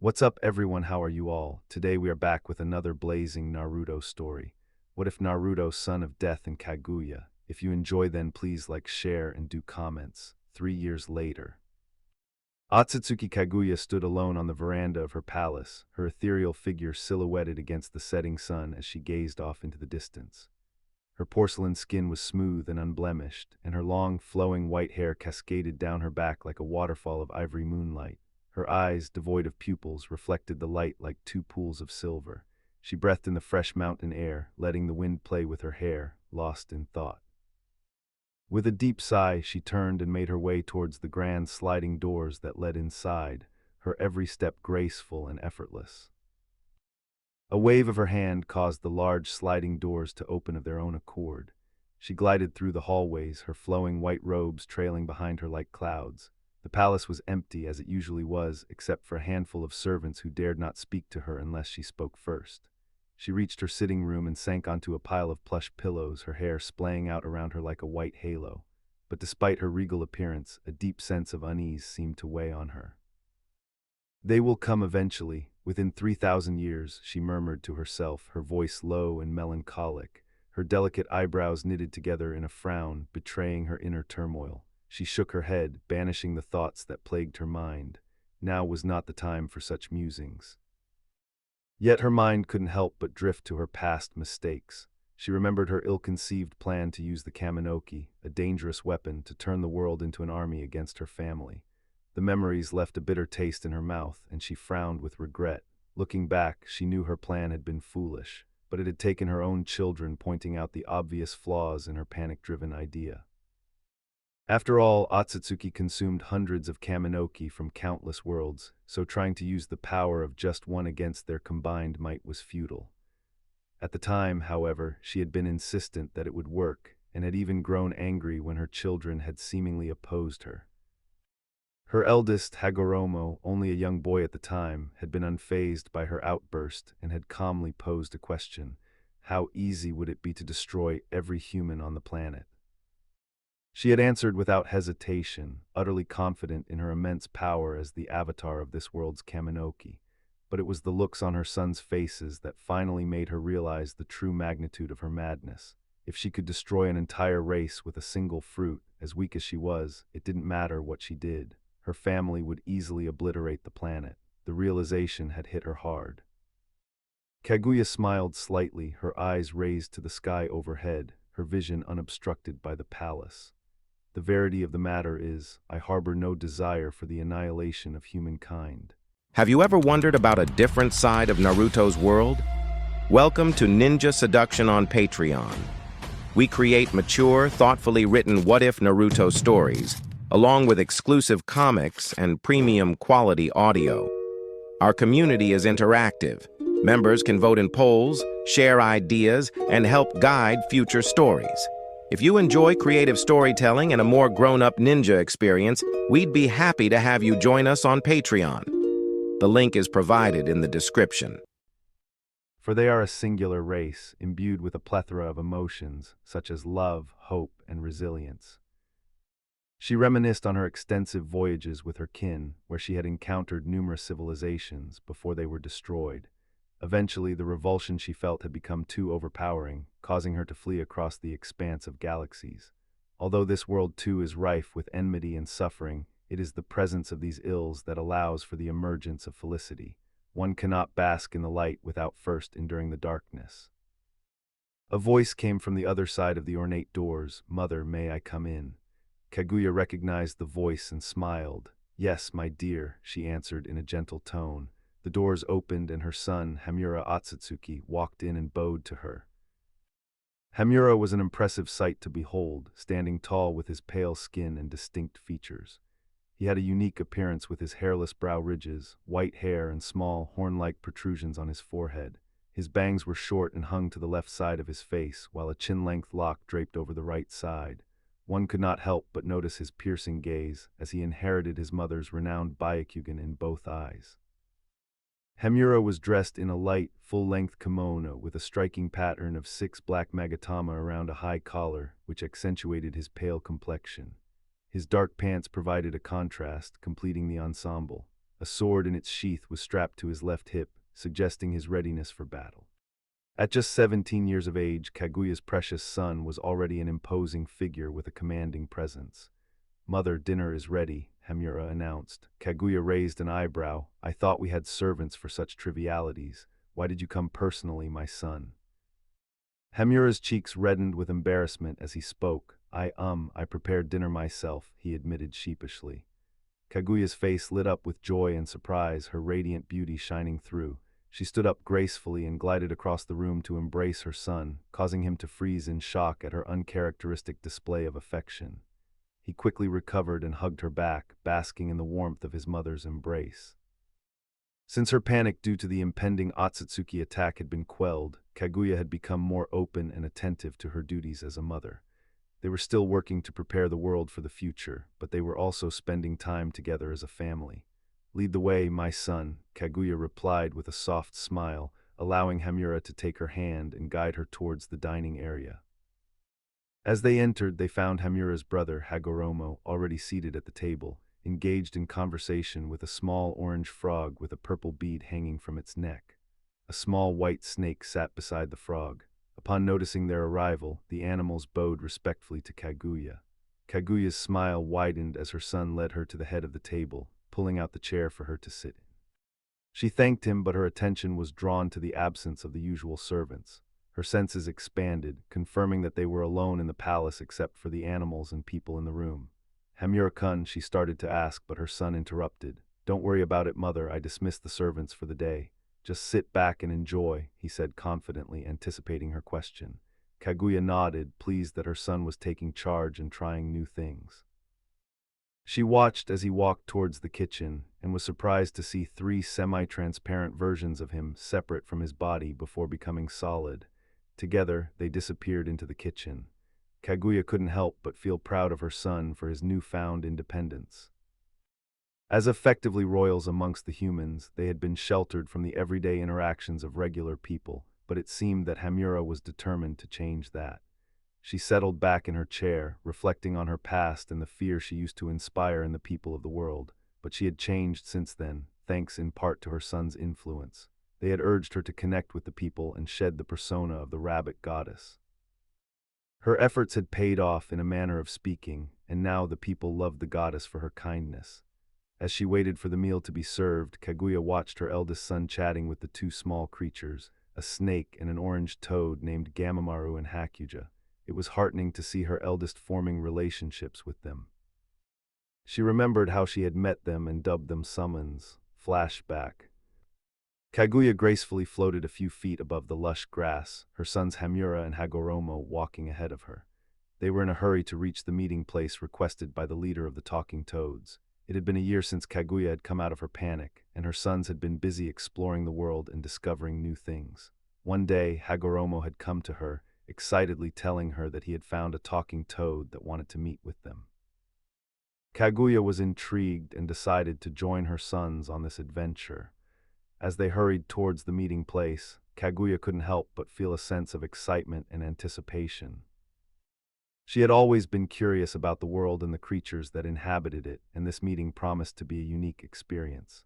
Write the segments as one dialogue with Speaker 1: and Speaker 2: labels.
Speaker 1: What's up, everyone? How are you all? Today we are back with another blazing Naruto story. What if Naruto, son of death and Kaguya? If you enjoy, then please like, share, and do comments. 3 years later. Otsutsuki Kaguya stood alone on the veranda of her palace, her ethereal figure silhouetted against the setting sun as she gazed off into the distance. Her porcelain skin was smooth and unblemished, and her long, flowing white hair cascaded down her back like a waterfall of ivory moonlight. Her eyes, devoid of pupils, reflected the light like two pools of silver. She breathed in the fresh mountain air, letting the wind play with her hair, lost in thought. With a deep sigh, she turned and made her way towards the grand sliding doors that led inside, her every step graceful and effortless. A wave of her hand caused the large sliding doors to open of their own accord. She glided through the hallways, her flowing white robes trailing behind her like clouds. The palace was empty as it usually was, except for a handful of servants who dared not speak to her unless she spoke first. She reached her sitting room and sank onto a pile of plush pillows, her hair splaying out around her like a white halo. But despite her regal appearance, a deep sense of unease seemed to weigh on her. "They will come eventually, within 3,000 years," she murmured to herself, her voice low and melancholic, her delicate eyebrows knitted together in a frown, betraying her inner turmoil. She shook her head, banishing the thoughts that plagued her mind. Now was not the time for such musings. Yet her mind couldn't help but drift to her past mistakes. She remembered her ill-conceived plan to use the Kaminoki, a dangerous weapon, to turn the world into an army against her family. The memories left a bitter taste in her mouth, and she frowned with regret. Looking back, she knew her plan had been foolish, but it had taken her own children pointing out the obvious flaws in her panic-driven idea. After all, Otsutsuki consumed hundreds of Kaminoki from countless worlds, so trying to use the power of just one against their combined might was futile. At the time, however, she had been insistent that it would work, and had even grown angry when her children had seemingly opposed her. Her eldest, Hagoromo, only a young boy at the time, had been unfazed by her outburst and had calmly posed a question: how easy would it be to destroy every human on the planet? She had answered without hesitation, utterly confident in her immense power as the avatar of this world's Kaminoki. But it was the looks on her sons' faces that finally made her realize the true magnitude of her madness. If she could destroy an entire race with a single fruit, as weak as she was, it didn't matter what she did. Her family would easily obliterate the planet. The realization had hit her hard. Kaguya smiled slightly, her eyes raised to the sky overhead, her vision unobstructed by the palace. "The verity of the matter is, I harbor no desire for the annihilation of humankind."
Speaker 2: Have you ever wondered about a different side of Naruto's world? Welcome to Ninja Seduction on Patreon. We create mature, thoughtfully written what-if Naruto stories, along with exclusive comics and premium quality audio. Our community is interactive. Members can vote in polls, share ideas, and help guide future stories. If you enjoy creative storytelling and a more grown-up ninja experience, we'd be happy to have you join us on Patreon. The link is provided in the description.
Speaker 1: For they are a singular race, imbued with a plethora of emotions, such as love, hope, and resilience. She reminisced on her extensive voyages with her kin, where she had encountered numerous civilizations before they were destroyed. Eventually, the revulsion she felt had become too overpowering, causing her to flee across the expanse of galaxies. Although this world too is rife with enmity and suffering, it is the presence of these ills that allows for the emergence of felicity. One cannot bask in the light without first enduring the darkness. A voice came from the other side of the ornate doors. "Mother, may I come in?" Kaguya recognized the voice and smiled. "Yes, my dear," she answered in a gentle tone. The doors opened and her son, Hamura Otsutsuki, walked in and bowed to her. Hamura was an impressive sight to behold, standing tall with his pale skin and distinct features. He had a unique appearance with his hairless brow ridges, white hair, and small, horn-like protrusions on his forehead. His bangs were short and hung to the left side of his face, while a chin-length lock draped over the right side. One could not help but notice his piercing gaze, as he inherited his mother's renowned Byakugan in both eyes. Hamura was dressed in a light, full-length kimono with a striking pattern of 6 black magatama around a high collar, which accentuated his pale complexion. His dark pants provided a contrast, completing the ensemble. A sword in its sheath was strapped to his left hip, suggesting his readiness for battle. At just 17 years of age, Kaguya's precious son was already an imposing figure with a commanding presence. "Mother, dinner is ready," Hamura announced. Kaguya raised an eyebrow. "I thought we had servants for such trivialities. Why did you come personally, my son?" Hamura's cheeks reddened with embarrassment as he spoke. I prepared dinner myself," he admitted sheepishly. Kaguya's face lit up with joy and surprise, her radiant beauty shining through. She stood up gracefully and glided across the room to embrace her son, causing him to freeze in shock at her uncharacteristic display of affection. He quickly recovered and hugged her back, basking in the warmth of his mother's embrace. Since her panic due to the impending Otsutsuki attack had been quelled, Kaguya had become more open and attentive to her duties as a mother. They were still working to prepare the world for the future, but they were also spending time together as a family. "Lead the way, my son," Kaguya replied with a soft smile, allowing Hamura to take her hand and guide her towards the dining area. As they entered, they found Hamura's brother, Hagoromo, already seated at the table, engaged in conversation with a small orange frog with a purple bead hanging from its neck. A small white snake sat beside the frog. Upon noticing their arrival, the animals bowed respectfully to Kaguya. Kaguya's smile widened as her son led her to the head of the table, pulling out the chair for her to sit in. She thanked him, but her attention was drawn to the absence of the usual servants. Her senses expanded, confirming that they were alone in the palace except for the animals and people in the room. "Hamura-kun," she started to ask, but her son interrupted. "Don't worry about it, mother. I dismissed the servants for the day. Just sit back and enjoy," he said confidently, anticipating her question. Kaguya nodded, pleased that her son was taking charge and trying new things. She watched as he walked towards the kitchen and was surprised to see 3 semi-transparent versions of him separate from his body before becoming solid. Together, they disappeared into the kitchen. Kaguya couldn't help but feel proud of her son for his newfound independence. As effectively royals amongst the humans, they had been sheltered from the everyday interactions of regular people, but it seemed that Hamura was determined to change that. She settled back in her chair, reflecting on her past and the fear she used to inspire in the people of the world, but she had changed since then, thanks in part to her son's influence. They had urged her to connect with the people and shed the persona of the rabbit goddess. Her efforts had paid off in a manner of speaking, and now the people loved the goddess for her kindness. As she waited for the meal to be served, Kaguya watched her eldest son chatting with the 2 small creatures, a snake and an orange toad named Gamamaru and Hakuja. It was heartening to see her eldest forming relationships with them. She remembered how she had met them and dubbed them summons. Flashback. Kaguya gracefully floated a few feet above the lush grass, her sons Hamura and Hagoromo walking ahead of her. They were in a hurry to reach the meeting place requested by the leader of the Talking Toads. It had been a year since Kaguya had come out of her panic, and her sons had been busy exploring the world and discovering new things. One day, Hagoromo had come to her, excitedly telling her that he had found a talking toad that wanted to meet with them. Kaguya was intrigued and decided to join her sons on this adventure. As they hurried towards the meeting place, Kaguya couldn't help but feel a sense of excitement and anticipation. She had always been curious about the world and the creatures that inhabited it, and this meeting promised to be a unique experience.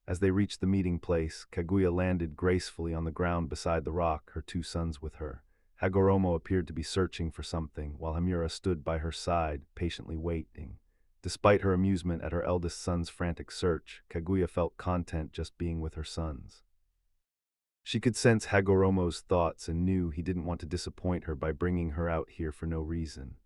Speaker 1: As they reached the meeting place, Kaguya landed gracefully on the ground beside the rock, her 2 sons with her. Hagoromo appeared to be searching for something, while Hamura stood by her side, patiently waiting. Despite her amusement at her eldest son's frantic search, Kaguya felt content just being with her sons. She could sense Hagoromo's thoughts and knew he didn't want to disappoint her by bringing her out here for no reason.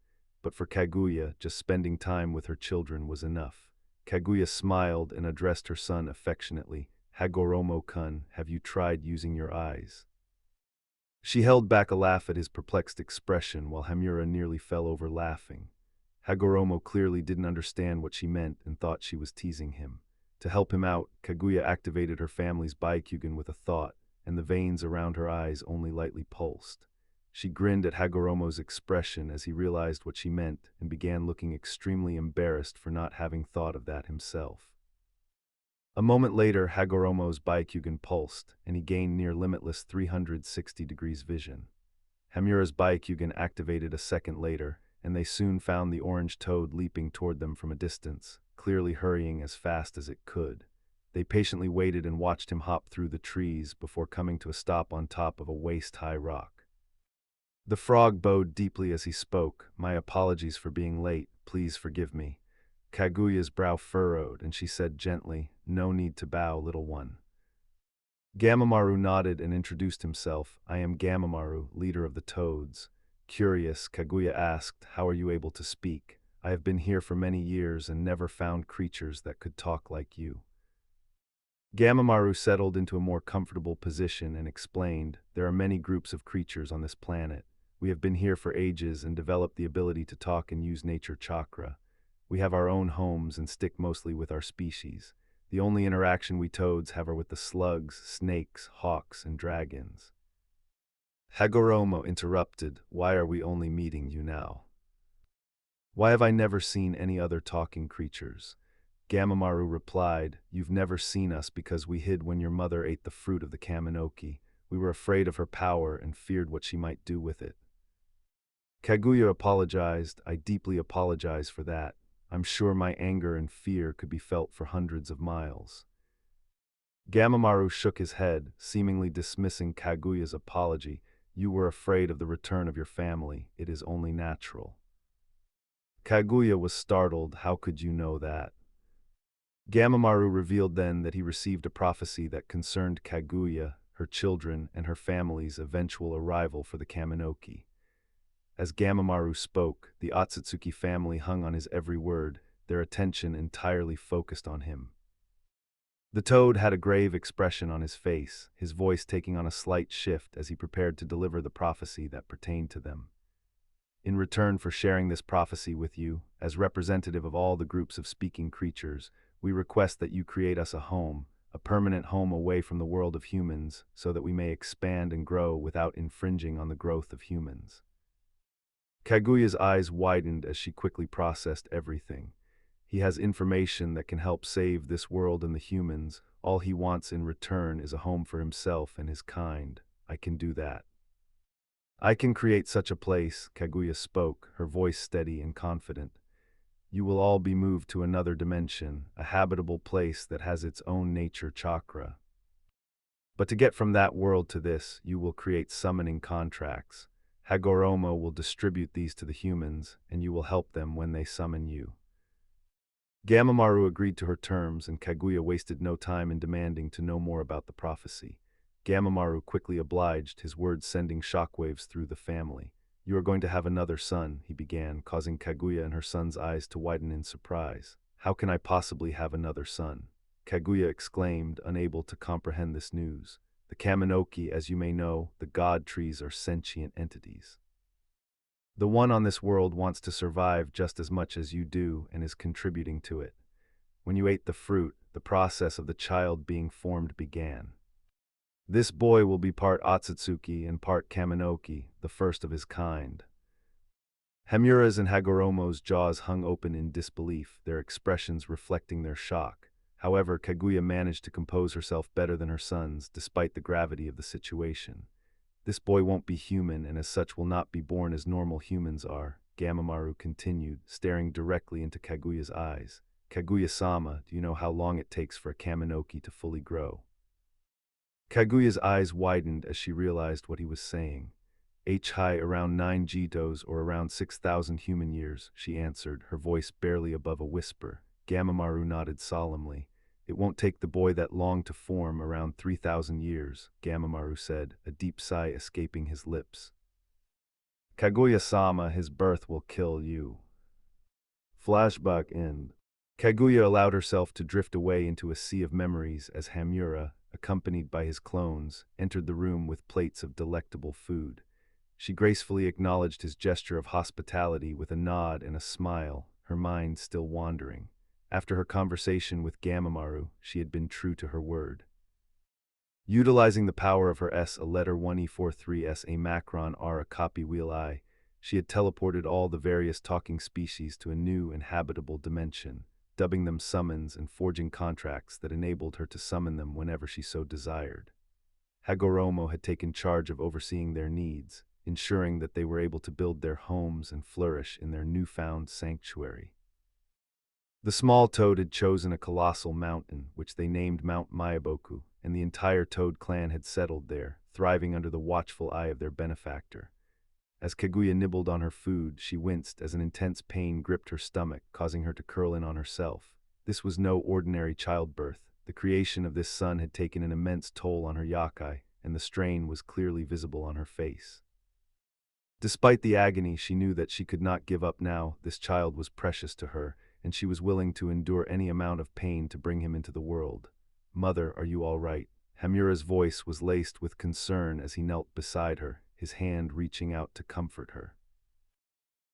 Speaker 1: But for Kaguya, just spending time with her children was enough. Kaguya smiled and addressed her son affectionately. "Hagoromo-kun, have you tried using your eyes?" She held back a laugh at his perplexed expression while Hamura nearly fell over laughing. Hagoromo clearly didn't understand what she meant and thought she was teasing him. To help him out, Kaguya activated her family's Byakugan with a thought, and the veins around her eyes only lightly pulsed. She grinned at Hagoromo's expression as he realized what she meant and began looking extremely embarrassed for not having thought of that himself. A moment later, Hagoromo's Byakugan pulsed, and he gained near limitless 360 degrees vision. Hamura's Byakugan activated a second later, and they soon found the orange toad leaping toward them from a distance, clearly hurrying as fast as it could. They patiently waited and watched him hop through the trees before coming to a stop on top of a waist-high rock. The frog bowed deeply as he spoke. "My apologies for being late. Please forgive me." Kaguya's brow furrowed, and she said gently, "No need to bow, little one." Gamamaru nodded and introduced himself. "I am Gamamaru, leader of the Toads." Curious, Kaguya asked, "How are you able to speak? I have been here for many years and never found creatures that could talk like you." Gamamaru settled into a more comfortable position and explained, "There are many groups of creatures on this planet. We have been here for ages and developed the ability to talk and use nature chakra. We have our own homes and stick mostly with our species. The only interaction we toads have are with the slugs, snakes, hawks, and dragons." Hagoromo interrupted, "Why are we only meeting you now? Why have I never seen any other talking creatures?" Gamamaru replied, "You've never seen us because we hid when your mother ate the fruit of the Kaminoki. We were afraid of her power and feared what she might do with it." Kaguya apologized. "I deeply apologize for that. I'm sure my anger and fear could be felt for hundreds of miles." Gamamaru shook his head, seemingly dismissing Kaguya's apology. "You were afraid of the return of your family. It is only natural." Kaguya was startled. "How could you know that?" Gamamaru revealed then that he received a prophecy that concerned Kaguya, her children, and her family's eventual arrival for the Kaminoki. As Gamamaru spoke, the Otsutsuki family hung on his every word, their attention entirely focused on him. The toad had a grave expression on his face, his voice taking on a slight shift as he prepared to deliver the prophecy that pertained to them. "In return for sharing this prophecy with you, as representative of all the groups of speaking creatures, we request that you create us a permanent home away from the world of humans, so that we may expand and grow without infringing on the growth of humans." Kaguya's eyes widened as she quickly processed everything. He has information that can help save this world and the humans. All he wants in return is a home for himself and his kind. I can do that. "I can create such a place," Kaguya spoke, her voice steady and confident. "You will all be moved to another dimension, a habitable place that has its own nature chakra. But to get from that world to this, you will create summoning contracts. Hagoromo will distribute these to the humans, and you will help them when they summon you." Gamamaru agreed to her terms, and Kaguya wasted no time in demanding to know more about the prophecy. Gamamaru quickly obliged, his words sending shockwaves through the family. "You are going to have another son," he began, causing Kaguya and her son's eyes to widen in surprise. "How can I possibly have another son?" Kaguya exclaimed, unable to comprehend this news. "The Kaminoki, as you may know, the god trees, are sentient entities. The one on this world wants to survive just as much as you do and is contributing to it. When you ate the fruit, the process of the child being formed began. This boy will be part Otsutsuki and part Kaminoki, the first of his kind." Hamura's and Hagoromo's jaws hung open in disbelief, their expressions reflecting their shock. However, Kaguya managed to compose herself better than her sons, despite the gravity of the situation. "This boy won't be human, and as such will not be born as normal humans are," Gamamaru continued, staring directly into Kaguya's eyes. "Kaguya-sama, do you know how long it takes for a Kaminoki to fully grow?" Kaguya's eyes widened as she realized what he was saying. "High around 9 Jitos or around 6,000 human years," she answered, her voice barely above a whisper. Gamamaru nodded solemnly. "It won't take the boy that long to form, around 3,000 years, Gamamaru said, a deep sigh escaping his lips. "Kaguya-sama, his birth will kill you." Flashback end. Kaguya allowed herself to drift away into a sea of memories as Hamura, accompanied by his clones, entered the room with plates of delectable food. She gracefully acknowledged his gesture of hospitality with a nod and a smile, her mind still wandering. After her conversation with Gamamaru, she had been true to her word. Utilizing the power of her S, a letter 1E43S, a macron R, a copy wheel I, she had teleported all the various talking species to a new and habitable dimension, dubbing them summons and forging contracts that enabled her to summon them whenever she so desired. Hagoromo had taken charge of overseeing their needs, ensuring that they were able to build their homes and flourish in their newfound sanctuary. The small toad had chosen a colossal mountain, which they named Mount Myaboku, and the entire toad clan had settled there, thriving under the watchful eye of their benefactor. As Kaguya nibbled on her food, she winced as an intense pain gripped her stomach, causing her to curl in on herself. This was no ordinary childbirth. The creation of this son had taken an immense toll on her yakai, and the strain was clearly visible on her face. Despite the agony, she knew that she could not give up now. This child was precious to her, and she was willing to endure any amount of pain to bring him into the world. "Mother, are you all right?" Hamura's voice was laced with concern as he knelt beside her, his hand reaching out to comfort her.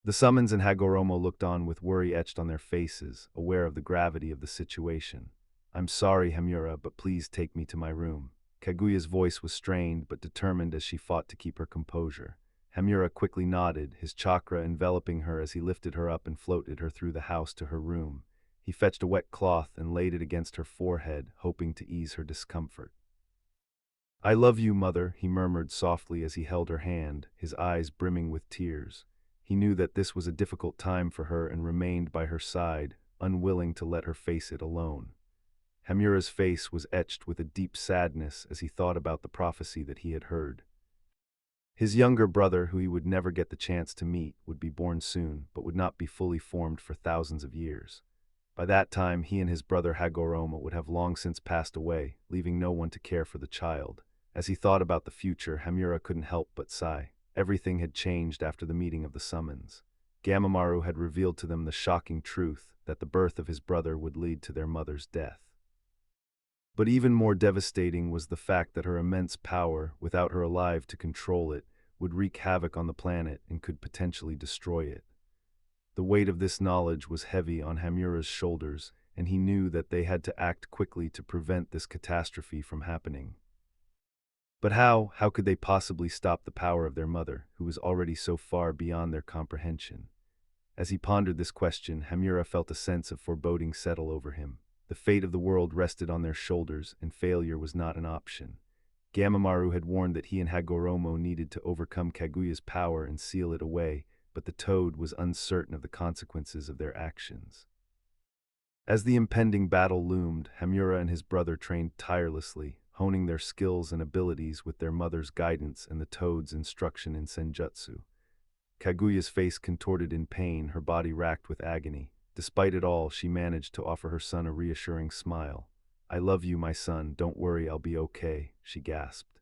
Speaker 1: The summons and Hagoromo looked on with worry etched on their faces, aware of the gravity of the situation. "I'm sorry, Hamura, but please take me to my room." Kaguya's voice was strained but determined as she fought to keep her composure. Hamura quickly nodded, his chakra enveloping her as he lifted her up and floated her through the house to her room. He fetched a wet cloth and laid it against her forehead, hoping to ease her discomfort. "I love you, mother," he murmured softly as he held her hand, his eyes brimming with tears. He knew that this was a difficult time for her and remained by her side, unwilling to let her face it alone. Hamura's face was etched with a deep sadness as he thought about the prophecy that he had heard. His younger brother, who he would never get the chance to meet, would be born soon, but would not be fully formed for thousands of years. By that time, he and his brother Hagoromo would have long since passed away, leaving no one to care for the child. As he thought about the future, Hamura couldn't help but sigh. Everything had changed after the meeting of the summons. Gamamaru had revealed to them the shocking truth that the birth of his brother would lead to their mother's death. But even more devastating was the fact that her immense power, without her alive to control it, would wreak havoc on the planet and could potentially destroy it. The weight of this knowledge was heavy on Hamura's shoulders, and he knew that they had to act quickly to prevent this catastrophe from happening. But how could they possibly stop the power of their mother, who was already so far beyond their comprehension? As he pondered this question, Hamura felt a sense of foreboding settle over him. The fate of the world rested on their shoulders, and failure was not an option. Gamamaru had warned that he and Hagoromo needed to overcome Kaguya's power and seal it away, but the toad was uncertain of the consequences of their actions. As the impending battle loomed, Hamura and his brother trained tirelessly, honing their skills and abilities with their mother's guidance and the toad's instruction in senjutsu. Kaguya's face contorted in pain, her body racked with agony. Despite it all, she managed to offer her son a reassuring smile. "I love you, my son. Don't worry, I'll be okay," she gasped.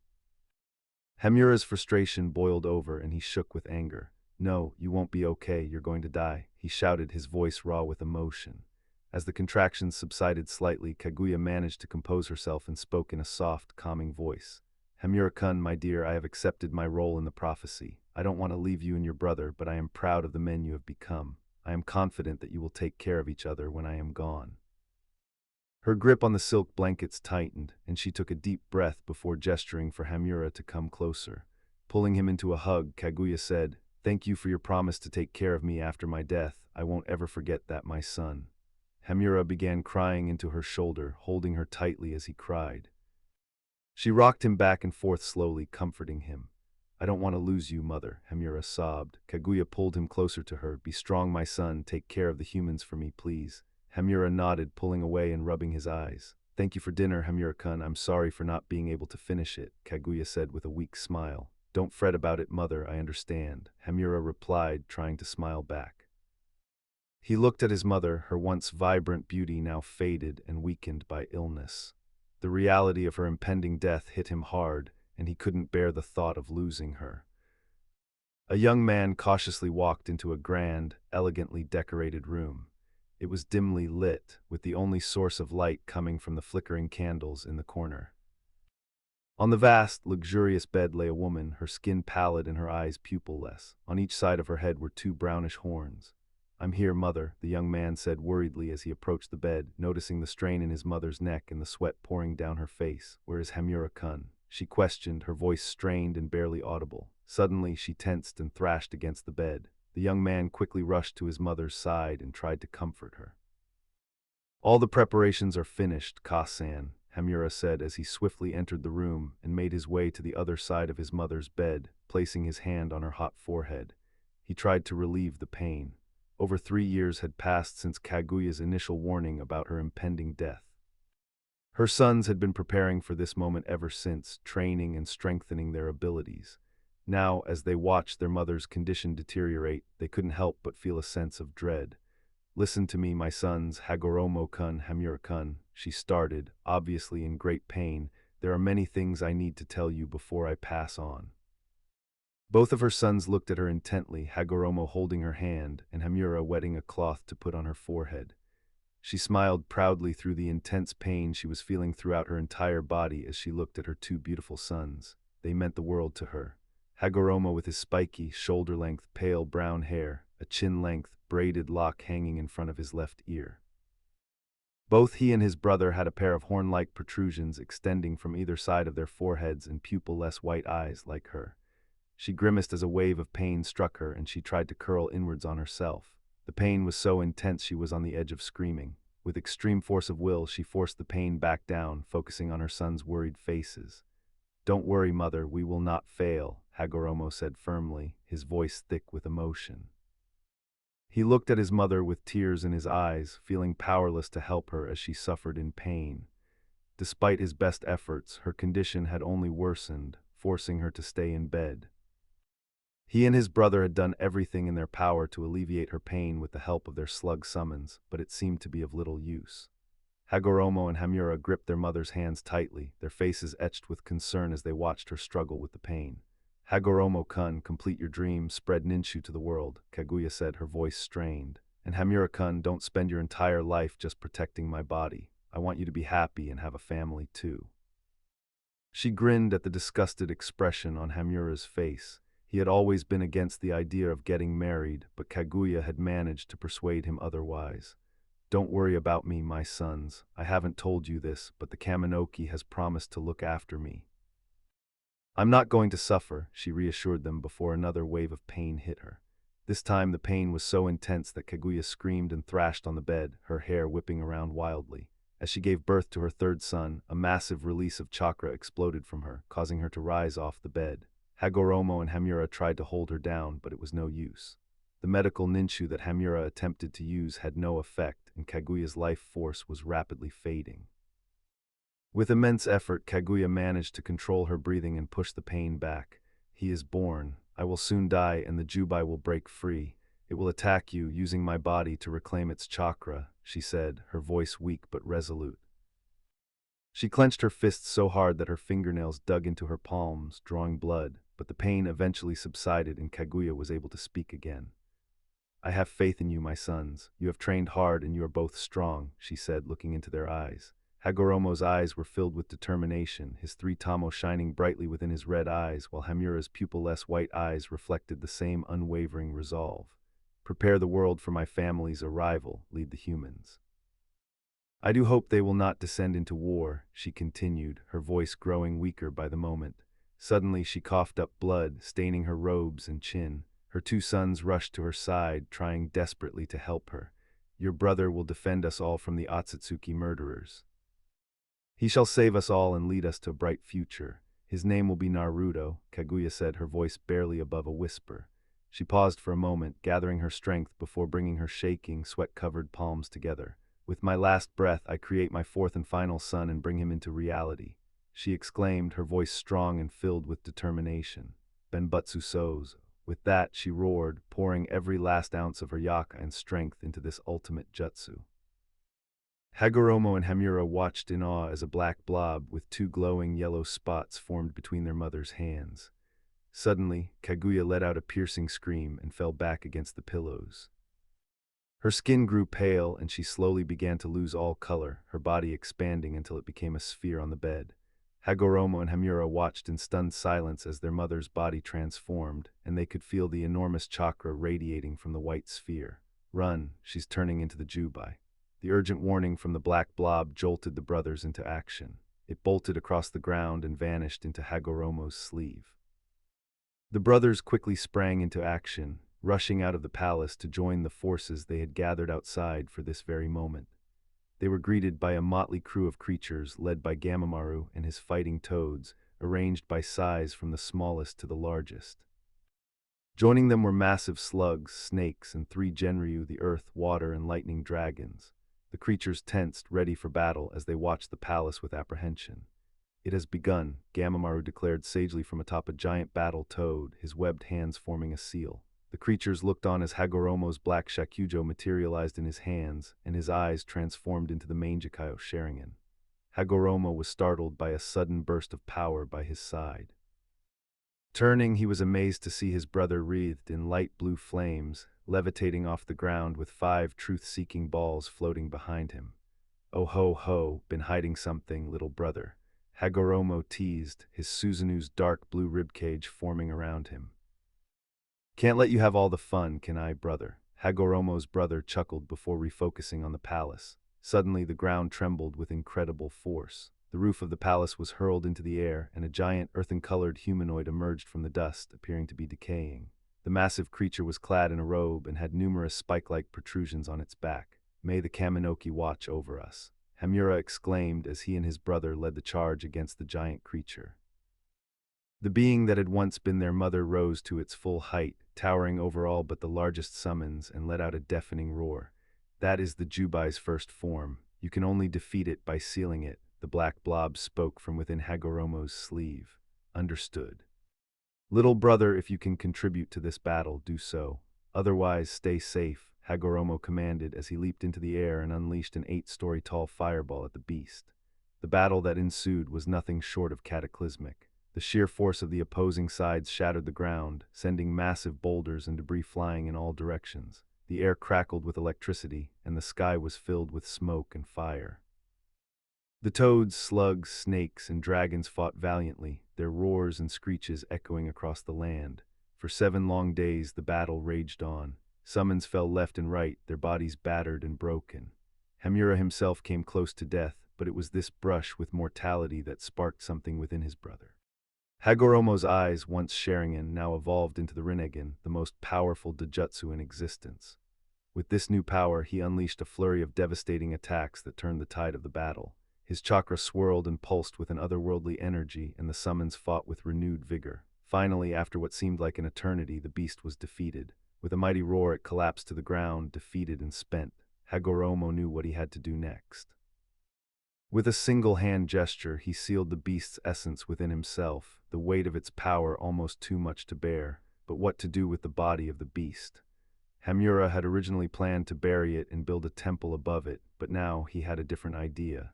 Speaker 1: Hamura's frustration boiled over and he shook with anger. "No, you won't be okay. You're going to die," he shouted, his voice raw with emotion. As the contractions subsided slightly, Kaguya managed to compose herself and spoke in a soft, calming voice. "Hamura-kun, my dear, I have accepted my role in the prophecy. I don't want to leave you and your brother, but I am proud of the men you have become. I am confident that you will take care of each other when I am gone." Her grip on the silk blankets tightened, and she took a deep breath before gesturing for Hamura to come closer. Pulling him into a hug, Kaguya said, "Thank you for your promise to take care of me after my death. I won't ever forget that, my son." Hamura began crying into her shoulder, holding her tightly as he cried. She rocked him back and forth slowly, comforting him. "I don't want to lose you, mother," Hamura sobbed. Kaguya pulled him closer to her. "Be strong, my son. Take care of the humans for me, please." Hamura nodded, pulling away and rubbing his eyes. "Thank you for dinner, Hamura-kun. I'm sorry for not being able to finish it," Kaguya said with a weak smile. "Don't fret about it, mother, I understand," Hamura replied, trying to smile back. He looked at his mother, her once vibrant beauty now faded and weakened by illness. The reality of her impending death hit him hard, and he couldn't bear the thought of losing her. A young man cautiously walked into a grand, elegantly decorated room. It was dimly lit, with the only source of light coming from the flickering candles in the corner. On the vast, luxurious bed lay a woman, her skin pallid and her eyes pupilless. On each side of her head were two brownish horns. "I'm here, mother," the young man said worriedly as he approached the bed, noticing the strain in his mother's neck and the sweat pouring down her face. "Where is Hamura-kun?" she questioned, her voice strained and barely audible. Suddenly, she tensed and thrashed against the bed. The young man quickly rushed to his mother's side and tried to comfort her. "All the preparations are finished, Ka-san," Hamura said as he swiftly entered the room and made his way to the other side of his mother's bed, placing his hand on her hot forehead. He tried to relieve the pain. Over 3 years had passed since Kaguya's initial warning about her impending death. Her sons had been preparing for this moment ever since, training and strengthening their abilities. Now, as they watched their mother's condition deteriorate, they couldn't help but feel a sense of dread. "Listen to me, my sons, Hagoromo-kun, Hamura-kun," she started, obviously in great pain. "There are many things I need to tell you before I pass on." Both of her sons looked at her intently, Hagoromo holding her hand and Hamura wetting a cloth to put on her forehead. She smiled proudly through the intense pain she was feeling throughout her entire body as she looked at her two beautiful sons. They meant the world to her. Hagoromo with his spiky, shoulder-length, pale brown hair, a chin-length, braided lock hanging in front of his left ear. Both he and his brother had a pair of horn-like protrusions extending from either side of their foreheads and pupil-less white eyes like her. She grimaced as a wave of pain struck her and she tried to curl inwards on herself. The pain was so intense she was on the edge of screaming. With extreme force of will, she forced the pain back down, focusing on her sons' worried faces. "Don't worry, mother, we will not fail," Hagoromo said firmly, his voice thick with emotion. He looked at his mother with tears in his eyes, feeling powerless to help her as she suffered in pain. Despite his best efforts, her condition had only worsened, forcing her to stay in bed. He and his brother had done everything in their power to alleviate her pain with the help of their slug summons, but it seemed to be of little use. Hagoromo and Hamura gripped their mother's hands tightly, their faces etched with concern as they watched her struggle with the pain. "Hagoromo-kun, complete your dream, spread Ninshu to the world," Kaguya said, her voice strained. "And Hamura-kun, don't spend your entire life just protecting my body. I want you to be happy and have a family too." She grinned at the disgusted expression on Hamura's face. He had always been against the idea of getting married, but Kaguya had managed to persuade him otherwise. "Don't worry about me, my sons. I haven't told you this, but the Kaminoki has promised to look after me. I'm not going to suffer," she reassured them before another wave of pain hit her. This time the pain was so intense that Kaguya screamed and thrashed on the bed, her hair whipping around wildly. As she gave birth to her third son, a massive release of chakra exploded from her, causing her to rise off the bed. Hagoromo and Hamura tried to hold her down, but it was no use. The medical ninshu that Hamura attempted to use had no effect, and Kaguya's life force was rapidly fading. With immense effort, Kaguya managed to control her breathing and push the pain back. "He is born. I will soon die and the Jubai will break free. It will attack you, using my body to reclaim its chakra," she said, her voice weak but resolute. She clenched her fists so hard that her fingernails dug into her palms, drawing blood, but the pain eventually subsided and Kaguya was able to speak again. "I have faith in you, my sons. You have trained hard and you are both strong," she said, looking into their eyes. Hagoromo's eyes were filled with determination, his three tamo shining brightly within his red eyes, while Hamura's pupil-less white eyes reflected the same unwavering resolve. "Prepare the world for my family's arrival, lead the humans. I do hope they will not descend into war," she continued, her voice growing weaker by the moment. Suddenly she coughed up blood, staining her robes and chin. Her two sons rushed to her side, trying desperately to help her. "Your brother will defend us all from the Otsutsuki murderers. He shall save us all and lead us to a bright future. His name will be Naruto," Kaguya said, her voice barely above a whisper. She paused for a moment, gathering her strength before bringing her shaking, sweat-covered palms together. "With my last breath, I create my fourth and final son and bring him into reality," she exclaimed, her voice strong and filled with determination. "Benbutsu Sozo." With that, she roared, pouring every last ounce of her yaka and strength into this ultimate jutsu. Hagoromo and Hamura watched in awe as a black blob with two glowing yellow spots formed between their mother's hands. Suddenly, Kaguya let out a piercing scream and fell back against the pillows. Her skin grew pale and she slowly began to lose all color, her body expanding until it became a sphere on the bed. Hagoromo and Hamura watched in stunned silence as their mother's body transformed, and they could feel the enormous chakra radiating from the white sphere. "Run, she's turning into the Jubai." The urgent warning from the black blob jolted the brothers into action. It bolted across the ground and vanished into Hagoromo's sleeve. The brothers quickly sprang into action, rushing out of the palace to join the forces they had gathered outside for this very moment. They were greeted by a motley crew of creatures led by Gamamaru and his fighting toads, arranged by size from the smallest to the largest. Joining them were massive slugs, snakes, and 3 Genryu, the earth, water, and lightning dragons. The creatures tensed, ready for battle as they watched the palace with apprehension. "It has begun," Gamamaru declared sagely from atop a giant battle toad, his webbed hands forming a seal. The creatures looked on as Hagoromo's black shakujo materialized in his hands, and his eyes transformed into the Mangekyo Sharingan. Hagoromo was startled by a sudden burst of power by his side. Turning, he was amazed to see his brother wreathed in light blue flames, levitating off the ground with 5 truth-seeking balls floating behind him. "Oh ho ho, been hiding something, little brother," Hagoromo teased, his Suzanu's dark blue ribcage forming around him. "Can't let you have all the fun, can I, brother?" Hagoromo's brother chuckled before refocusing on the palace. Suddenly, the ground trembled with incredible force. The roof of the palace was hurled into the air, and a giant earthen-colored humanoid emerged from the dust, appearing to be decaying. The massive creature was clad in a robe and had numerous spike-like protrusions on its back. "May the Kaminoki watch over us," Hamura exclaimed as he and his brother led the charge against the giant creature. The being that had once been their mother rose to its full height, towering over all but the largest summons, and let out a deafening roar. "That is the Jubai's first form. You can only defeat it by sealing it," the black blob spoke from within Hagoromo's sleeve. "Understood. Little brother, if you can contribute to this battle, do so. Otherwise, stay safe," Hagoromo commanded as he leaped into the air and unleashed an 8-story tall fireball at the beast. The battle that ensued was nothing short of cataclysmic. The sheer force of the opposing sides shattered the ground, sending massive boulders and debris flying in all directions. The air crackled with electricity, and the sky was filled with smoke and fire. The toads, slugs, snakes, and dragons fought valiantly, their roars and screeches echoing across the land. For 7 long days the battle raged on. Summons fell left and right, their bodies battered and broken. Hamura himself came close to death, but it was this brush with mortality that sparked something within his brother. Hagoromo's eyes, once Sharingan, now evolved into the Rinnegan, the most powerful Dojutsu in existence. With this new power, he unleashed a flurry of devastating attacks that turned the tide of the battle. His chakra swirled and pulsed with an otherworldly energy, and the summons fought with renewed vigor. Finally, after what seemed like an eternity, the beast was defeated. With a mighty roar, it collapsed to the ground, defeated and spent. Hagoromo knew what he had to do next. With a single hand gesture, he sealed the beast's essence within himself, the weight of its power almost too much to bear. But what to do with the body of the beast? Hamura had originally planned to bury it and build a temple above it, but now he had a different idea.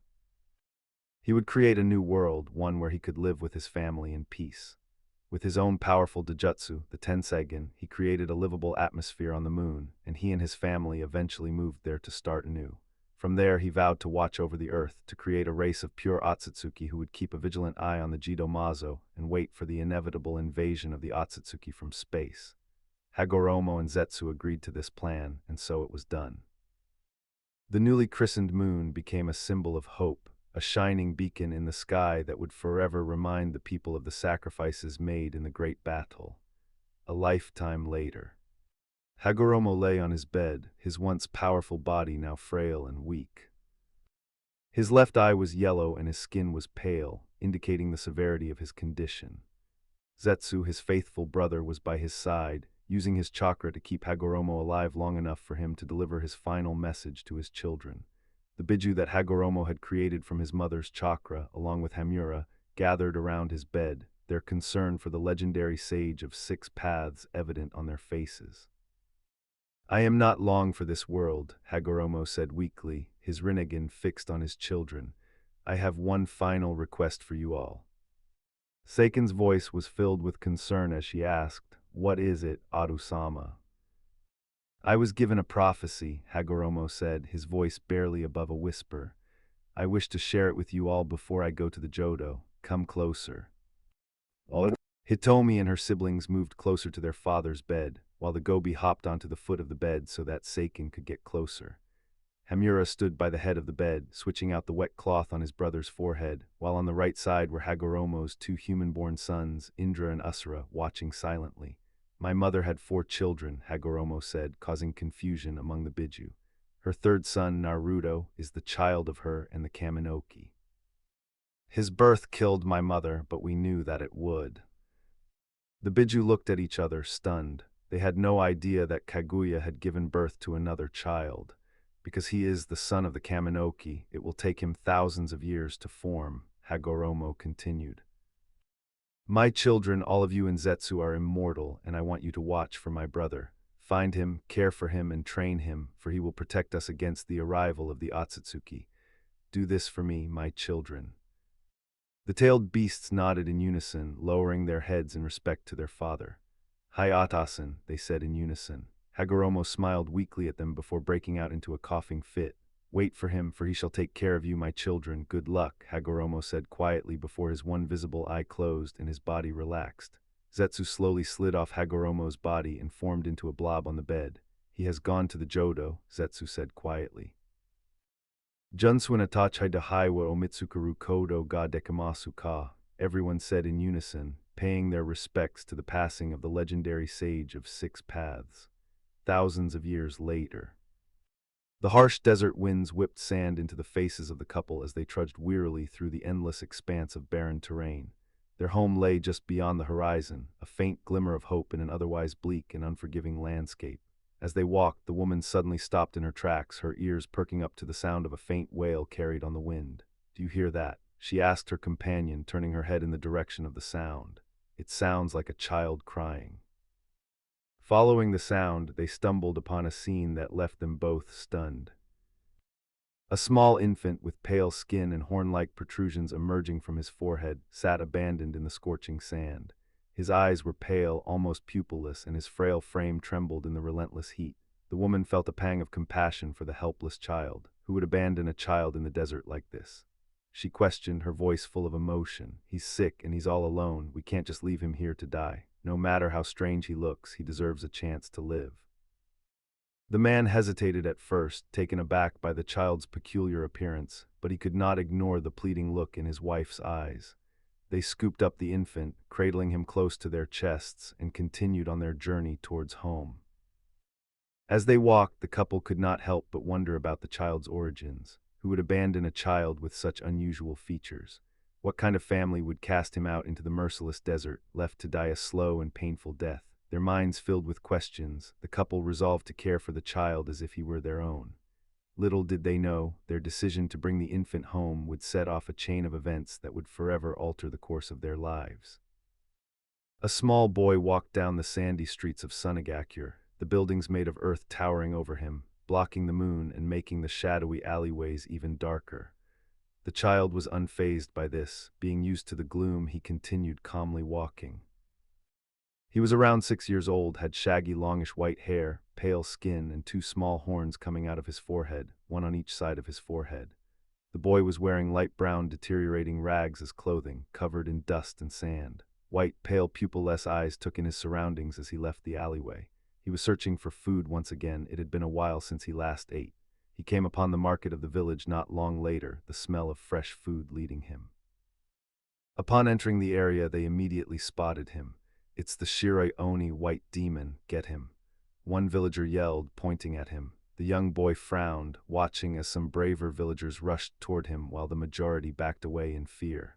Speaker 1: He would create a new world, one where he could live with his family in peace. With his own powerful Dojutsu, the Tenseigan, he created a livable atmosphere on the moon, and he and his family eventually moved there to start anew. From there, he vowed to watch over the earth, to create a race of pure Otsutsuki who would keep a vigilant eye on the Jido Mazo and wait for the inevitable invasion of the Otsutsuki from space. Hagoromo and Zetsu agreed to this plan, and so it was done. The newly christened moon became a symbol of hope, a shining beacon in the sky that would forever remind the people of the sacrifices made in the great battle. A lifetime later, Hagoromo lay on his bed, his once powerful body now frail and weak. His left eye was yellow and his skin was pale, indicating the severity of his condition. Zetsu, his faithful brother, was by his side, using his chakra to keep Hagoromo alive long enough for him to deliver his final message to his children. The Biju that Hagoromo had created from his mother's chakra, along with Hamura, gathered around his bed, their concern for the legendary sage of 6 paths evident on their faces. "I am not long for this world," Hagoromo said weakly, his Rinnegan fixed on his children. "I have one final request for you all." Seiken's voice was filled with concern as she asked, "What is it, Aru-sama?" "I was given a prophecy," Hagoromo said, his voice barely above a whisper. "I wish to share it with you all before I go to the Jodo. Come closer." Hitomi and her siblings moved closer to their father's bed, while the Gobi hopped onto the foot of the bed so that Seiken could get closer. Hamura stood by the head of the bed, switching out the wet cloth on his brother's forehead, while on the right side were Hagoromo's 2 human-born sons, Indra and Asura, watching silently. "My mother had 4 children," Hagoromo said, causing confusion among the Biju. "Her 3rd son, Naruto, is the child of her and the Kaminoki. His birth killed my mother, but we knew that it would." The Biju looked at each other, stunned. They had no idea that Kaguya had given birth to another child. Because he is the son of the Kaminoki, it will take him thousands of years to form, Hagoromo continued. My children, all of you in Zetsu, are immortal, and I want you to watch for my brother. Find him, care for him, and train him, for he will protect us against the arrival of the Otsutsuki. Do this for me, my children. The tailed beasts nodded in unison, lowering their heads in respect to their father. Hi Atasan, they said in unison. Hagoromo smiled weakly at them before breaking out into a coughing fit. Wait for him, for he shall take care of you, my children. Good luck, Hagoromo said quietly before his one visible eye closed and his body relaxed. Zetsu slowly slid off Hagoromo's body and formed into a blob on the bed. He has gone to the Jodo, Zetsu said quietly. Junsuin atachai dahai wa omitsukuru kodo ga dekamasu ka, everyone said in unison, paying their respects to the passing of the legendary sage of 6 paths. Thousands of years later. The harsh desert winds whipped sand into the faces of the couple as they trudged wearily through the endless expanse of barren terrain. Their home lay just beyond the horizon, a faint glimmer of hope in an otherwise bleak and unforgiving landscape. As they walked, the woman suddenly stopped in her tracks, her ears perking up to the sound of a faint wail carried on the wind. Do you hear that? She asked her companion, turning her head in the direction of the sound. It sounds like a child crying. Following the sound, they stumbled upon a scene that left them both stunned. A small infant with pale skin and horn-like protrusions emerging from his forehead sat abandoned in the scorching sand. His eyes were pale, almost pupilless, and his frail frame trembled in the relentless heat. The woman felt a pang of compassion for the helpless child. Who would abandon a child in the desert like this? She questioned, her voice full of emotion. He's sick and he's all alone. We can't just leave him here to die. No matter how strange he looks, he deserves a chance to live. The man hesitated at first, taken aback by the child's peculiar appearance, but he could not ignore the pleading look in his wife's eyes. They scooped up the infant, cradling him close to their chests, and continued on their journey towards home. As they walked, the couple could not help but wonder about the child's origins. Who would abandon a child with such unusual features? What kind of family would cast him out into the merciless desert, left to die a slow and painful death? Their minds filled with questions, the couple resolved to care for the child as if he were their own. Little did they know, their decision to bring the infant home would set off a chain of events that would forever alter the course of their lives. A small boy walked down the sandy streets of Sunagakur, the buildings made of earth towering over him, blocking the moon and making the shadowy alleyways even darker. The child was unfazed by this. Being used to the gloom, he continued calmly walking. He was around 6 years old, had shaggy longish white hair, pale skin, and 2 small horns coming out of his forehead, one on each side of his forehead. The boy was wearing light brown deteriorating rags as clothing, covered in dust and sand. White, pale, pupil-less eyes took in his surroundings as he left the alleyway. He was searching for food once again. It had been a while since he last ate. He came upon the market of the village not long later, the smell of fresh food leading him. Upon entering the area, they immediately spotted him. It's the Shirai Oni white demon, get him. One villager yelled, pointing at him. The young boy frowned, watching as some braver villagers rushed toward him while the majority backed away in fear.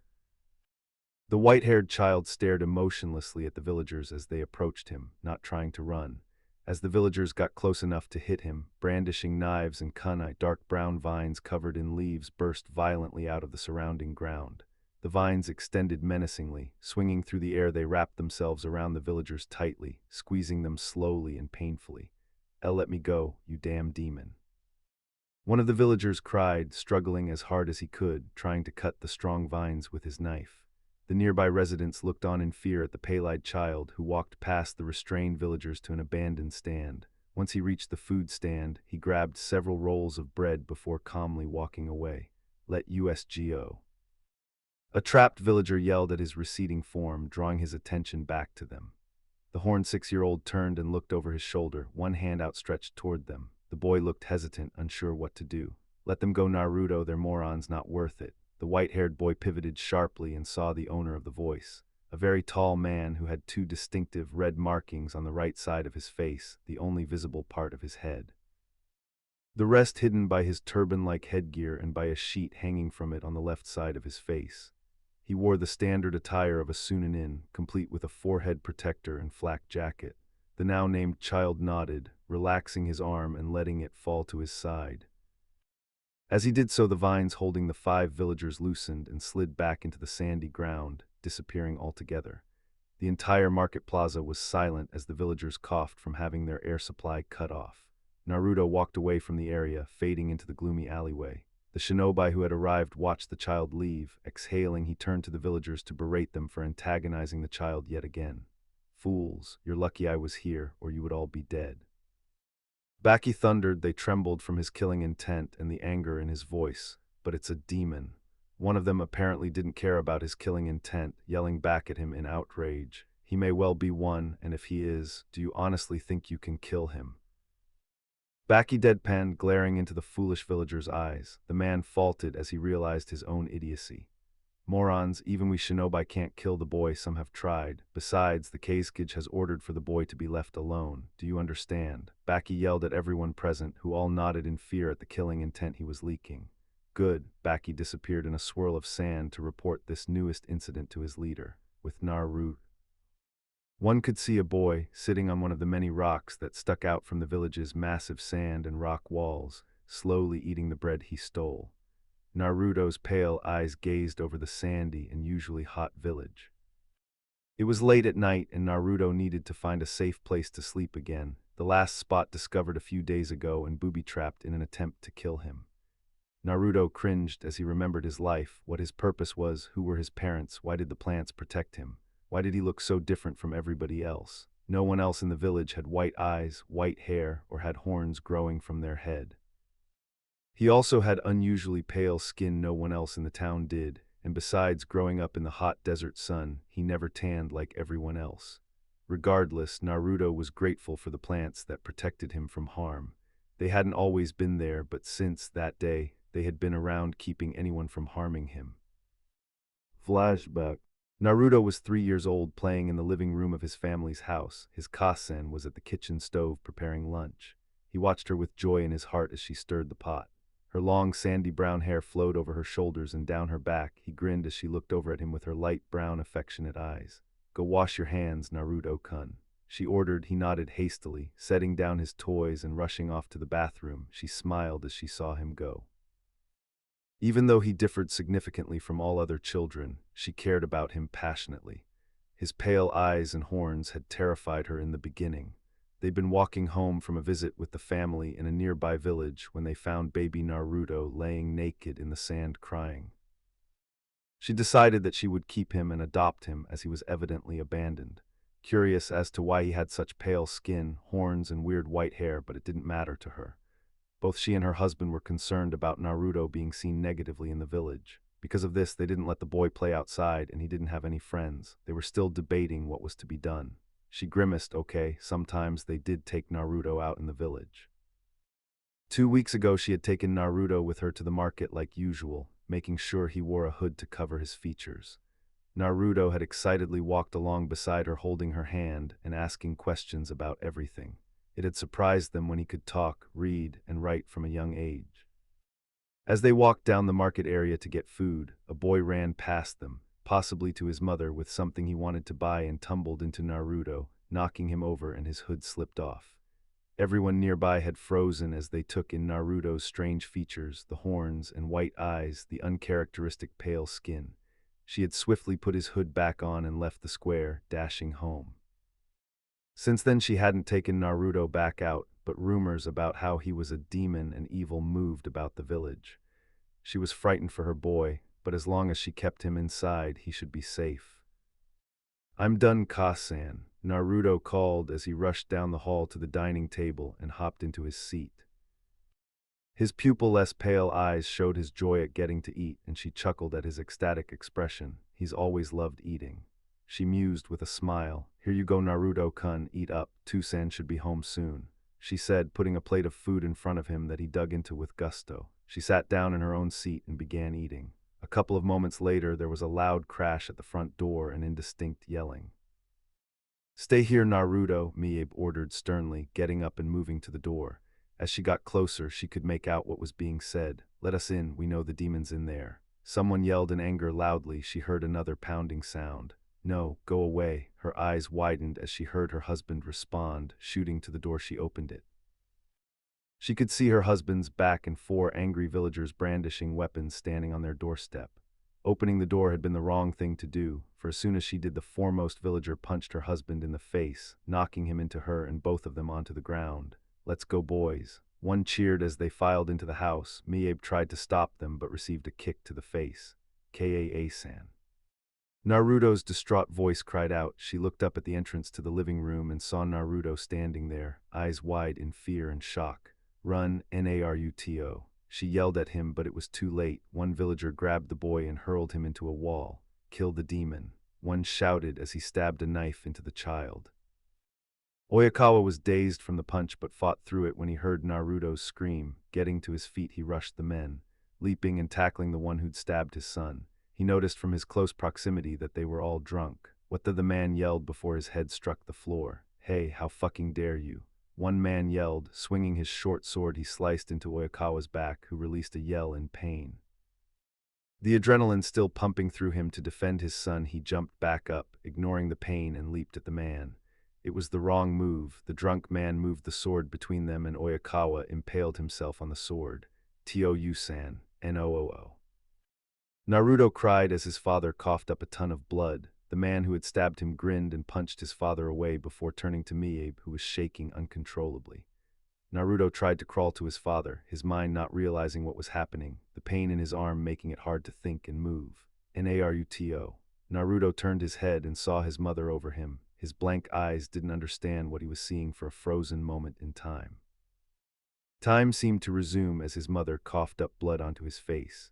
Speaker 1: The white-haired child stared emotionlessly at the villagers as they approached him, not trying to run. As the villagers got close enough to hit him, brandishing knives and kunai, dark brown vines covered in leaves burst violently out of the surrounding ground. The vines extended menacingly. Swinging through the air, they wrapped themselves around the villagers tightly, squeezing them slowly and painfully. Let me go, you damn demon. One of the villagers cried, struggling as hard as he could, trying to cut the strong vines with his knife. The nearby residents looked on in fear at the pale-eyed child, who walked past the restrained villagers to an abandoned stand. Once he reached the food stand, he grabbed several rolls of bread before calmly walking away. Let us go. A trapped villager yelled at his receding form, drawing his attention back to them. The horned 6-year-old turned and looked over his shoulder, one hand outstretched toward them. The boy looked hesitant, unsure what to do. Let them go, Naruto, they're morons, not worth it. The white-haired boy pivoted sharply and saw the owner of the voice, a very tall man who had 2 distinctive red markings on the right side of his face, the only visible part of his head. The rest hidden by his turban-like headgear and by a sheet hanging from it on the left side of his face. He wore the standard attire of a Sunanin, complete with a forehead protector and flak jacket. The now named child nodded, relaxing his arm and letting it fall to his side. As he did so, the vines holding the 5 villagers loosened and slid back into the sandy ground, disappearing altogether. The entire market plaza was silent as the villagers coughed from having their air supply cut off. Naruto walked away from the area, fading into the gloomy alleyway. The shinobi who had arrived watched the child leave. Exhaling, he turned to the villagers to berate them for antagonizing the child yet again. "Fools, you're lucky I was here, or you would all be dead." Baki thundered. They trembled from his killing intent and the anger in his voice. "But it's a demon." One of them apparently didn't care about his killing intent, yelling back at him in outrage. "He may well be one, and if he is, do you honestly think you can kill him?" Baki deadpanned, glaring into the foolish villager's eyes. The man faltered as he realized his own idiocy. "Morons, even we shinobi can't kill the boy, some have tried. Besides, the Kazekage has ordered for the boy to be left alone. Do you understand?" Baki yelled at everyone present, who all nodded in fear at the killing intent he was leaking. "Good." Baki disappeared in a swirl of sand to report this newest incident to his leader. With Naruto, one could see a boy sitting on one of the many rocks that stuck out from the village's massive sand and rock walls, slowly eating the bread he stole. Naruto's pale eyes gazed over the sandy and usually hot village. It was late at night and Naruto needed to find a safe place to sleep again, the last spot discovered a few days ago and booby-trapped in an attempt to kill him. Naruto cringed as he remembered his life, what his purpose was, who were his parents, why did the plants protect him, why did he look so different from everybody else? No one else in the village had white eyes, white hair, or had horns growing from their head. He also had unusually pale skin no one else in the town did, and besides growing up in the hot desert sun, he never tanned like everyone else. Regardless, Naruto was grateful for the plants that protected him from harm. They hadn't always been there, but since that day, they had been around keeping anyone from harming him. Flashback. Naruto was 3 years old playing in the living room of his family's house. His Kasen was at the kitchen stove preparing lunch. He watched her with joy in his heart as she stirred the pot. Her long, sandy brown hair flowed over her shoulders and down her back. He grinned as she looked over at him with her light brown, affectionate eyes. "Go wash your hands, Naruto-kun," she ordered. He nodded hastily, setting down his toys and rushing off to the bathroom. She smiled as she saw him go. Even though he differed significantly from all other children, she cared about him passionately. His pale eyes and horns had terrified her in the beginning. They'd been walking home from a visit with the family in a nearby village when they found baby Naruto laying naked in the sand crying. She decided that she would keep him and adopt him as he was evidently abandoned. Curious as to why he had such pale skin, horns, and weird white hair, but it didn't matter to her. Both she and her husband were concerned about Naruto being seen negatively in the village. Because of this, they didn't let the boy play outside and he didn't have any friends. They were still debating what was to be done. She grimaced. Okay, sometimes they did take Naruto out in the village. 2 weeks ago, she had taken Naruto with her to the market like usual, making sure he wore a hood to cover his features. Naruto had excitedly walked along beside her, holding her hand and asking questions about everything. It had surprised them when he could talk, read, and write from a young age. As they walked down the market area to get food, a boy ran past them, possibly to his mother with something he wanted to buy, and tumbled into Naruto, knocking him over and his hood slipped off. Everyone nearby had frozen as they took in Naruto's strange features, the horns and white eyes, the uncharacteristic pale skin. She had swiftly put his hood back on and left the square, dashing home. Since then she hadn't taken Naruto back out, but rumors about how he was a demon and evil moved about the village. She was frightened for her boy, but as long as she kept him inside, he should be safe. "I'm done, Kasan," Naruto called as he rushed down the hall to the dining table and hopped into his seat. His pupil-less pale eyes showed his joy at getting to eat, and she chuckled at his ecstatic expression. He's always loved eating. She mused with a smile. "Here you go, Naruto-kun, eat up. Tusan should be home soon," she said, putting a plate of food in front of him that he dug into with gusto. She sat down in her own seat and began eating. A couple of moments later, there was a loud crash at the front door and indistinct yelling. "Stay here, Naruto," Miyabe ordered sternly, getting up and moving to the door. As she got closer, she could make out what was being said. "Let us in, we know the demon's in there." Someone yelled in anger loudly. She heard another pounding sound. No, go away. Her eyes widened as she heard her husband respond, shooting to the door. She opened it. She could see her husband's back and four angry villagers brandishing weapons standing on their doorstep. Opening the door had been the wrong thing to do, for as soon as she did, the foremost villager punched her husband in the face, knocking him into her and both of them onto the ground. "Let's go, boys." One cheered as they filed into the house. Miebe tried to stop them but received a kick to the face. Kaa-san. Naruto's distraught voice cried out. She looked up at the entrance to the living room and saw Naruto standing there, eyes wide in fear and shock. "Run, Naruto." She yelled at him, but it was too late. One villager grabbed the boy and hurled him into a wall. "Kill the demon," one shouted as he stabbed a knife into the child. Oyakawa was dazed from the punch but fought through it when he heard Naruto's scream. Getting to his feet, he rushed the men, leaping and tackling the one who'd stabbed his son. He noticed from his close proximity that they were all drunk. "What the man yelled before his head struck the floor. "Hey, how fucking dare you?" One man yelled. Swinging his short sword, he sliced into Oyakawa's back, who released a yell in pain. The adrenaline still pumping through him to defend his son, he jumped back up, ignoring the pain, and leaped at the man. It was the wrong move. The drunk man moved the sword between them and Oyakawa impaled himself on the sword. "Tou-san, Noo." Naruto cried as his father coughed up a ton of blood. The man who had stabbed him grinned and punched his father away before turning to Miebe, who was shaking uncontrollably. Naruto tried to crawl to his father, his mind not realizing what was happening, the pain in his arm making it hard to think and move. Naruto. Naruto turned his head and saw his mother over him. His blank eyes didn't understand what he was seeing for a frozen moment in time. Time seemed to resume as his mother coughed up blood onto his face.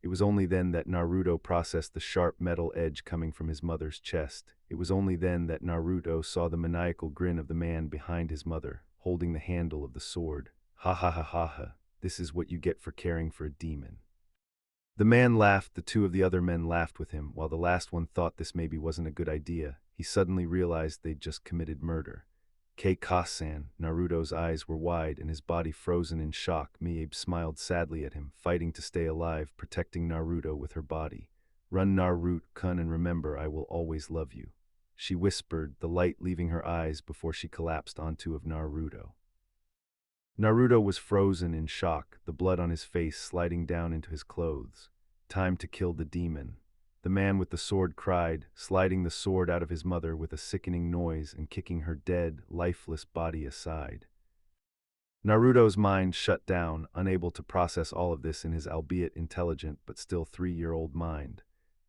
Speaker 1: It was only then that Naruto processed the sharp metal edge coming from his mother's chest. It was only then that Naruto saw the maniacal grin of the man behind his mother, holding the handle of the sword. "Ha ha ha ha ha, this is what you get for caring for a demon." The man laughed. The two of the other men laughed with him, while the last one thought this maybe wasn't a good idea. He suddenly realized they'd just committed murder. "Kei-san." Naruto's eyes were wide and his body frozen in shock. Miebe smiled sadly at him, fighting to stay alive, protecting Naruto with her body. "Run, Naruto-kun, and remember, I will always love you," she whispered, the light leaving her eyes before she collapsed onto of Naruto. Naruto was frozen in shock, the blood on his face sliding down into his clothes. "Time to kill the demon." The man with the sword cried, sliding the sword out of his mother with a sickening noise and kicking her dead, lifeless body aside. Naruto's mind shut down, unable to process all of this in his albeit intelligent but still 3-year-old mind.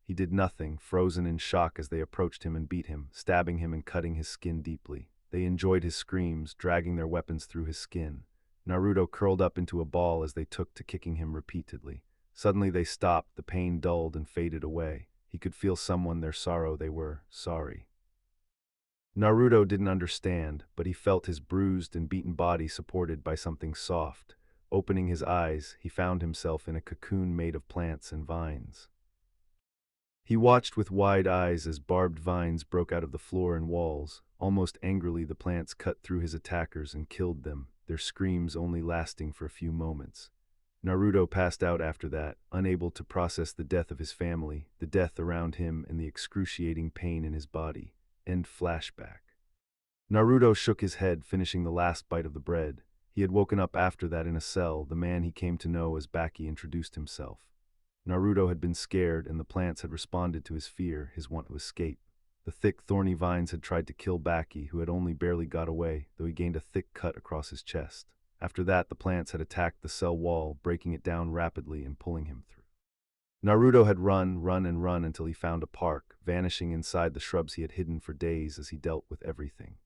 Speaker 1: He did nothing, frozen in shock as they approached him and beat him, stabbing him and cutting his skin deeply. They enjoyed his screams, dragging their weapons through his skin. Naruto curled up into a ball as they took to kicking him repeatedly. Suddenly they stopped, the pain dulled and faded away. He could feel someone their sorrow. They were sorry. Naruto didn't understand, but he felt his bruised and beaten body supported by something soft. Opening his eyes, he found himself in a cocoon made of plants and vines. He watched with wide eyes as barbed vines broke out of the floor and walls. Almost angrily, the plants cut through his attackers and killed them, their screams only lasting for a few moments. Naruto passed out after that, unable to process the death of his family, the death around him, and the excruciating pain in his body. End flashback. Naruto shook his head, finishing the last bite of the bread. He had woken up after that in a cell. The man he came to know as Baki introduced himself. Naruto had been scared, and the plants had responded to his fear, his want to escape. The thick, thorny vines had tried to kill Baki, who had only barely got away, though he gained a thick cut across his chest. After that, the plants had attacked the cell wall, breaking it down rapidly and pulling him through. Naruto had run until he found a park, vanishing inside the shrubs he had hidden for days as he dealt with everything.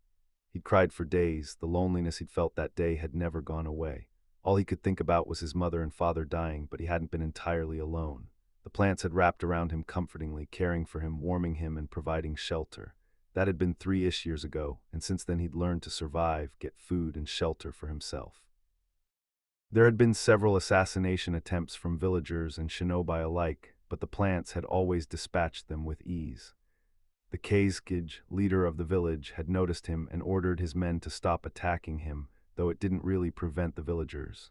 Speaker 1: He'd cried for days. The loneliness he'd felt that day had never gone away. All he could think about was his mother and father dying, but he hadn't been entirely alone. The plants had wrapped around him comfortingly, caring for him, warming him, and providing shelter. That had been 3-ish years ago, and since then he'd learned to survive, get food and shelter for himself. There had been several assassination attempts from villagers and shinobi alike, but the plants had always dispatched them with ease. The Kazekage, leader of the village, had noticed him and ordered his men to stop attacking him, though it didn't really prevent the villagers.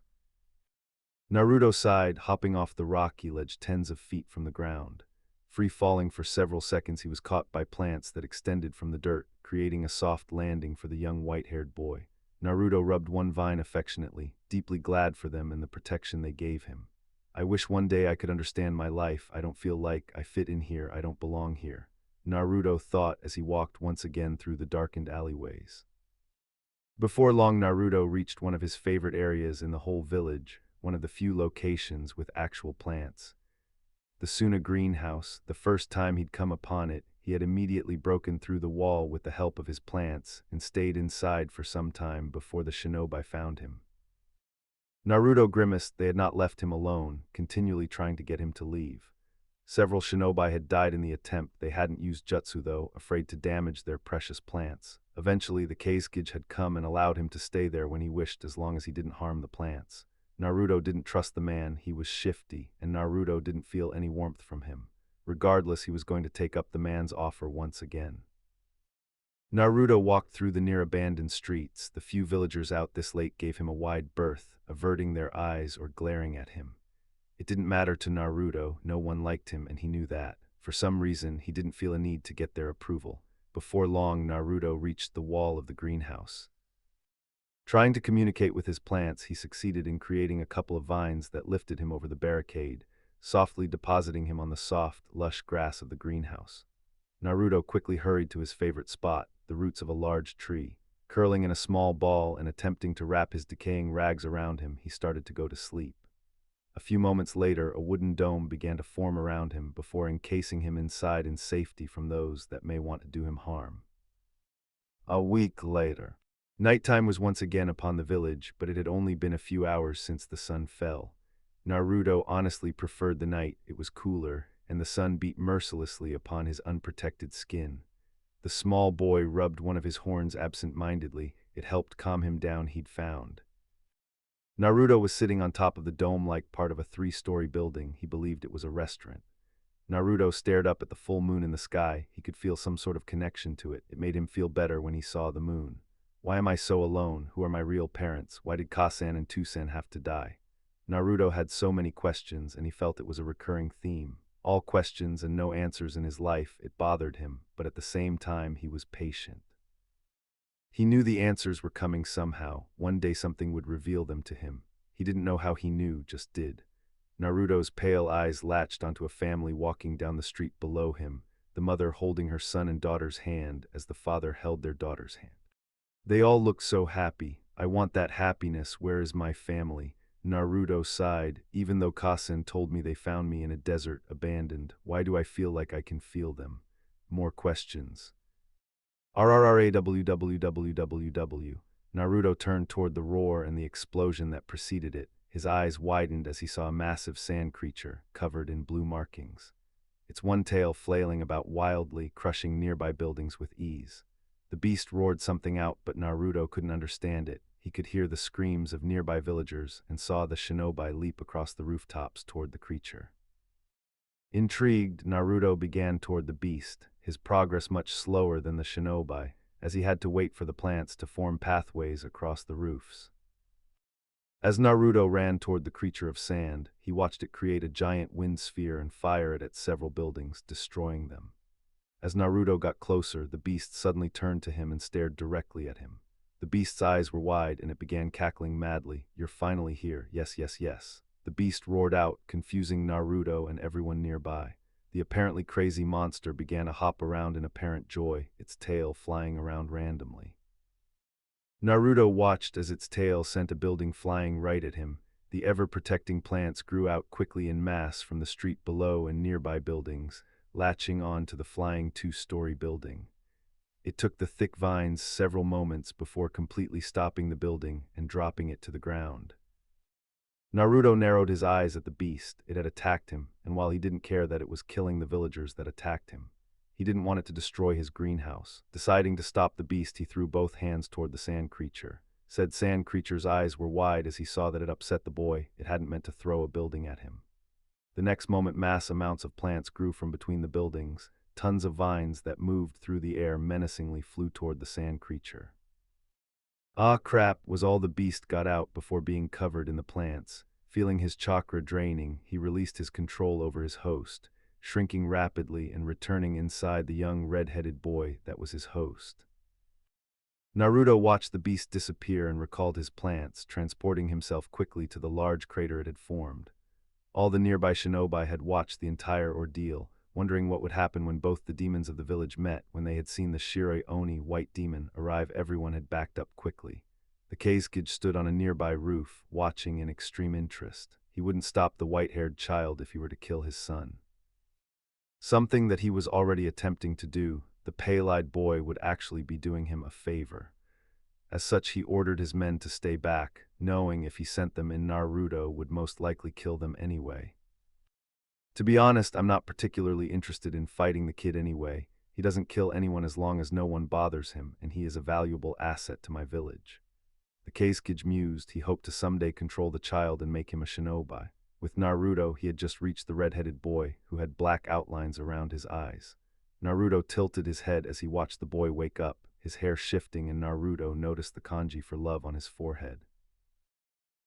Speaker 1: Naruto sighed, hopping off the rocky ledge tens of feet from the ground. Free falling for several seconds, he was caught by plants that extended from the dirt, creating a soft landing for the young white-haired boy. Naruto rubbed one vine affectionately, deeply glad for them and the protection they gave him. I wish one day I could understand my life. I don't feel like I fit in here. I don't belong here, Naruto thought as he walked once again through the darkened alleyways. Before long, Naruto reached one of his favorite areas in the whole village, one of the few locations with actual plants. The Suna greenhouse. The first time he'd come upon it, he had immediately broken through the wall with the help of his plants and stayed inside for some time before the shinobi found him. Naruto grimaced. They had not left him alone, continually trying to get him to leave. Several shinobi had died in the attempt. They hadn't used jutsu though, afraid to damage their precious plants. Eventually, the Kazekage had come and allowed him to stay there when he wished, as long as he didn't harm the plants. Naruto didn't trust the man. He was shifty, and Naruto didn't feel any warmth from him. Regardless, he was going to take up the man's offer once again. Naruto walked through the near abandoned streets. The few villagers out this late gave him a wide berth, averting their eyes or glaring at him. It didn't matter to Naruto. No one liked him, and he knew that. For some reason, he didn't feel a need to get their approval. Before long, Naruto reached the wall of the greenhouse. Trying to communicate with his plants, he succeeded in creating a couple of vines that lifted him over the barricade, softly depositing him on the soft, lush grass of the greenhouse. Naruto quickly hurried to his favorite spot, the roots of a large tree. Curling in a small ball and attempting to wrap his decaying rags around him, he started to go to sleep. A few moments later, a wooden dome began to form around him before encasing him inside in safety from those that may want to do him harm. A week later. Nighttime was once again upon the village, but it had only been a few hours since the sun fell. Naruto honestly preferred the night. It was cooler, and the sun beat mercilessly upon his unprotected skin. The small boy rubbed one of his horns absent-mindedly. It helped calm him down. He'd found. Naruto was sitting on top of the dome-like part of a 3-story building. He believed it was a restaurant. Naruto stared up at the full moon in the sky. He could feel some sort of connection to it. It made him feel better when he saw the moon. Why am I so alone? Who are my real parents? Why did Kasan and Tusen have to die? Naruto had so many questions, and he felt it was a recurring theme. All questions and no answers in his life. It bothered him, but at the same time he was patient. He knew the answers were coming somehow. One day something would reveal them to him. He didn't know how he knew, just did. Naruto's pale eyes latched onto a family walking down the street below him, the mother holding her son and daughter's hand as the father held their daughter's hand. They all looked so happy. I want that happiness. Where is my family? Naruto sighed. Even though Kasen told me they found me in a desert, abandoned, why do I feel like I can feel them? More questions. RRRAWWWWW. Naruto turned toward the roar and the explosion that preceded it. His eyes widened as he saw a massive sand creature, covered in blue markings. Its one tail flailing about wildly, crushing nearby buildings with ease. The beast roared something out, but Naruto couldn't understand it. He could hear the screams of nearby villagers and saw the shinobi leap across the rooftops toward the creature. Intrigued, Naruto began toward the beast, his progress much slower than the shinobi, as he had to wait for the plants to form pathways across the roofs. As Naruto ran toward the creature of sand, he watched it create a giant wind sphere and fire it at several buildings, destroying them. As Naruto got closer, the beast suddenly turned to him and stared directly at him. The beast's eyes were wide and it began cackling madly. You're finally here. Yes, yes, yes. The beast roared out, confusing Naruto and everyone nearby. The apparently crazy monster began to hop around in apparent joy, its tail flying around randomly. Naruto watched as its tail sent a building flying right at him. The ever-protecting plants grew out quickly in mass from the street below and nearby buildings, latching on to the flying 2-story building. It took the thick vines several moments before completely stopping the building and dropping it to the ground. Naruto narrowed his eyes at the beast. It had attacked him, and while he didn't care that it was killing the villagers that attacked him, he didn't want it to destroy his greenhouse. Deciding to stop the beast, he threw both hands toward the sand creature. Said sand creature's eyes were wide as he saw that it upset the boy. It hadn't meant to throw a building at him. The next moment, mass amounts of plants grew from between the buildings. Tons of vines that moved through the air menacingly flew toward the sand creature. Ah crap, was all the beast got out before being covered in the plants. Feeling his chakra draining, he released his control over his host, shrinking rapidly and returning inside the young red-headed boy that was his host. Naruto watched the beast disappear and recalled his plans, transporting himself quickly to the large crater it had formed. All the nearby shinobi had watched the entire ordeal, wondering what would happen when both the demons of the village met. When they had seen the Shirei Oni white demon arrive, everyone had backed up quickly. The Kazekage stood on a nearby roof, watching in extreme interest. He wouldn't stop the white-haired child if he were to kill his son. Something that he was already attempting to do, the pale-eyed boy would actually be doing him a favor. As such, he ordered his men to stay back, knowing if he sent them in, Naruto would most likely kill them anyway. To be honest, I'm not particularly interested in fighting the kid anyway. He doesn't kill anyone as long as no one bothers him, and he is a valuable asset to my village. The Kazekage mused. He hoped to someday control the child and make him a shinobi. With Naruto, he had just reached the red-headed boy, who had black outlines around his eyes. Naruto tilted his head as he watched the boy wake up, his hair shifting, and Naruto noticed the kanji for love on his forehead.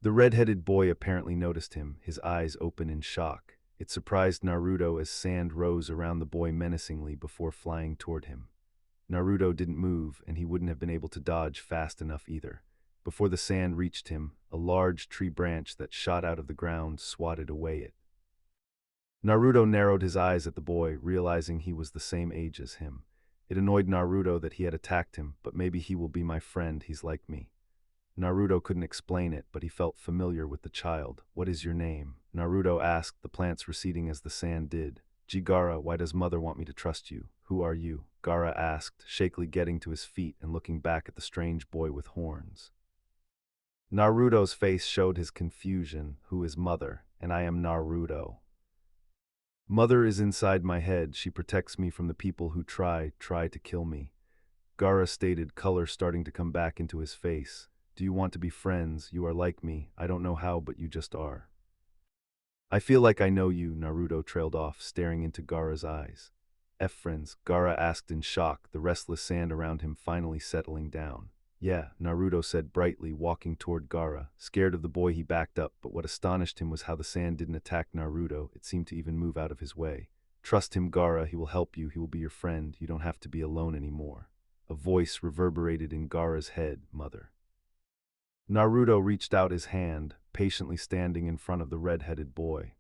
Speaker 1: The red-headed boy apparently noticed him, his eyes open in shock. It surprised Naruto as sand rose around the boy menacingly before flying toward him. Naruto didn't move, and he wouldn't have been able to dodge fast enough either. Before the sand reached him, a large tree branch that shot out of the ground swatted away it. Naruto narrowed his eyes at the boy, realizing he was the same age as him. It annoyed Naruto that he had attacked him, but maybe he will be my friend, he's like me. Naruto couldn't explain it, but he felt familiar with the child. What is your name? Naruto asked, the plants receding as the sand did. Gaara, why does mother want me to trust you? Who are you? Gaara asked, shakily getting to his feet and looking back at the strange boy with horns. Naruto's face showed his confusion. Who is mother? And I am Naruto. Mother is inside my head. She protects me from the people who try to kill me. Gaara stated, color starting to come back into his face. Do you want to be friends? You are like me. I don't know how, but you just are. I feel like I know you, Naruto trailed off, staring into Gaara's eyes. Friends? Gaara asked in shock, the restless sand around him finally settling down. Yeah, Naruto said brightly, walking toward Gaara. Scared of the boy, he backed up, but what astonished him was how the sand didn't attack Naruto. It seemed to even move out of his way. Trust him, Gaara. He will help you. He will be your friend. You don't have to be alone anymore. A voice reverberated in Gaara's head, Mother. Naruto reached out his hand, patiently standing in front of the red-headed boy.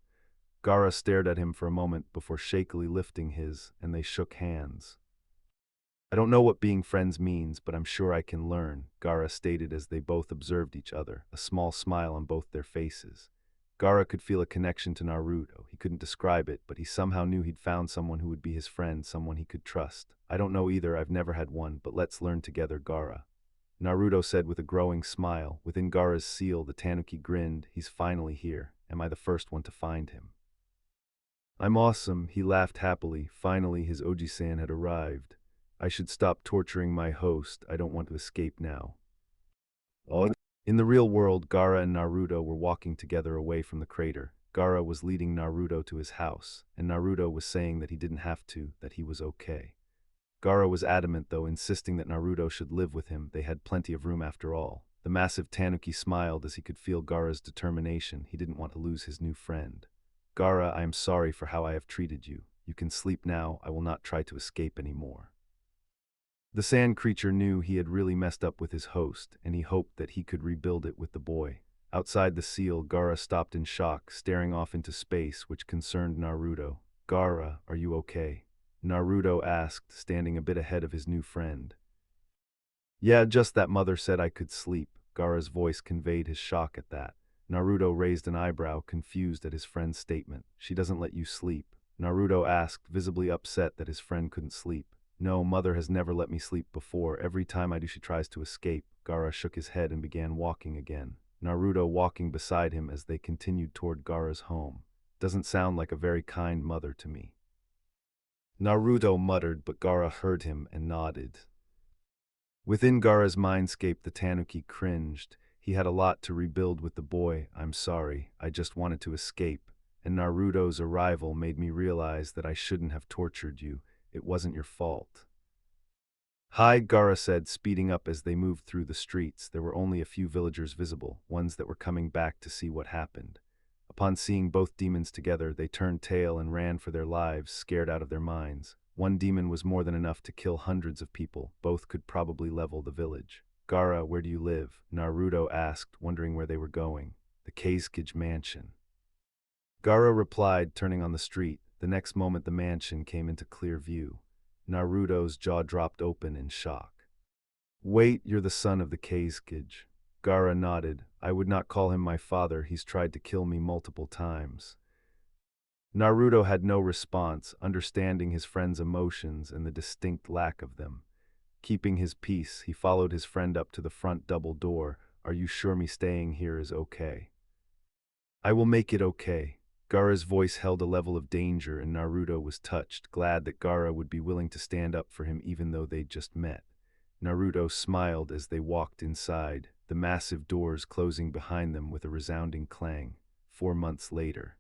Speaker 1: Gaara stared at him for a moment before shakily lifting his, and they shook hands. I don't know what being friends means, but I'm sure I can learn, Gaara stated as they both observed each other, a small smile on both their faces. Gaara could feel a connection to Naruto. He couldn't describe it, but he somehow knew he'd found someone who would be his friend, someone he could trust. I don't know either, I've never had one, but let's learn together, Gaara. Naruto said with a growing smile. Within Gaara's seal, the tanuki grinned. He's finally here. Am I the first one to find him? I'm awesome, he laughed happily. Finally, his Oji-san had arrived. I should stop torturing my host. I don't want to escape now. In the real world, Gaara and Naruto were walking together away from the crater. Gaara was leading Naruto to his house, and Naruto was saying that he didn't have to, that he was okay. Gaara was adamant, though, insisting that Naruto should live with him. They had plenty of room after all. The massive tanuki smiled as he could feel Gaara's determination. He didn't want to lose his new friend. Gaara, I am sorry for how I have treated you. You can sleep now. I will not try to escape anymore. The sand creature knew he had really messed up with his host, and he hoped that he could rebuild it with the boy. Outside the seal, Gaara stopped in shock, staring off into space, which concerned Naruto. Gaara, are you okay? Naruto asked, standing a bit ahead of his new friend. Yeah, just that, mother said I could sleep. Gaara's voice conveyed his shock at that. Naruto raised an eyebrow, confused at his friend's statement. She doesn't let you sleep. Naruto asked, visibly upset that his friend couldn't sleep. No, mother has never let me sleep before. Every time I do, she tries to escape. Gaara shook his head and began walking again. Naruto walking beside him as they continued toward Gaara's home. Doesn't sound like a very kind mother to me. Naruto muttered, but Gaara heard him and nodded. Within Gaara's mindscape, the tanuki cringed. He had a lot to rebuild with the boy. I'm sorry, I just wanted to escape. And Naruto's arrival made me realize that I shouldn't have tortured you. It wasn't your fault. Hi, Gaara said, speeding up as they moved through the streets. There were only a few villagers visible, ones that were coming back to see what happened. Upon seeing both demons together, they turned tail and ran for their lives, scared out of their minds. One demon was more than enough to kill hundreds of people. Both could probably level the village. "Gaara, where do you live?" Naruto asked, wondering where they were going. "The Kazekage Mansion." Gaara replied, turning on the street. The next moment the mansion came into clear view. Naruto's jaw dropped open in shock. "Wait, you're the son of the Kazekage." Gaara nodded. "I would not call him my father, he's tried to kill me multiple times." Naruto had no response, understanding his friend's emotions and the distinct lack of them. Keeping his peace, he followed his friend up to the front double door. "Are you sure me staying here is okay?" "I will make it okay." Gaara's voice held a level of danger, and Naruto was touched, glad that Gaara would be willing to stand up for him even though they'd just met. Naruto smiled as they walked inside, the massive doors closing behind them with a resounding clang. 4 months later.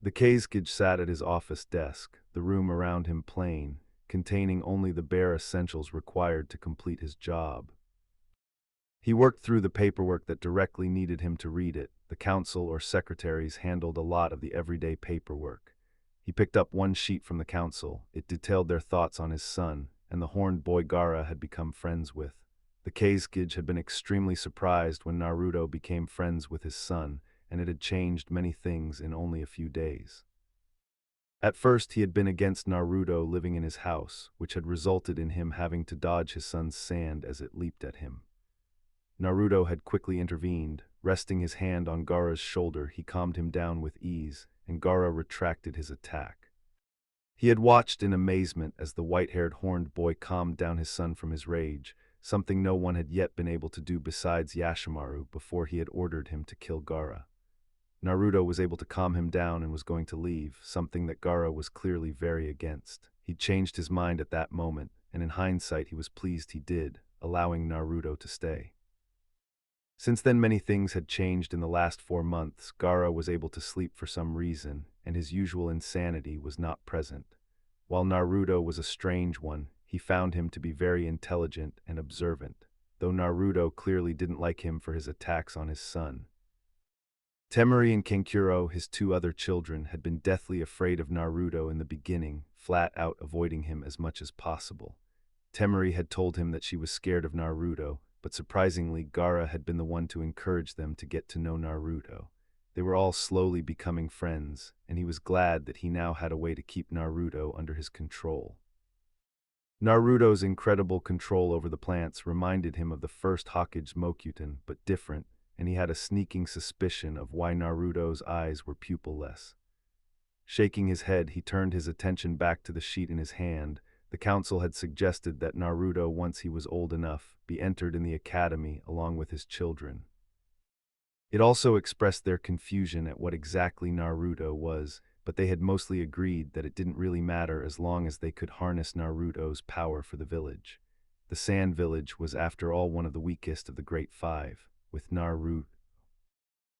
Speaker 1: The Kazekage sat at his office desk, the room around him plain, containing only the bare essentials required to complete his job. He worked through the paperwork that directly needed him to read it. The council or secretaries handled a lot of the everyday paperwork. He picked up one sheet from the council. It detailed their thoughts on his son, and the horned boy Gaara had become friends with. The Kazekage had been extremely surprised when Naruto became friends with his son, and it had changed many things in only a few days. At first he had been against Naruto living in his house, which had resulted in him having to dodge his son's sand as it leaped at him. Naruto had quickly intervened. Resting his hand on Gaara's shoulder, he calmed him down with ease, and Gaara retracted his attack. He had watched in amazement as the white-haired horned boy calmed down his son from his rage, something no one had yet been able to do besides Yashimaru before he had ordered him to kill Gaara. Naruto was able to calm him down and was going to leave, something that Gaara was clearly very against. He'd changed his mind at that moment, and in hindsight he was pleased he did, allowing Naruto to stay. Since then many things had changed in the last 4 months. Gaara was able to sleep for some reason, and his usual insanity was not present. While Naruto was a strange one, he found him to be very intelligent and observant, though Naruto clearly didn't like him for his attacks on his son. Temari and Kankuro, his two other children, had been deathly afraid of Naruto in the beginning, flat out avoiding him as much as possible. Temari had told him that she was scared of Naruto, but surprisingly Gaara had been the one to encourage them to get to know Naruto. They were all slowly becoming friends, and he was glad that he now had a way to keep Naruto under his control. Naruto's incredible control over the plants reminded him of the first Hokage Mokuton, but different, and he had a sneaking suspicion of why Naruto's eyes were pupilless. Shaking his head, he turned his attention back to the sheet in his hand. The council had suggested that Naruto, once he was old enough, be entered in the academy along with his children. It also expressed their confusion at what exactly Naruto was, but they had mostly agreed that it didn't really matter as long as they could harness Naruto's power for the village. The Sand Village was after all one of the weakest of the Great Five, with Naruto.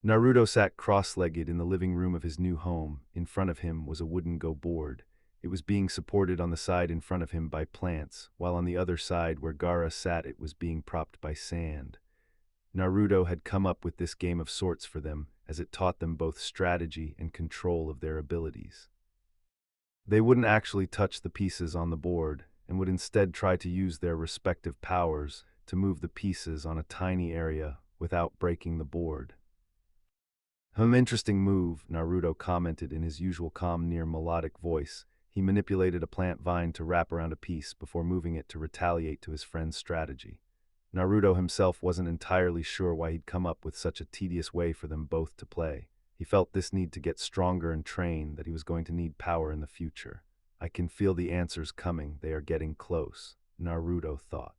Speaker 1: Naruto sat cross-legged in the living room of his new home. In front of him was a wooden go-board. It was being supported on the side in front of him by plants, while on the other side where Gaara sat it was being propped by sand. Naruto had come up with this game of sorts for them, as it taught them both strategy and control of their abilities. They wouldn't actually touch the pieces on the board, and would instead try to use their respective powers to move the pieces on a tiny area without breaking the board. Interesting move," Naruto commented in his usual calm, near melodic voice. He manipulated a plant vine to wrap around a piece before moving it to retaliate to his friend's strategy. Naruto himself wasn't entirely sure why he'd come up with such a tedious way for them both to play. He felt this need to get stronger and train, that he was going to need power in the future. "I can feel the answers coming, they are getting close," Naruto thought.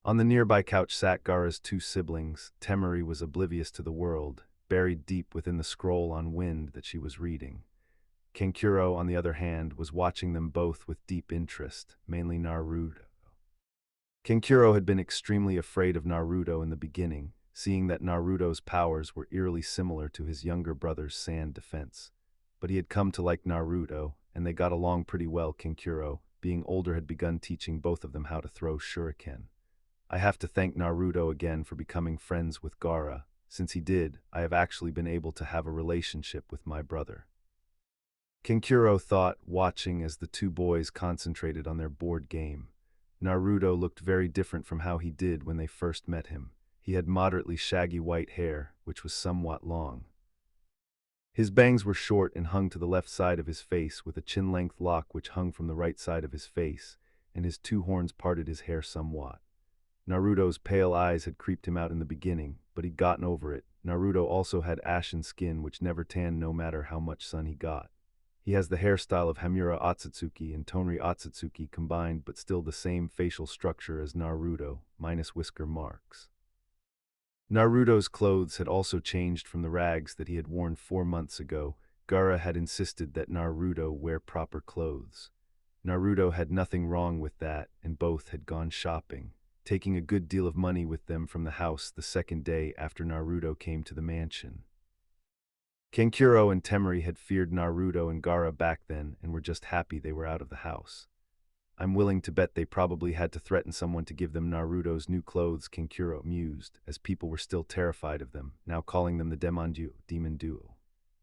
Speaker 1: On the nearby couch sat Gaara's two siblings. Temari was oblivious to the world, buried deep within the scroll on wind that she was reading. Kankuro, on the other hand, was watching them both with deep interest, mainly Naruto. Kankuro had been extremely afraid of Naruto in the beginning, seeing that Naruto's powers were eerily similar to his younger brother's sand defense. But he had come to like Naruto, and they got along pretty well. Kankuro, being older, had begun teaching both of them how to throw shuriken. "I have to thank Naruto again for becoming friends with Gaara," Since he did, I have actually been able to have a relationship with my brother. Kankuro thought, watching as the two boys concentrated on their board game. Naruto looked very different from how he did when they first met him. He had moderately shaggy white hair, which was somewhat long. His bangs were short and hung to the left side of his face, with a chin-length lock which hung from the right side of his face, and his two horns parted his hair somewhat. Naruto's pale eyes had creeped him out in the beginning, but he'd gotten over it. Naruto also had ashen skin which never tanned no matter how much sun he got. He has the hairstyle of Hamura Otsutsuki and Tonri Otsutsuki combined, but still the same facial structure as Naruto, minus whisker marks. Naruto's clothes had also changed from the rags that he had worn 4 months ago. Gaara had insisted that Naruto wear proper clothes. Naruto had nothing wrong with that, and both had gone shopping, taking a good deal of money with them from the house the second day after Naruto came to the mansion. Kankuro and Temari had feared Naruto and Gaara back then and were just happy they were out of the house. I'm willing to bet they probably had to threaten someone to give them Naruto's new clothes, Kankuro mused, as people were still terrified of them, now calling them the Demon Duo.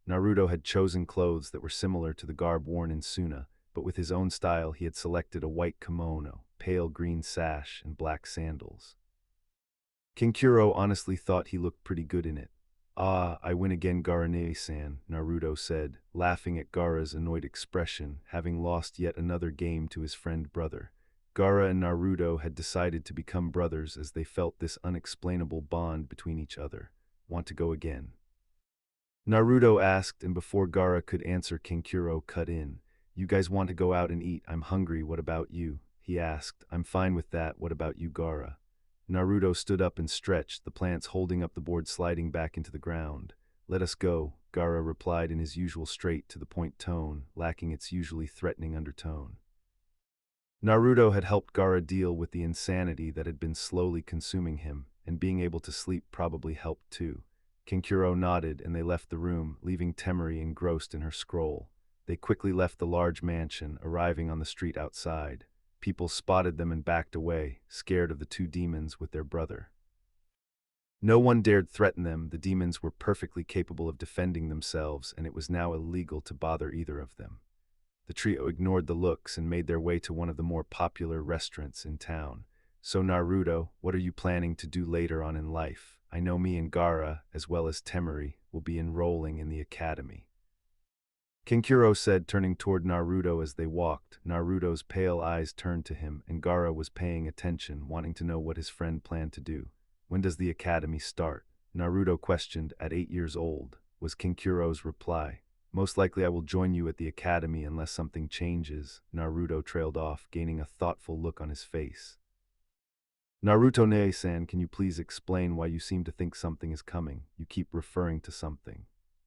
Speaker 1: Naruto had chosen clothes that were similar to the garb worn in Suna, but with his own style he had selected a white kimono, pale green sash, and black sandals. Kankuro honestly thought he looked pretty good in it. "Ah, I win again, Gaara-san," Naruto said, laughing at Gaara's annoyed expression, having lost yet another game to his friend brother. Gaara and Naruto had decided to become brothers as they felt this unexplainable bond between each other. "Want to go again?" Naruto asked, and before Gaara could answer, Kankuro cut in. "You guys want to go out and eat? I'm hungry, what about you?" he asked. "I'm fine with that, what about you, Gaara?" Naruto stood up and stretched, the plants holding up the board sliding back into the ground. "Let us go," Gaara replied in his usual straight-to-the-point tone, lacking its usually threatening undertone. Naruto had helped Gaara deal with the insanity that had been slowly consuming him, and being able to sleep probably helped too. Kankuro nodded and they left the room, leaving Temari engrossed in her scroll. They quickly left the large mansion, arriving on the street outside. People spotted them and backed away, scared of the two demons with their brother. No one dared threaten them. The demons were perfectly capable of defending themselves, and it was now illegal to bother either of them. The trio ignored the looks and made their way to one of the more popular restaurants in town. "So Naruto, what are you planning to do later on in life? I know me and Gaara, as well as Temari, will be enrolling in the academy," Kankuro said, turning toward Naruto as they walked. Naruto's pale eyes turned to him, and Gaara was paying attention, wanting to know what his friend planned to do. "When does the academy start?" Naruto questioned. "At 8 years old," was Kankuro's reply. "Most likely I will join you at the academy unless something changes," Naruto trailed off, gaining a thoughtful look on his face. "Naruto-san, can you please explain why you seem to think something is coming? You keep referring to something,"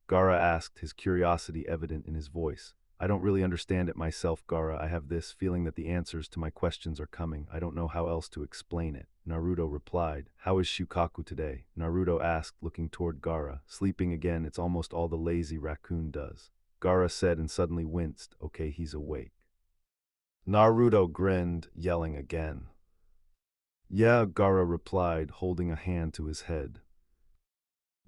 Speaker 1: Gaara asked, his curiosity evident in his voice. "I don't really understand it myself, Gaara. I have this feeling that the answers to my questions are coming. I don't know how else to explain it," Naruto replied. "How is Shukaku today?" Naruto asked, looking toward Gaara. "Sleeping again. It's almost all the lazy raccoon does," Gaara said and suddenly winced. "Okay, he's awake." Naruto grinned, yelling again. "Yeah," Gaara replied, holding a hand to his head.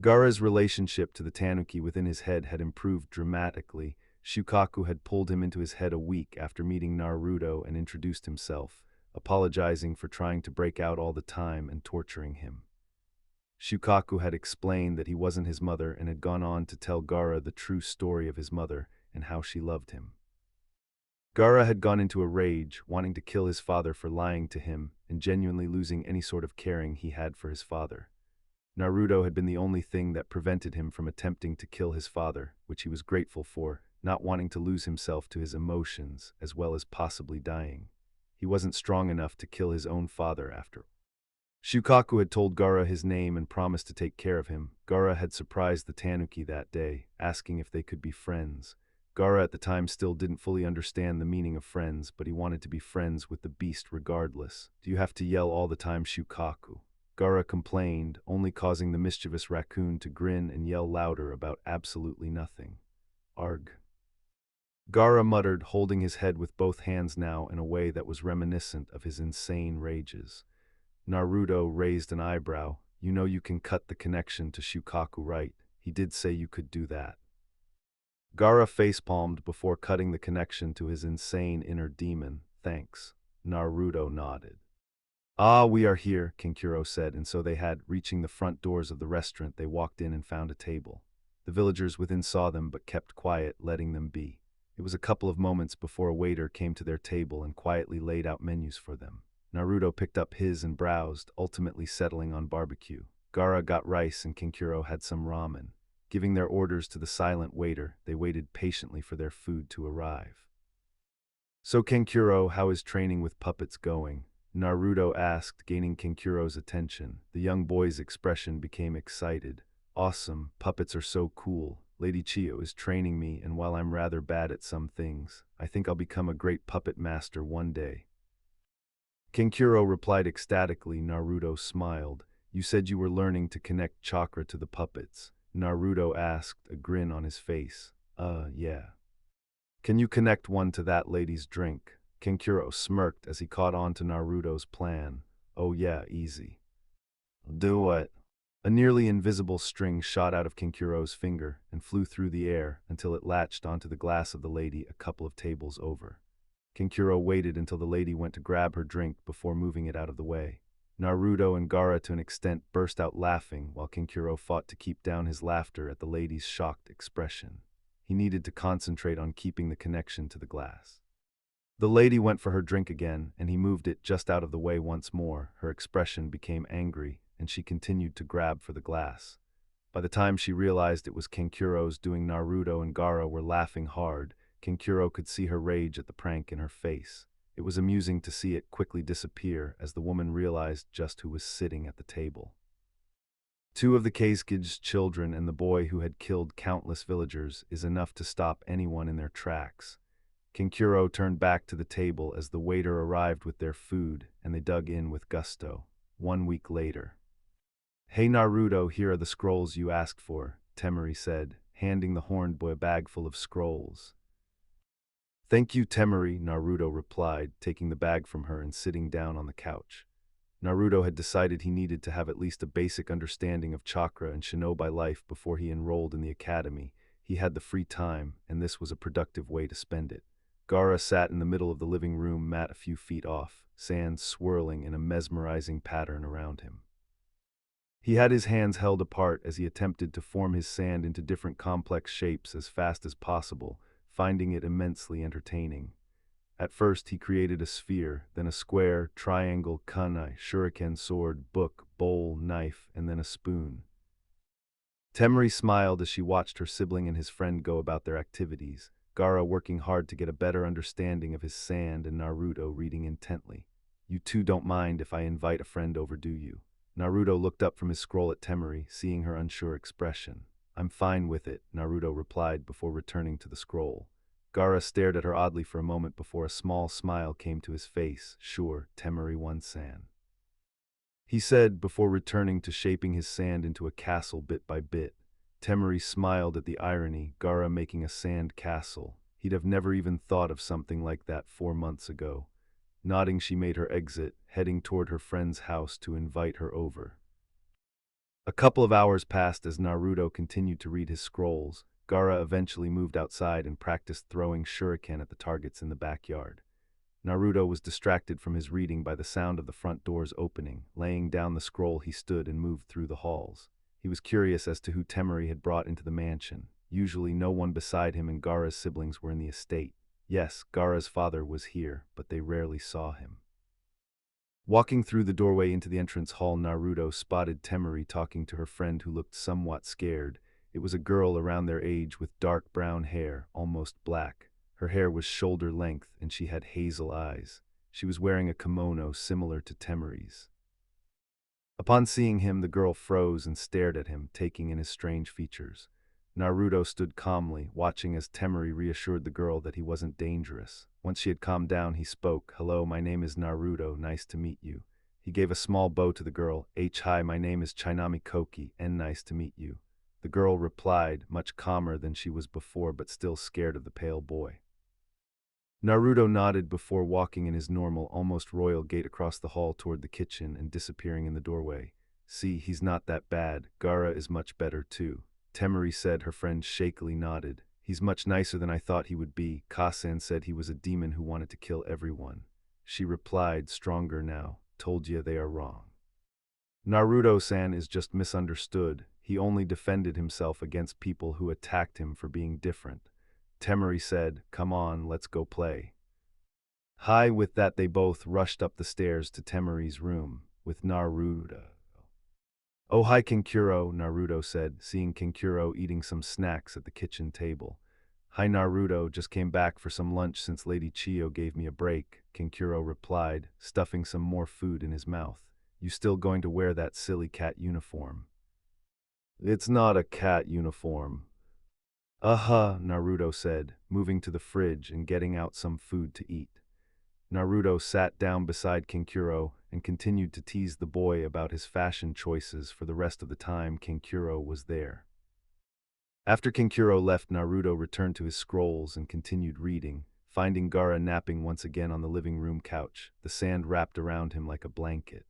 Speaker 1: Gaara's relationship to the tanuki within his head had improved dramatically. Shukaku had pulled him into his head a week after meeting Naruto and introduced himself, apologizing for trying to break out all the time and torturing him. Shukaku had explained that he wasn't his mother and had gone on to tell Gaara the true story of his mother and how she loved him. Gaara had gone into a rage, wanting to kill his father for lying to him and genuinely losing any sort of caring he had for his father. Naruto had been the only thing that prevented him from attempting to kill his father, which he was grateful for, not wanting to lose himself to his emotions, as well as possibly dying. He wasn't strong enough to kill his own father after. Shukaku had told Gaara his name and promised to take care of him. Gaara had surprised the tanuki that day, asking if they could be friends. Gaara at the time still didn't fully understand the meaning of friends, but he wanted to be friends with the beast regardless. "Do you have to yell all the time, Shukaku?" Gaara complained, only causing the mischievous raccoon to grin and yell louder about absolutely nothing. "Arg." Gaara muttered, holding his head with both hands now in a way that was reminiscent of his insane rages. Naruto raised an eyebrow. You know you can cut the connection to Shukaku, right? He did say you could do that. Gaara facepalmed before cutting the connection to his insane inner demon. Thanks. Naruto nodded. Ah, we are here, Kankuro said, and so they had. Reaching the front doors of the restaurant, they walked in and found a table. The villagers within saw them but kept quiet, letting them be. It was a couple of moments before a waiter came to their table and quietly laid out menus for them. Naruto picked up his and browsed, ultimately settling on barbecue. Gaara got rice and Kankuro had some ramen. Giving their orders to the silent waiter, they waited patiently for their food to arrive. So Kankuro, how is training with puppets going? Naruto asked, gaining Kankuro's attention. The young boy's expression became excited. Awesome, puppets are so cool. Lady Chiyo is training me, and while I'm rather bad at some things, I think I'll become a great puppet master one day. Kankuro replied ecstatically. Naruto smiled. You said you were learning to connect chakra to the puppets. Naruto asked, a grin on his face. Yeah. Can you connect one to that lady's drink? Kankuro smirked as he caught on to Naruto's plan. Oh yeah, easy. Do what? A nearly invisible string shot out of Kankuro's finger and flew through the air until it latched onto the glass of the lady a couple of tables over. Kankuro waited until the lady went to grab her drink before moving it out of the way. Naruto and Gaara to an extent burst out laughing while Kankuro fought to keep down his laughter at the lady's shocked expression. He needed to concentrate on keeping the connection to the glass. The lady went for her drink again, and he moved it just out of the way once more. Her expression became angry, and she continued to grab for the glass. By the time she realized it was Kankuro's doing, Naruto and Gaara were laughing hard. Kankuro could see her rage at the prank in her face. It was amusing to see it quickly disappear as the woman realized just who was sitting at the table. Two of the Kage's children and the boy who had killed countless villagers is enough to stop anyone in their tracks. Kankuro turned back to the table as the waiter arrived with their food, and they dug in with gusto. 1 week later. Hey Naruto, here are the scrolls you asked for, Temari said, handing the horned boy a bag full of scrolls. Thank you, Temari, Naruto replied, taking the bag from her and sitting down on the couch. Naruto had decided he needed to have at least a basic understanding of chakra and shinobi life before he enrolled in the academy. He had the free time, and this was a productive way to spend it. Gaara sat in the middle of the living room mat a few feet off, sand swirling in a mesmerizing pattern around him. He had his hands held apart as he attempted to form his sand into different complex shapes as fast as possible, finding it immensely entertaining. At first he created a sphere, then a square, triangle, kunai, shuriken, sword, book, bowl, knife, and then a spoon. Temari smiled as she watched her sibling and his friend go about their activities, Gaara working hard to get a better understanding of his sand and Naruto reading intently. You two don't mind if I invite a friend over, do you? Naruto looked up from his scroll at Temari, seeing her unsure expression. I'm fine with it, Naruto replied before returning to the scroll. Gaara stared at her oddly for a moment before a small smile came to his face. Sure, Temari san. He said before returning to shaping his sand into a castle bit by bit. Temari smiled at the irony, Gaara making a sand castle. He'd have never even thought of something like that 4 months ago. Nodding, she made her exit, heading toward her friend's house to invite her over. A couple of hours passed as Naruto continued to read his scrolls. Gaara eventually moved outside and practiced throwing shuriken at the targets in the backyard. Naruto was distracted from his reading by the sound of the front doors opening. Laying down the scroll, he stood and moved through the halls. He was curious as to who Temari had brought into the mansion. Usually no one beside him and Gaara's siblings were in the estate. Yes, Gaara's father was here, but they rarely saw him. Walking through the doorway into the entrance hall, Naruto spotted Temari talking to her friend who looked somewhat scared. It was a girl around their age with dark brown hair, almost black. Her hair was shoulder length and she had hazel eyes. She was wearing a kimono similar to Temari's. Upon seeing him, the girl froze and stared at him, taking in his strange features. Naruto stood calmly, watching as Temari reassured the girl that he wasn't dangerous. Once she had calmed down, he spoke. Hello, my name is Naruto, nice to meet you. He gave a small bow to the girl. Hi, my name is Chainami Koki, and nice to meet you. The girl replied, much calmer than she was before but still scared of the pale boy. Naruto nodded before walking in his normal, almost royal gait across the hall toward the kitchen and disappearing in the doorway. See, he's not that bad. Gaara is much better too. Temari said. Her friend shakily nodded. He's much nicer than I thought he would be. Kasan said he was a demon who wanted to kill everyone. She replied, stronger now. Told ya they are wrong. Naruto-san is just misunderstood. He only defended himself against people who attacked him for being different. Temari said, come on, let's go play. Hi, with that they both rushed up the stairs to Temari's room, with Naruto. Oh hi Kinkuro, Naruto said, seeing Kinkuro eating some snacks at the kitchen table. Hi Naruto, just came back for some lunch since Lady Chiyo gave me a break, Kinkuro replied, stuffing some more food in his mouth. You still going to wear that silly cat uniform? It's not a cat uniform. Naruto said, moving to the fridge and getting out some food to eat. Naruto sat down beside Kinkuro and continued to tease the boy about his fashion choices for the rest of the time Kinkuro was there. After Kinkuro left, Naruto returned to his scrolls and continued reading, finding Gaara napping once again on the living room couch, the sand wrapped around him like a blanket.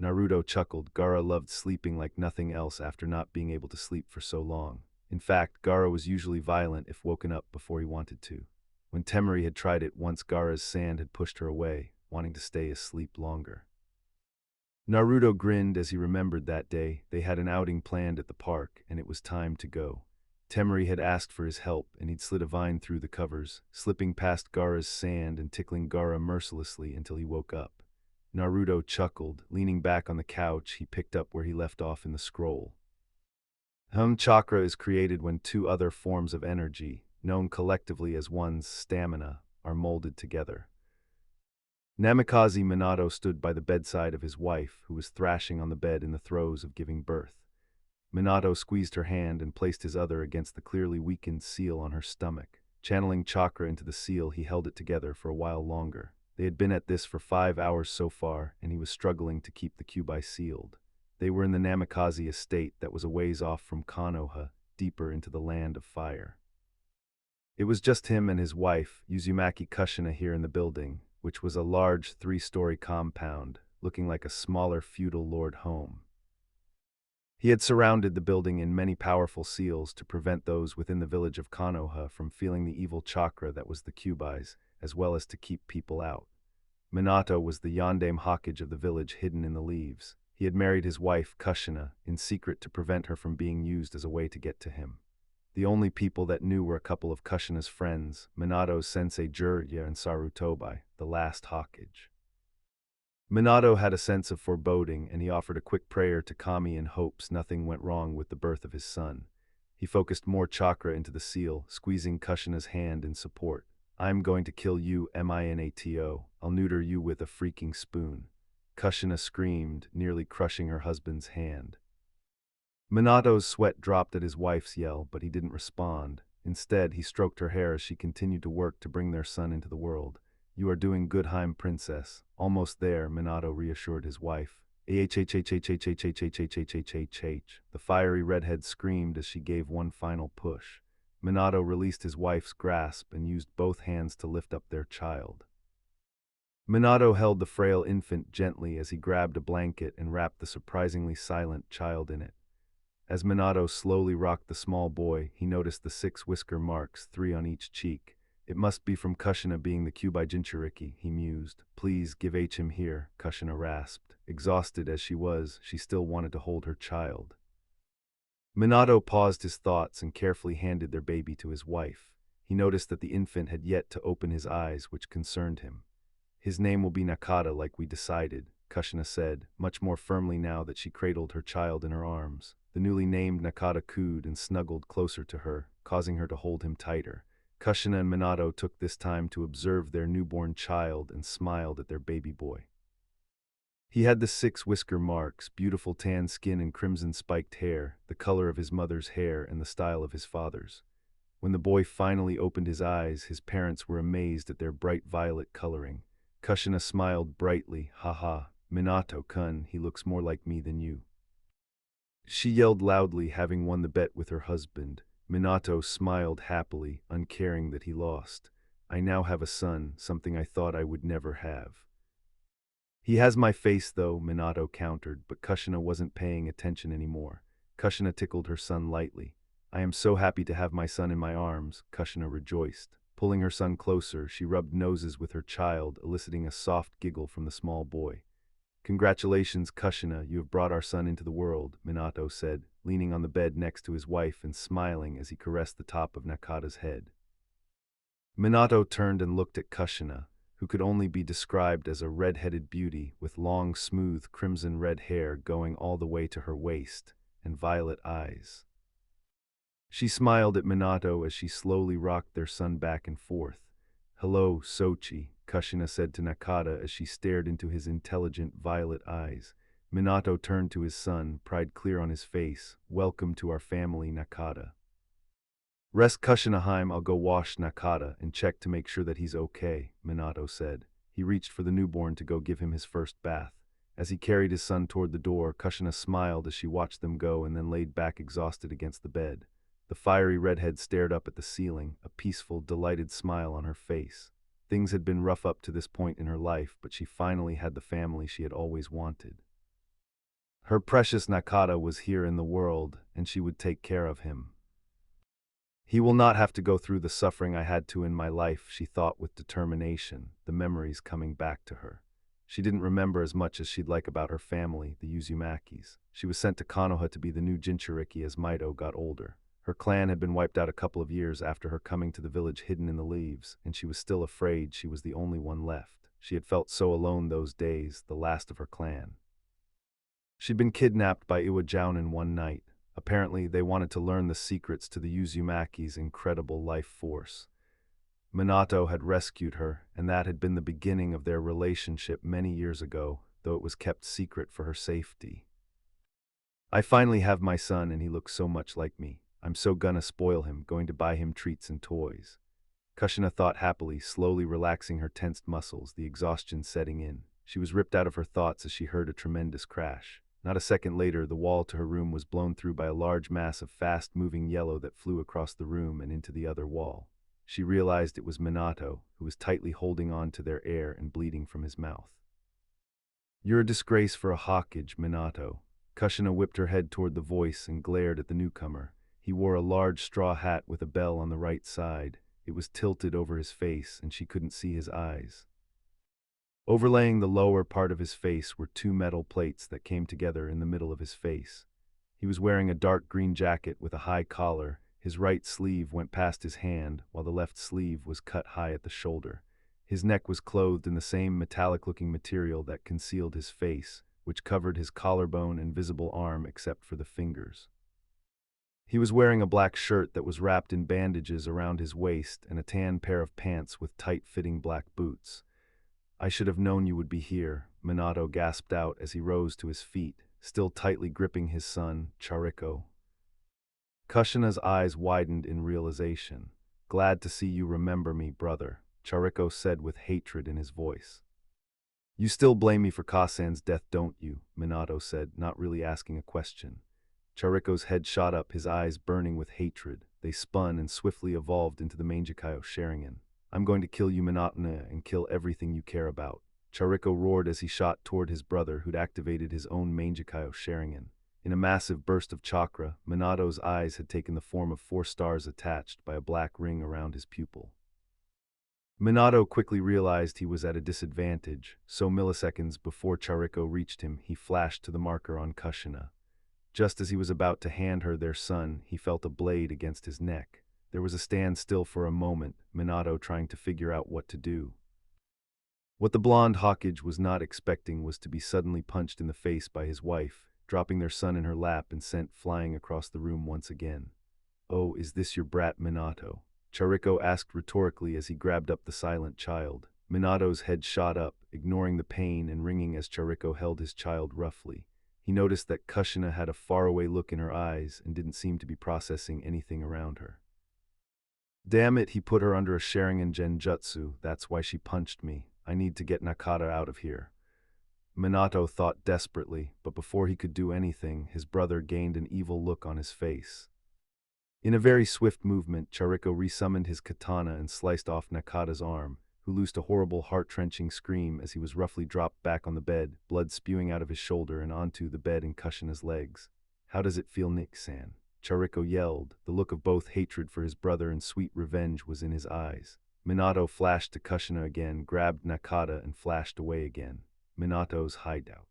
Speaker 1: Naruto chuckled. Gaara loved sleeping like nothing else after not being able to sleep for so long. In fact, Gaara was usually violent if woken up before he wanted to. When Temari had tried it once, Gaara's sand had pushed her away, wanting to stay asleep longer. Naruto grinned as he remembered that day. They had an outing planned at the park, and it was time to go. Temari had asked for his help, and he'd slid a vine through the covers, slipping past Gaara's sand and tickling Gaara mercilessly until he woke up. Naruto chuckled. Leaning back on the couch, he picked up where he left off in the scroll. Chakra is created when two other forms of energy, known collectively as one's stamina, are molded together. Namikaze Minato stood by the bedside of his wife, who was thrashing on the bed in the throes of giving birth. Minato squeezed her hand and placed his other against the clearly weakened seal on her stomach. Channeling chakra into the seal, he held it together for a while longer. They had been at this for 5 hours so far, and he was struggling to keep the Kyuubi sealed. They were in the Namikaze estate that was a ways off from Konoha, deeper into the land of fire. It was just him and his wife, Uzumaki Kushina, here in the building, which was a large 3-story compound, looking like a smaller feudal lord home. He had surrounded the building in many powerful seals to prevent those within the village of Konoha from feeling the evil chakra that was the Kyuubi's, as well as to keep people out. Minato was the yondaime hokage of the village hidden in the leaves. He had married his wife, Kushina, in secret to prevent her from being used as a way to get to him. The only people that knew were a couple of Kushina's friends, Minato's sensei Jiraiya and Sarutobi, the last hokage. Minato had a sense of foreboding, and he offered a quick prayer to Kami in hopes nothing went wrong with the birth of his son. He focused more chakra into the seal, squeezing Kushina's hand in support. I'm going to kill you, Minato. I'll neuter you with a freaking spoon. Kushina screamed, nearly crushing her husband's hand. Minato's sweat dropped at his wife's yell, but he didn't respond. Instead, he stroked her hair as she continued to work to bring their son into the world. You are doing good, Heim princess. Almost there, Minato reassured his wife. The fiery redhead screamed as she gave one final push. Minato released his wife's grasp and used both hands to lift up their child. Minato held the frail infant gently as he grabbed a blanket and wrapped the surprisingly silent child in it. As Minato slowly rocked the small boy, he noticed the 6 whisker marks, 3 on each cheek. It must be from Kushina being the Kyuubi Jinchuriki, he mused. Please give him here, Kushina rasped. Exhausted as she was, she still wanted to hold her child. Minato paused his thoughts and carefully handed their baby to his wife. He noticed that the infant had yet to open his eyes, which concerned him. His name will be Nakata, like we decided, Kushina said, much more firmly now that she cradled her child in her arms. The newly named Nakata cooed and snuggled closer to her, causing her to hold him tighter. Kushina and Minato took this time to observe their newborn child and smiled at their baby boy. He had the 6 whisker marks, beautiful tan skin and crimson spiked hair, the color of his mother's hair and the style of his father's. When the boy finally opened his eyes, his parents were amazed at their bright violet coloring. Kushina smiled brightly. Haha, Minato-kun, he looks more like me than you. She yelled loudly, having won the bet with her husband. Minato smiled happily, uncaring that he lost. I now have a son, something I thought I would never have. He has my face, though, Minato countered, but Kushina wasn't paying attention anymore. Kushina tickled her son lightly. I am so happy to have my son in my arms, Kushina rejoiced. Pulling her son closer, she rubbed noses with her child, eliciting a soft giggle from the small boy. Congratulations, Kushina, you have brought our son into the world, Minato said, leaning on the bed next to his wife and smiling as he caressed the top of Nakata's head. Minato turned and looked at Kushina, who could only be described as a red-headed beauty with long, smooth, crimson-red hair going all the way to her waist, and violet eyes. She smiled at Minato as she slowly rocked their son back and forth. Hello, Sochi, Kushina said to Nakata as she stared into his intelligent violet eyes. Minato turned to his son, pride clear on his face. Welcome to our family, Nakata. Rest Kushinaheim, I'll go wash Nakata and check to make sure that he's okay, Minato said. He reached for the newborn to go give him his first bath. As he carried his son toward the door, Kushina smiled as she watched them go and then laid back exhausted against the bed. The fiery redhead stared up at the ceiling, a peaceful, delighted smile on her face. Things had been rough up to this point in her life, but she finally had the family she had always wanted. Her precious Nakata was here in the world, and she would take care of him. He will not have to go through the suffering I had to in my life, she thought with determination, the memories coming back to her. She didn't remember as much as she'd like about her family, the Uzumakis. She was sent to Konoha to be the new Jinchuriki as Mito got older. Her clan had been wiped out a couple of years after her coming to the village hidden in the leaves, and she was still afraid she was the only one left. She had felt so alone those days, the last of her clan. She'd been kidnapped by Iwajounen one night. Apparently, they wanted to learn the secrets to the Uzumaki's incredible life force. Minato had rescued her, and that had been the beginning of their relationship many years ago, though it was kept secret for her safety. I finally have my son, and he looks so much like me. I'm so gonna spoil him, going to buy him treats and toys. Kushina thought happily, slowly relaxing her tensed muscles, the exhaustion setting in. She was ripped out of her thoughts as she heard a tremendous crash. Not a second later, the wall to her room was blown through by a large mass of fast-moving yellow that flew across the room and into the other wall. She realized it was Minato, who was tightly holding on to their air and bleeding from his mouth. You're a disgrace for a hokage, Minato. Kushina whipped her head toward the voice and glared at the newcomer. He wore a large straw hat with a bell on the right side. It was tilted over his face, and she couldn't see his eyes. Overlaying the lower part of his face were two metal plates that came together in the middle of his face. He was wearing a dark green jacket with a high collar. His right sleeve went past his hand, while the left sleeve was cut high at the shoulder. His neck was clothed in the same metallic-looking material that concealed his face, which covered his collarbone and visible arm except for the fingers. He was wearing a black shirt that was wrapped in bandages around his waist and a tan pair of pants with tight-fitting black boots. I should have known you would be here, Minato gasped out as he rose to his feet, still tightly gripping his son, Chariko. Kushina's eyes widened in realization. Glad to see you remember me, brother, Chariko said with hatred in his voice. You still blame me for Kasan's death, don't you? Minato said, not really asking a question. Chariko's head shot up, his eyes burning with hatred. They spun and swiftly evolved into the Mangekyo Sharingan. I'm going to kill you, Minato, and kill everything you care about. Chariko roared as he shot toward his brother, who'd activated his own Mangekyo Sharingan. In a massive burst of chakra, Minato's eyes had taken the form of 4 stars attached by a black ring around his pupil. Minato quickly realized he was at a disadvantage, so milliseconds before Chariko reached him, he flashed to the marker on Kushina. Just as he was about to hand her their son, he felt a blade against his neck. There was a standstill for a moment, Minato trying to figure out what to do. What the blonde hokage was not expecting was to be suddenly punched in the face by his wife, dropping their son in her lap and sent flying across the room once again. Oh, is this your brat, Minato? Chariko asked rhetorically as he grabbed up the silent child. Minato's head shot up, ignoring the pain and ringing as Chariko held his child roughly. He noticed that Kushina had a faraway look in her eyes and didn't seem to be processing anything around her. Damn it, he put her under a Sharingan Genjutsu. That's why she punched me. I need to get Nakata out of here. Minato thought desperately, but before he could do anything, his brother gained an evil look on his face. In a very swift movement, Chariko resummoned his katana and sliced off Nakata's arm. who loosed a horrible heart-wrenching scream as he was roughly dropped back on the bed, blood spewing out of his shoulder and onto the bed and Kushina's legs. "How does it feel, Nick-san?" Chariko yelled. The look of both hatred for his brother and sweet revenge was in his eyes. Minato flashed to Kushina again, grabbed Nakata and flashed away again. Minato's hideout.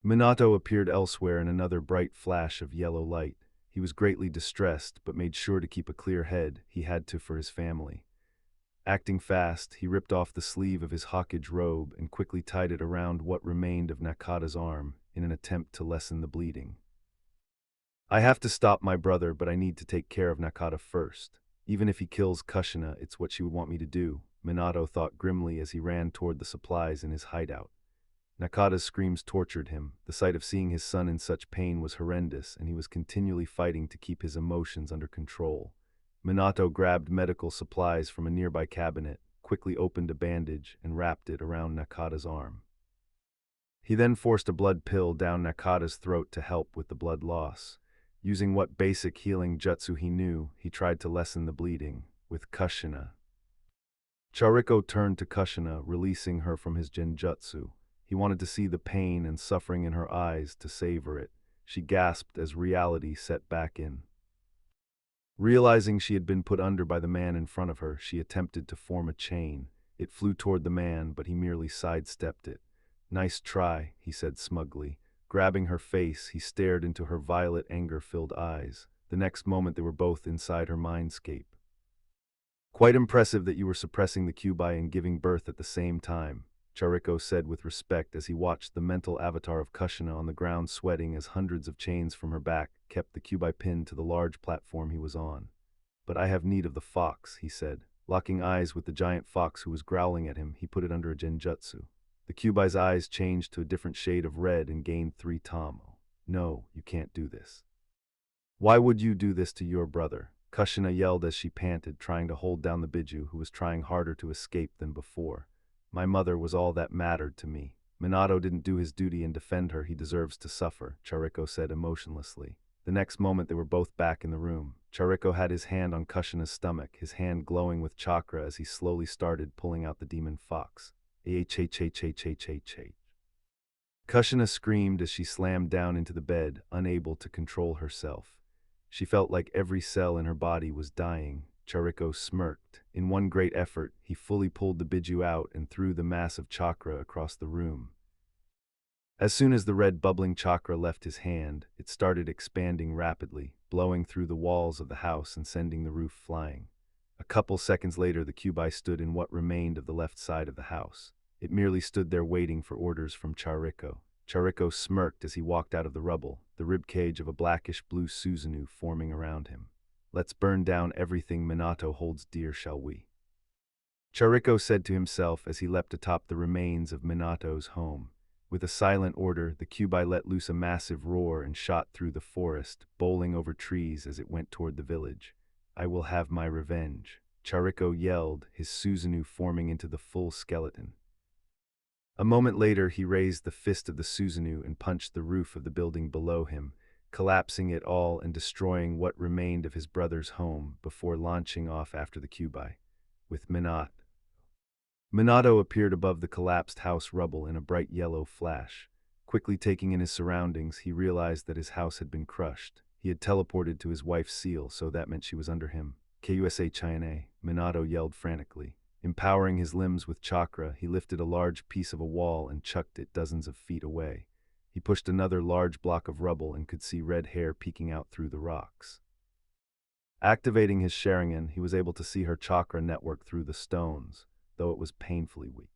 Speaker 1: Minato appeared elsewhere in another bright flash of yellow light. He was greatly distressed, but made sure to keep a clear head. He had to for his family. Acting fast, he ripped off the sleeve of his hokage robe and quickly tied it around what remained of Nakata's arm in an attempt to lessen the bleeding. "I have to stop my brother, but I need to take care of Nakata first. Even if he kills Kushina, it's what she would want me to do," Minato thought grimly as he ran toward the supplies in his hideout. Nakata's screams tortured him. The sight of seeing his son in such pain was horrendous, and he was continually fighting to keep his emotions under control. Minato grabbed medical supplies from a nearby cabinet, quickly opened a bandage, and wrapped it around Nakata's arm. He then forced a blood pill down Nakata's throat to help with the blood loss. Using what basic healing jutsu he knew, he tried to lessen the bleeding, with Kushina. Chariko turned to Kushina, releasing her from his genjutsu. He wanted to see the pain and suffering in her eyes to savor it. She gasped as reality set back in. Realizing she had been put under by the man in front of her, she attempted to form a chain. It flew toward the man, but he merely sidestepped it. "Nice try," he said smugly. Grabbing her face, he stared into her violet, anger-filled eyes. The next moment they were both inside her mindscape. "Quite impressive that you were suppressing the Kyuubi and giving birth at the same time," Chariko said with respect as he watched the mental avatar of Kushina on the ground sweating as hundreds of chains from her back kept the Kyuubi pinned to the large platform he was on. "But I have need of the fox," he said. Locking eyes with the giant fox who was growling at him, he put it under a genjutsu. The Kyuubi's eyes changed to a different shade of red and gained 3 tamo. "No, you can't do this." "Why would you do this to your brother?" Kushina yelled as she panted, trying to hold down the Biju, who was trying harder to escape than before. "My mother was all that mattered to me. Minato didn't do his duty and defend her. He deserves to suffer," Chariko said emotionlessly. The next moment they were both back in the room. Chariko had his hand on Kushina's stomach, his hand glowing with chakra as he slowly started pulling out the demon fox. Kushina screamed as she slammed down into the bed, unable to control herself. She felt like every cell in her body was dying. Chariko smirked. In one great effort, he fully pulled the Biju out and threw the mass of chakra across the room. As soon as the red bubbling chakra left his hand, it started expanding rapidly, blowing through the walls of the house and sending the roof flying. A couple seconds later, the Kyuubi stood in what remained of the left side of the house. It merely stood there waiting for orders from Chariko. Chariko smirked as he walked out of the rubble, the ribcage of a blackish-blue Susanoo forming around him. "Let's burn down everything Minato holds dear, shall we?" Chariko said to himself as he leapt atop the remains of Minato's home. With a silent order, the Kyuubi let loose a massive roar and shot through the forest, bowling over trees as it went toward the village. "I will have my revenge," Chariko yelled, his Susanoo forming into the full skeleton. A moment later, he raised the fist of the Susanoo and punched the roof of the building below him, collapsing it all and destroying what remained of his brother's home before launching off after the Kyuubi. With Minato appeared above the collapsed house rubble in a bright yellow flash. Quickly taking in his surroundings, he realized that his house had been crushed. He had teleported to his wife's seal, so that meant she was under him. "KUSA China," Minato yelled frantically. Empowering his limbs with chakra, he lifted a large piece of a wall and chucked it dozens of feet away. He pushed another large block of rubble and could see red hair peeking out through the rocks. Activating his Sharingan, he was able to see her chakra network through the stones, though it was painfully weak.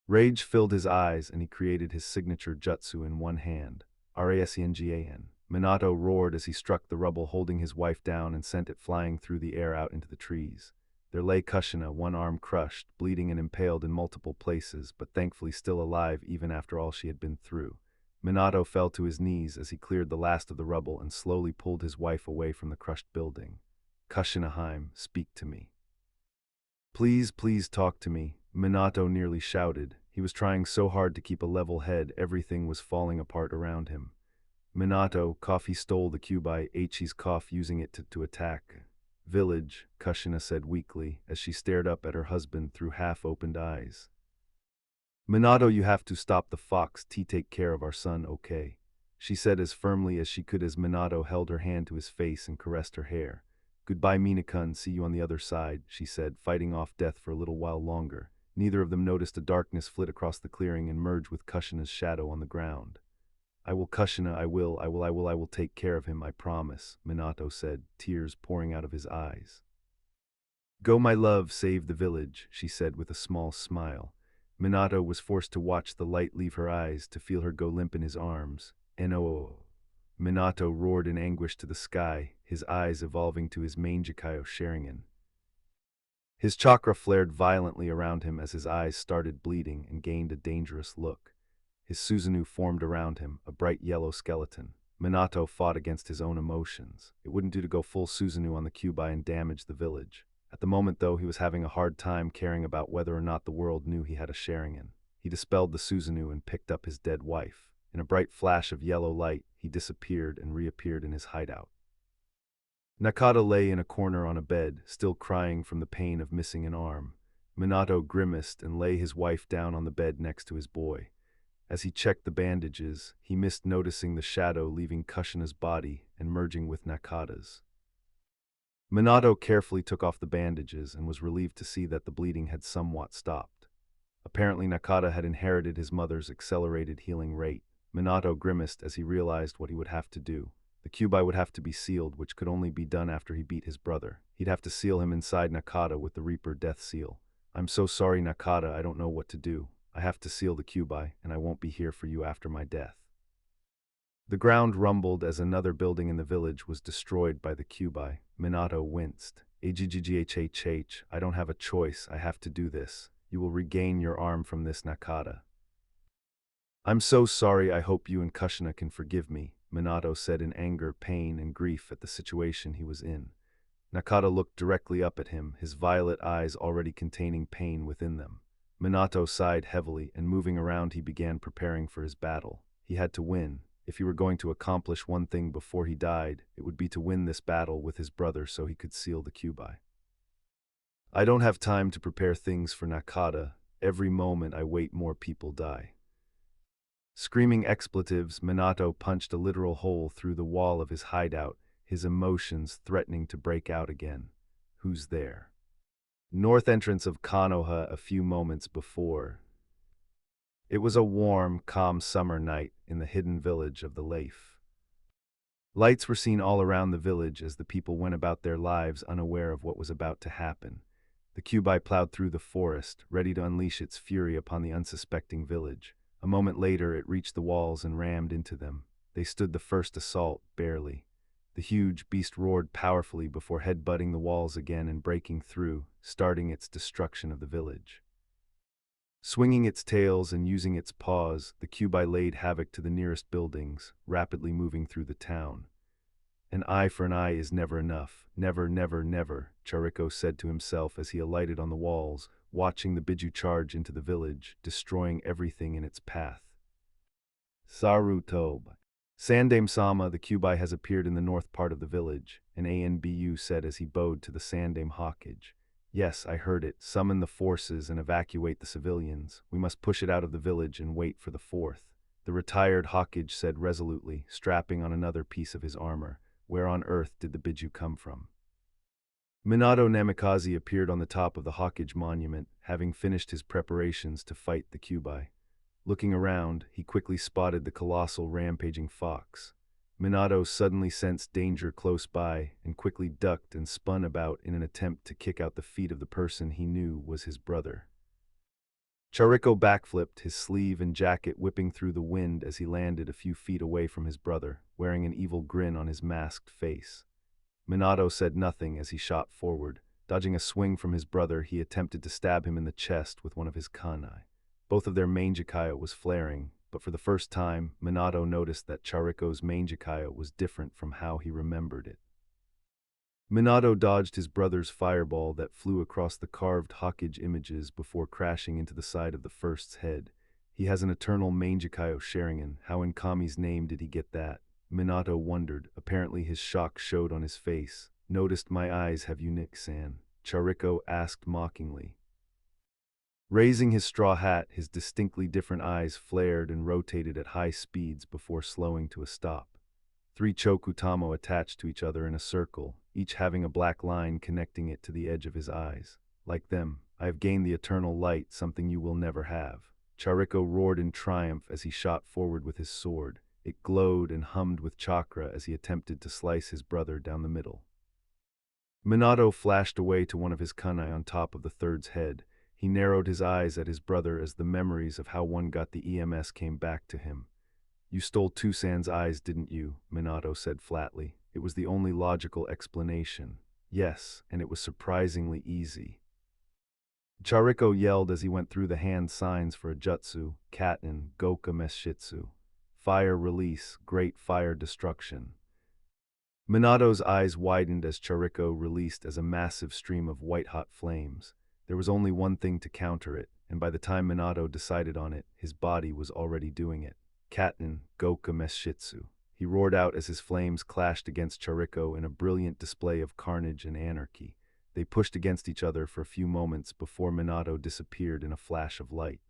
Speaker 1: Rage filled his eyes and he created his signature jutsu in one hand. Rasngan. Minato roared as he struck the rubble, holding his wife down and sent it flying through the air out into the trees. There lay Kushina, one arm crushed, bleeding and impaled in multiple places, but thankfully still alive even after all she had been through. Minato fell to his knees as he cleared the last of the rubble and slowly pulled his wife away from the crushed building. "Kushina-heim, speak to me. Please, please talk to me," Minato nearly shouted. He was trying so hard to keep a level head, everything was falling apart around him. "Minato," he stole the Kyuubi H's using it to attack. Village, Kushina said weakly, as she stared up at her husband through half-opened eyes. Minato, you have to stop the fox to take care of our son, okay? She said as firmly as she could as Minato held her hand to his face and caressed her hair. Goodbye, Minakun, see you on the other side, she said, fighting off death for a little while longer. Neither of them noticed a darkness flit across the clearing and merge with Kushina's shadow on the ground. I will, Kushina, I will take care of him, I promise, Minato said, tears pouring out of his eyes. Go, my love, save the village, she said with a small smile. Minato was forced to watch the light leave her eyes, to feel her go limp in his arms. No! Minato roared in anguish to the sky, his eyes evolving to his Mangekyo Sharingan. His chakra flared violently around him as his eyes started bleeding and gained a dangerous look. His Susanoo formed around him, a bright yellow skeleton. Minato fought against his own emotions. It wouldn't do to go full Susanoo on the Kyuubi and damage the village. At the moment, though, he was having a hard time caring about whether or not the world knew he had a Sharingan. He dispelled the Susanoo and picked up his dead wife. In a bright flash of yellow light, he disappeared and reappeared in his hideout. Nakata lay in a corner on a bed, still crying from the pain of missing an arm. Minato grimaced and lay his wife down on the bed next to his boy. As he checked the bandages, he missed noticing the shadow leaving Kushina's body and merging with Nakata's. Minato carefully took off the bandages and was relieved to see that the bleeding had somewhat stopped. Apparently Nakata had inherited his mother's accelerated healing rate. Minato grimaced as he realized what he would have to do. The Kyuubi would have to be sealed, which could only be done after he beat his brother. He'd have to seal him inside Nakata with the Reaper Death Seal. I'm so sorry, Nakata, I don't know what to do. I have to seal the Kyuubi, and I won't be here for you after my death. The ground rumbled as another building in the village was destroyed by the Kyuubi. Minato winced. Aggh, I don't have a choice, I have to do this. You will regain your arm from this, Nakata. I'm so sorry, I hope you and Kushina can forgive me, Minato said in anger, pain, and grief at the situation he was in. Nakata looked directly up at him, his violet eyes already containing pain within them. Minato sighed heavily, and moving around he began preparing for his battle. He had to win. If he were going to accomplish one thing before he died, it would be to win this battle with his brother so he could seal the Kyuubi. I don't have time to prepare things for Nakata. Every moment I wait, more people die. Screaming expletives, Minato punched a literal hole through the wall of his hideout, his emotions threatening to break out again. Who's there? North entrance of Konoha a few moments before. It was a warm, calm summer night in the hidden village of the Leif. Lights were seen all around the village as the people went about their lives unaware of what was about to happen. The Kyuubi plowed through the forest, ready to unleash its fury upon the unsuspecting village. A moment later, it reached the walls and rammed into them. They stood the first assault, barely. The huge beast roared powerfully before headbutting the walls again and breaking through, starting its destruction of the village. Swinging its tails and using its paws, the Kyuubi laid havoc to the nearest buildings, rapidly moving through the town. An eye for an eye is never enough. Never, never, never, Chariko said to himself as he alighted on the walls, watching the Biju charge into the village, destroying everything in its path. Saruto. Sandame-sama, the Kyuubi has appeared in the north part of the village, an Anbu said as he bowed to the Sandame hokage. Yes, I heard it. Summon the forces and evacuate the civilians. We must push it out of the village and wait for the fourth. The retired hokage said resolutely, strapping on another piece of his armor. Where on earth did the Biju come from? Minato Namikaze appeared on the top of the hokage monument, having finished his preparations to fight the Kyuubi. Looking around, he quickly spotted the colossal rampaging fox. Minato suddenly sensed danger close by and quickly ducked and spun about in an attempt to kick out the feet of the person he knew was his brother. Chariko backflipped, his sleeve and jacket whipping through the wind as he landed a few feet away from his brother, wearing an evil grin on his masked face. Minato said nothing as he shot forward. Dodging a swing from his brother, he attempted to stab him in the chest with one of his kunai. Both of their Mangekyo was flaring, but for the first time, Minato noticed that Chariko's Mangekyo was different from how he remembered it. Minato dodged his brother's fireball that flew across the carved hokage images before crashing into the side of the first's head. He has an eternal Mangekyo Sharingan. How in Kami's name did he get that? Minato wondered. Apparently his shock showed on his face. Noticed my eyes, have you, Nick-san? Chariko asked mockingly. Raising his straw hat, his distinctly different eyes flared and rotated at high speeds before slowing to a stop. 3 chokutamo attached to each other in a circle, each having a black line connecting it to the edge of his eyes. Like them, I have gained the eternal light, something you will never have. Chariko roared in triumph as he shot forward with his sword. It glowed and hummed with chakra as he attempted to slice his brother down the middle. Minato flashed away to one of his kunai on top of the third's head. He narrowed his eyes at his brother as the memories of how one got the EMS came back to him. You stole Tusan's eyes, didn't you? Minato said flatly. It was the only logical explanation. Yes, and it was surprisingly easy. Chariko yelled as he went through the hand signs for a jutsu, katen, goka meshitsu. Fire release, great fire destruction. Minato's eyes widened as Chariko released as a massive stream of white-hot flames. There was only one thing to counter it, and by the time Minato decided on it, his body was already doing it. Katen, goka meshitsu. He roared out as his flames clashed against Chariko in a brilliant display of carnage and anarchy. They pushed against each other for a few moments before Minato disappeared in a flash of light.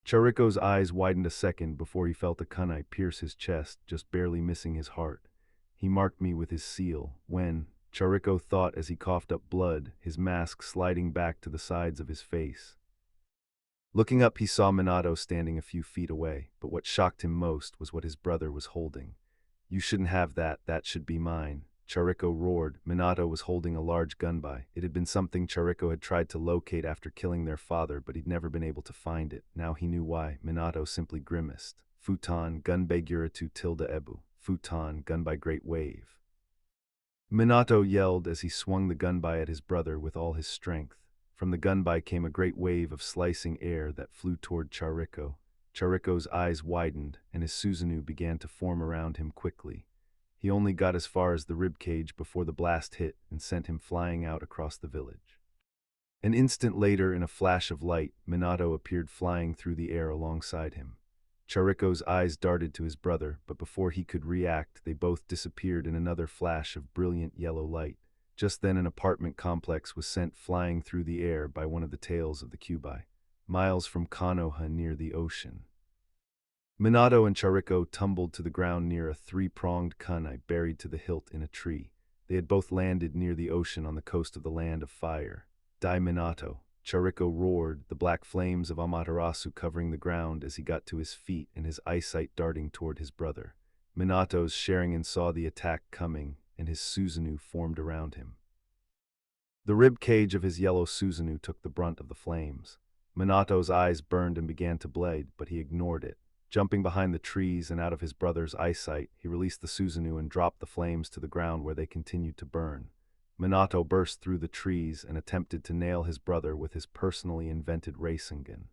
Speaker 1: Chariko's eyes widened a second before he felt a kunai pierce his chest, just barely missing his heart. He marked me with his seal, when, Chariko thought as he coughed up blood, his mask sliding back to the sides of his face. Looking up, he saw Minato standing a few feet away, but what shocked him most was what his brother was holding. You shouldn't have that, that should be mine. Chariko roared. Minato was holding a large gunbai. It had been something Chariko had tried to locate after killing their father, but he'd never been able to find it. Now he knew why. Minato simply grimaced. Futon, gunbai Guratu tilde ebu. Futon, gunbai great wave. Minato yelled as he swung the gunbai at his brother with all his strength. From the gunbai came a great wave of slicing air that flew toward Chariko. Chariko's eyes widened, and his Susanoo began to form around him quickly. He only got as far as the ribcage before the blast hit and sent him flying out across the village. An instant later, in a flash of light, Minato appeared flying through the air alongside him. Chariko's eyes darted to his brother, but before he could react, they both disappeared in another flash of brilliant yellow light. Just then an apartment complex was sent flying through the air by one of the tails of the Kyuubi, miles from Konoha near the ocean. Minato and Chariko tumbled to the ground near a 3-pronged kunai buried to the hilt in a tree. They had both landed near the ocean on the coast of the Land of Fire. Dai Minato! Chariko roared, the black flames of Amaterasu covering the ground as he got to his feet and his eyesight darting toward his brother. Minato's Sharingan saw the attack coming, and his Susanoo formed around him. The rib cage of his yellow Susanoo took the brunt of the flames. Minato's eyes burned and began to bleed, but he ignored it. Jumping behind the trees and out of his brother's eyesight, he released the Susanoo and dropped the flames to the ground where they continued to burn. Minato burst through the trees and attempted to nail his brother with his personally invented Rasengan.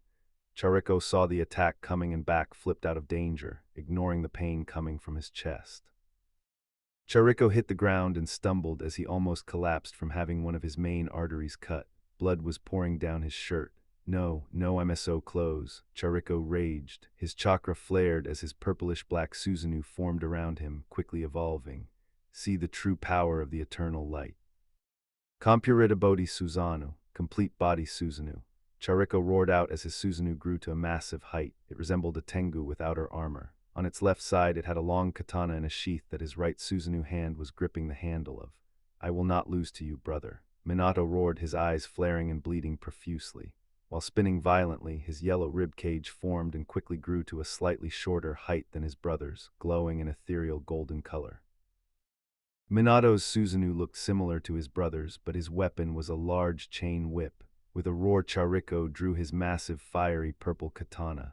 Speaker 1: Chariko saw the attack coming and back flipped out of danger, ignoring the pain coming from his chest. Chariko hit the ground and stumbled as he almost collapsed from having one of his main arteries cut. Blood was pouring down his shirt. No MSO clothes, Chariko raged. His chakra flared as his purplish-black Susanoo formed around him, quickly evolving. See the true power of the eternal light. Compurita Bodhi Susanoo, complete body Susanoo. Chariko roared out as his Susanoo grew to a massive height. It resembled a Tengu with outer armor. On its left side it had a long katana in a sheath that his right Susanoo hand was gripping the handle of. I will not lose to you, brother. Minato roared, his eyes flaring and bleeding profusely. While spinning violently, his yellow rib cage formed and quickly grew to a slightly shorter height than his brother's, glowing an ethereal golden color. Minato's Susanoo looked similar to his brother's, but his weapon was a large chain whip. With a roar, Chariko drew his massive fiery purple katana.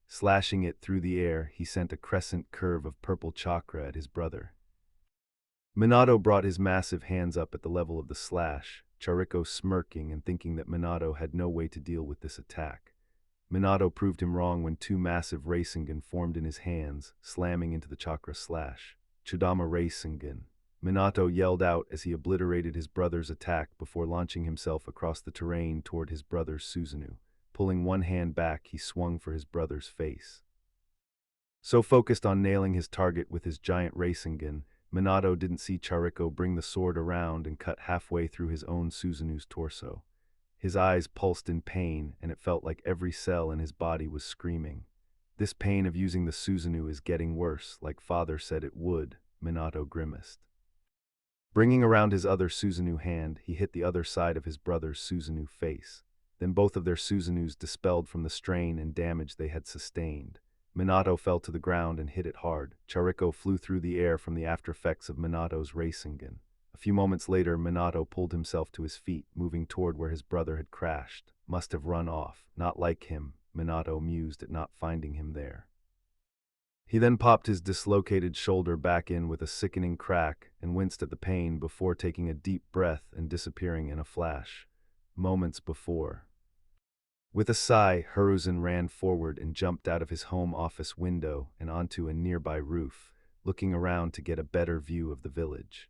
Speaker 1: Slashing it through the air, he sent a crescent curve of purple chakra at his brother. Minato brought his massive hands up at the level of the slash, Chariko smirking and thinking that Minato had no way to deal with this attack. Minato proved him wrong when 2 massive Rasengan formed in his hands, slamming into the chakra slash. Chudama Rasengan. Minato yelled out as he obliterated his brother's attack before launching himself across the terrain toward his brother's Susanoo. Pulling one hand back, he swung for his brother's face. So focused on nailing his target with his giant Rasengan, Minato didn't see Chariko bring the sword around and cut halfway through his own Suzanu's torso. His eyes pulsed in pain, and it felt like every cell in his body was screaming. This pain of using the Susanoo is getting worse, like father said it would, Minato grimaced. Bringing around his other Susanoo hand, he hit the other side of his brother's Susanoo face. Then both of their Susanoos dispelled from the strain and damage they had sustained. Minato fell to the ground and hit it hard. Chariko flew through the air from the aftereffects of Minato's Rasengan. A few moments later, Minato pulled himself to his feet, moving toward where his brother had crashed. Must have run off. Not like him, Minato mused at not finding him there. He then popped his dislocated shoulder back in with a sickening crack and winced at the pain before taking a deep breath and disappearing in a flash. Moments before. With a sigh, Hiruzen ran forward and jumped out of his home office window and onto a nearby roof, looking around to get a better view of the village.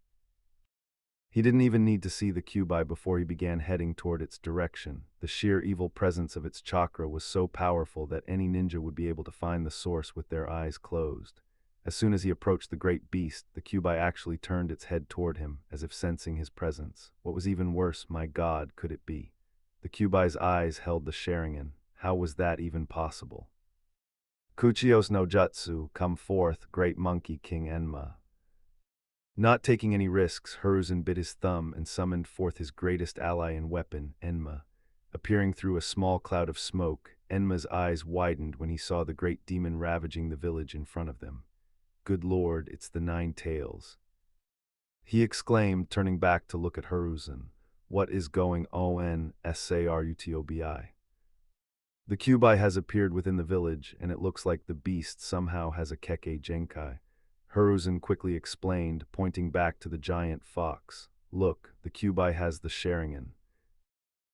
Speaker 1: He didn't even need to see the Kyuubi before he began heading toward its direction. The sheer evil presence of its chakra was so powerful that any ninja would be able to find the source with their eyes closed. As soon as he approached the great beast, the Kyuubi actually turned its head toward him, as if sensing his presence. What was even worse, my God, could it be? The Kyuubi's eyes held the Sharingan. How was that even possible? Kuchios no Jutsu, come forth, great monkey King Enma. Not taking any risks, Hiruzen bit his thumb and summoned forth his greatest ally and weapon, Enma. Appearing through a small cloud of smoke, Enma's eyes widened when he saw the great demon ravaging the village in front of them. Good Lord, it's the Nine Tails, he exclaimed, turning back to look at Hiruzen. What is going on, Sarutobi? The Kyuubi has appeared within the village, and it looks like the beast somehow has a Kekkei Genkai. Hiruzen quickly explained, pointing back to the giant fox. Look, the Kyuubi has the Sharingan.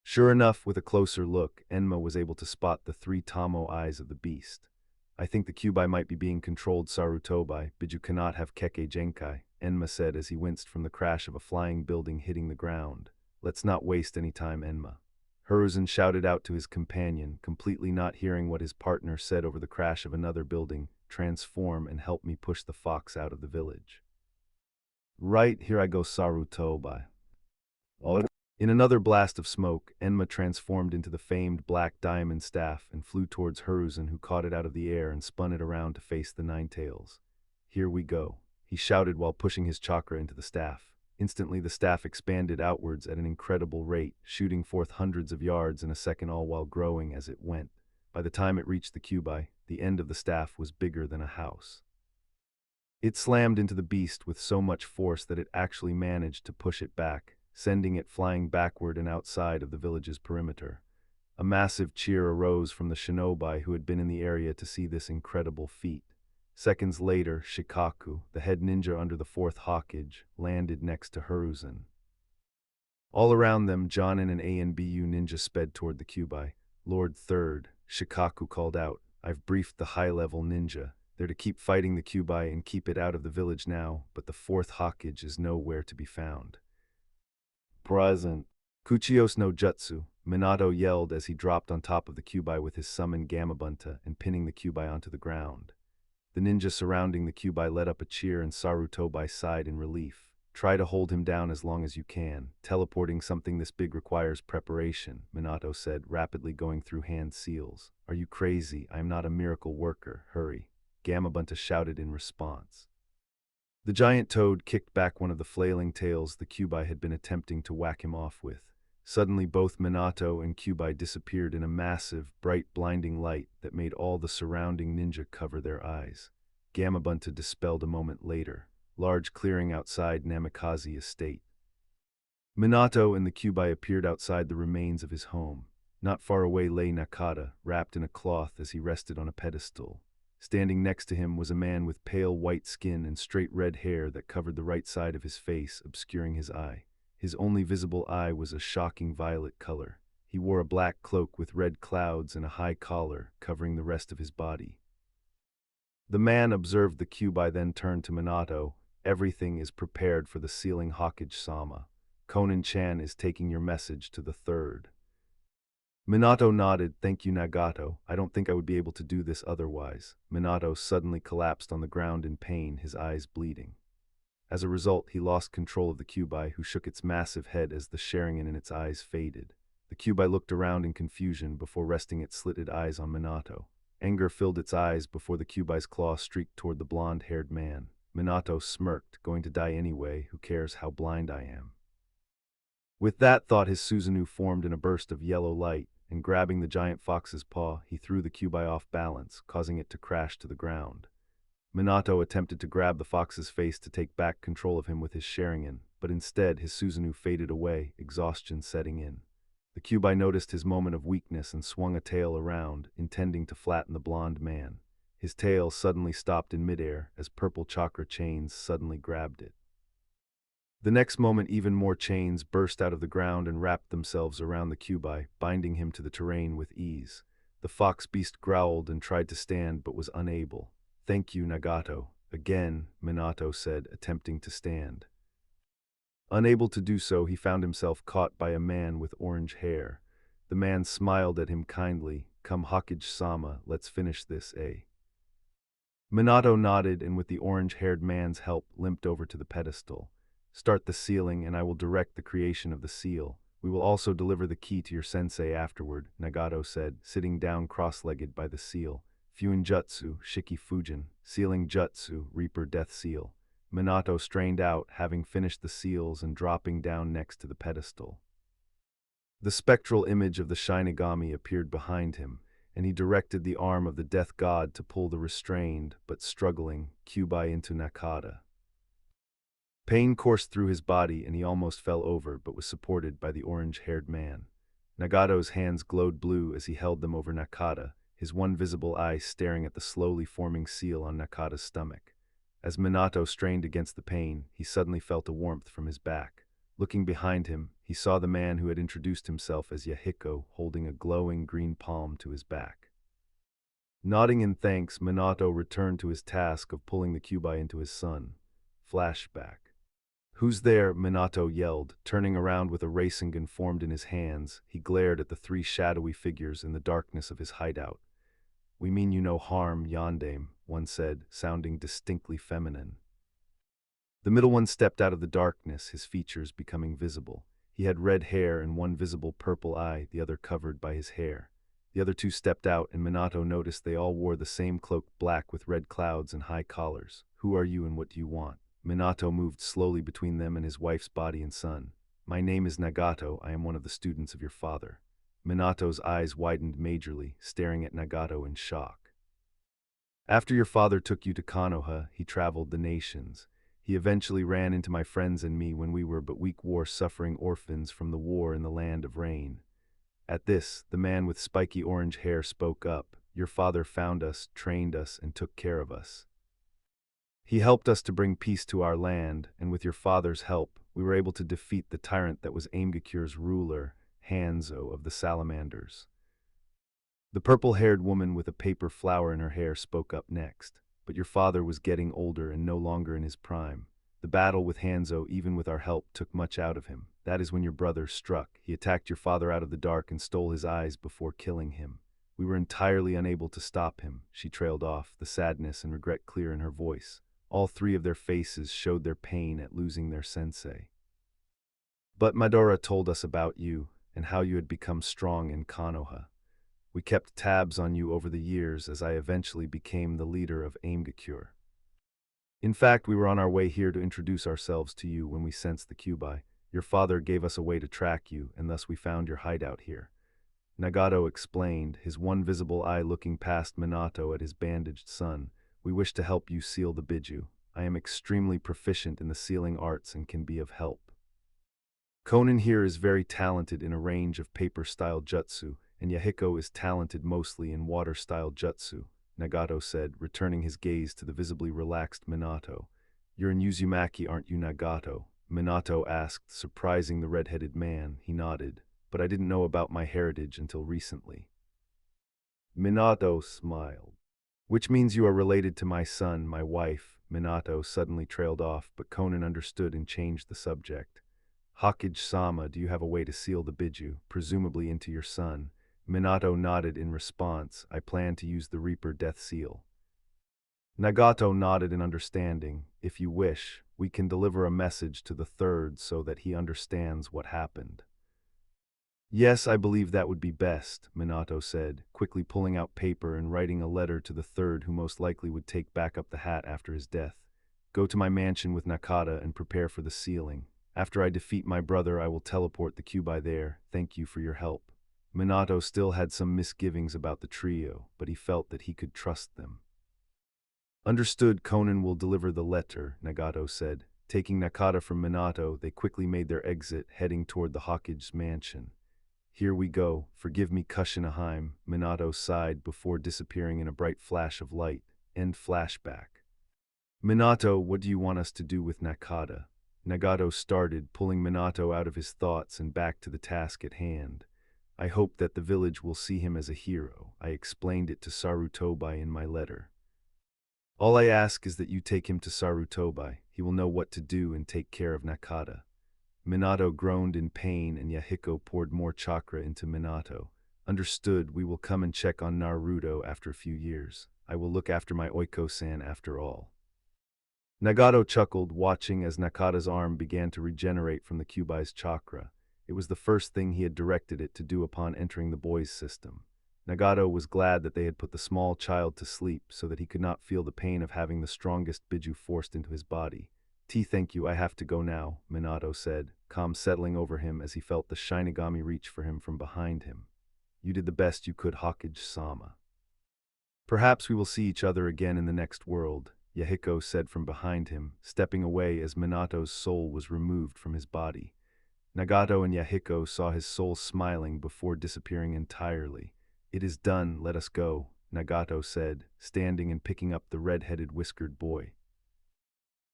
Speaker 1: Sure enough, with a closer look, Enma was able to spot the three Tamo eyes of the beast. I think the Kyuubi might be being controlled, Sarutobi, but you cannot have Kekkei Genkai, Enma said as he winced from the crash of a flying building hitting the ground. Let's not waste any time, Enma. Hiruzen shouted out to his companion, completely not hearing what his partner said over the crash of another building. Transform and help me push the fox out of the village. Right, here I go, Sarutobi. In another blast of smoke, Enma transformed into the famed black diamond staff and flew towards Hiruzen, who caught it out of the air and spun it around to face the Nine Tails. Here we go, he shouted while pushing his chakra into the staff. Instantly, the staff expanded outwards at an incredible rate, shooting forth hundreds of yards in a second, all while growing as it went. By the time it reached the Kyuubi, the end of the staff was bigger than a house. It slammed into the beast with so much force that it actually managed to push it back, sending it flying backward and outside of the village's perimeter. A massive cheer arose from the shinobi who had been in the area to see this incredible feat. Seconds later, Shikaku, the head ninja under the fourth hokage, landed next to Hiruzen. All around them, Jonin and ANBU ninja sped toward the Kyuubi. Lord Third, Shikaku called out, I've briefed the high-level ninja. They're to keep fighting the Kyuubi and keep it out of the village now, but the fourth hokage is nowhere to be found. Present. Kuchios no Jutsu, Minato yelled as he dropped on top of the Kyuubi with his summoned Gamabunta and pinning the Kyuubi onto the ground. The ninja surrounding the Kyuubi let up a cheer and Sarutobi sighed in relief. Try to hold him down as long as you can. Teleporting something this big requires preparation, Minato said, rapidly going through hand seals. Are you crazy? I am not a miracle worker. Hurry. Gamabunta shouted in response. The giant toad kicked back one of the flailing tails the Kyuubi had been attempting to whack him off with. Suddenly, both Minato and Kyuubi disappeared in a massive, bright, blinding light that made all the surrounding ninja cover their eyes. Gamabunta dispelled a moment later. Large clearing outside Namikaze Estate. Minato and the Kyuubi appeared outside the remains of his home. Not far away lay Nakata, wrapped in a cloth as he rested on a pedestal. Standing next to him was a man with pale white skin and straight red hair that covered the right side of his face, obscuring his eye. His only visible eye was a shocking violet color. He wore a black cloak with red clouds and a high collar, covering the rest of his body. The man observed the Kyuubi, then turned to Minato. Everything is prepared for the sealing Hokage-sama. Konan-chan is taking your message to the third. Minato nodded. Thank you, Nagato. I don't think I would be able to do this otherwise. Minato suddenly collapsed on the ground in pain, his eyes bleeding. As a result, he lost control of the Kyuubi, who shook its massive head as the Sharingan in its eyes faded. The Kyuubi looked around in confusion before resting its slitted eyes on Minato. Anger filled its eyes before the Kyuubi's claw streaked toward the blonde-haired man. Minato smirked, going to die anyway, who cares how blind I am. With that thought, his Susanoo formed in a burst of yellow light, and grabbing the giant fox's paw, he threw the Kyuubi off balance, causing it to crash to the ground. Minato attempted to grab the fox's face to take back control of him with his Sharingan, but instead his Susanoo faded away, exhaustion setting in. The Kyuubi noticed his moment of weakness and swung a tail around, intending to flatten the blonde man. His tail suddenly stopped in midair as purple chakra chains suddenly grabbed it. The next moment, even more chains burst out of the ground and wrapped themselves around the Kyuubi, binding him to the terrain with ease. The fox beast growled and tried to stand but was unable. "Thank you, Nagato." Again, Minato said, attempting to stand. Unable to do so, he found himself caught by a man with orange hair. The man smiled at him kindly. "Come, Hokage-sama, let's finish this, eh?" Minato nodded and with the orange-haired man's help limped over to the pedestal. "Start the sealing and I will direct the creation of the seal. We will also deliver the key to your sensei afterward," Nagato said, sitting down cross-legged by the seal. "Fuinjutsu, Shiki Fujin, Sealing Jutsu, Reaper Death Seal." Minato strained out, having finished the seals and dropping down next to the pedestal. The spectral image of the Shinigami appeared behind him, and he directed the arm of the death god to pull the restrained, but struggling, Kyuubi into Nakata. Pain coursed through his body and he almost fell over, but was supported by the orange-haired man. Nagato's hands glowed blue as he held them over Nakata, his one visible eye staring at the slowly forming seal on Nakata's stomach. As Minato strained against the pain, he suddenly felt a warmth from his back. Looking behind him, he saw the man who had introduced himself as Yahiko holding a glowing green palm to his back. Nodding in thanks, Minato returned to his task of pulling the Kyuubi into his son. Flashback. "Who's there?" Minato yelled, turning around with a Rasengan formed in his hands. He glared at the three shadowy figures in the darkness of his hideout. "We mean you no harm, Yondaime," one said, sounding distinctly feminine. The middle one stepped out of the darkness, his features becoming visible. He had red hair and one visible purple eye, the other covered by his hair. The other two stepped out, and Minato noticed they all wore the same cloak, black with red clouds and high collars. "Who are you and what do you want?" Minato moved slowly between them and his wife's body and son. "My name is Nagato. I am one of the students of your father." Minato's eyes widened majorly, staring at Nagato in shock. "After your father took you to Konoha, he traveled the nations. He eventually ran into my friends and me when we were but weak war-suffering orphans from the war in the land of rain." At this, the man with spiky orange hair spoke up. "Your father found us, trained us, and took care of us. He helped us to bring peace to our land, and with your father's help, we were able to defeat the tyrant that was Aimgakure's ruler, Hanzo of the Salamanders." The purple-haired woman with a paper flower in her hair spoke up next. "But your father was getting older and no longer in his prime. The battle with Hanzo, even with our help, took much out of him. That is when your brother struck. He attacked your father out of the dark and stole his eyes before killing him. We were entirely unable to stop him." She trailed off, the sadness and regret clear in her voice. All three of their faces showed their pain at losing their sensei. "But Madara told us about you, and how you had become strong in Konoha. We kept tabs on you over the years as I eventually became the leader of Aimgakure. In fact, we were on our way here to introduce ourselves to you when we sensed the Kyuubi. Your father gave us a way to track you, and thus we found your hideout here." Nagato explained, his one visible eye looking past Minato at his bandaged son. "We wish to help you seal the Biju. I am extremely proficient in the sealing arts and can be of help. Konan here is very talented in a range of paper-style jutsu, and Yahiko is talented mostly in water-style jutsu," Nagato said, returning his gaze to the visibly relaxed Minato. "You're in Uzumaki, aren't you, Nagato?" Minato asked, surprising the red-headed man. He nodded. "But I didn't know about my heritage until recently." Minato smiled. "Which means you are related to my son, my wife." Minato suddenly trailed off, but Konan understood and changed the subject. "Hokage-sama, do you have a way to seal the Biju, presumably into your son?" Minato nodded in response. "I plan to use the Reaper Death Seal." Nagato nodded in understanding. If you wish, we can deliver a message to the third so that he understands what happened. Yes, I believe that would be best, Minato said, quickly pulling out paper and writing a letter to the third who most likely would take back up the hat after his death. Go to my mansion with Nakata and prepare for the sealing. After I defeat my brother, I will teleport the Kyuubi there. Thank you for your help. Minato still had some misgivings about the trio, but he felt that he could trust them. Understood, Conan will deliver the letter, Nagato said. Taking Nakata from Minato, they quickly made their exit, heading toward the Hokage's mansion. Here we go, forgive me Kushinaheim, Minato sighed before disappearing in a bright flash of light. End flashback. Minato, what do you want us to do with Nakata? Nagato started, pulling Minato out of his thoughts and back to the task at hand. I hope that the village will see him as a hero. I explained it to Sarutobi in my letter. All I ask is that you take him to Sarutobi. He will know what to do and take care of Nakata. Minato groaned in pain and Yahiko poured more chakra into Minato. Understood, we will come and check on Naruto after a few years. I will look after my Oiko-san after all. Nagato chuckled, watching as Nakata's arm began to regenerate from the Kyuubi's chakra. It was the first thing he had directed it to do upon entering the boy's system. Nagato was glad that they had put the small child to sleep so that he could not feel the pain of having the strongest Biju forced into his body. Thank you, I have to go now, Minato said, calm settling over him as he felt the Shinigami reach for him from behind him. You did the best you could, Hokage-sama. Perhaps we will see each other again in the next world, Yahiko said from behind him, stepping away as Minato's soul was removed from his body. Nagato and Yahiko saw his soul smiling before disappearing entirely. It is done, let us go, Nagato said, standing and picking up the red-headed whiskered boy.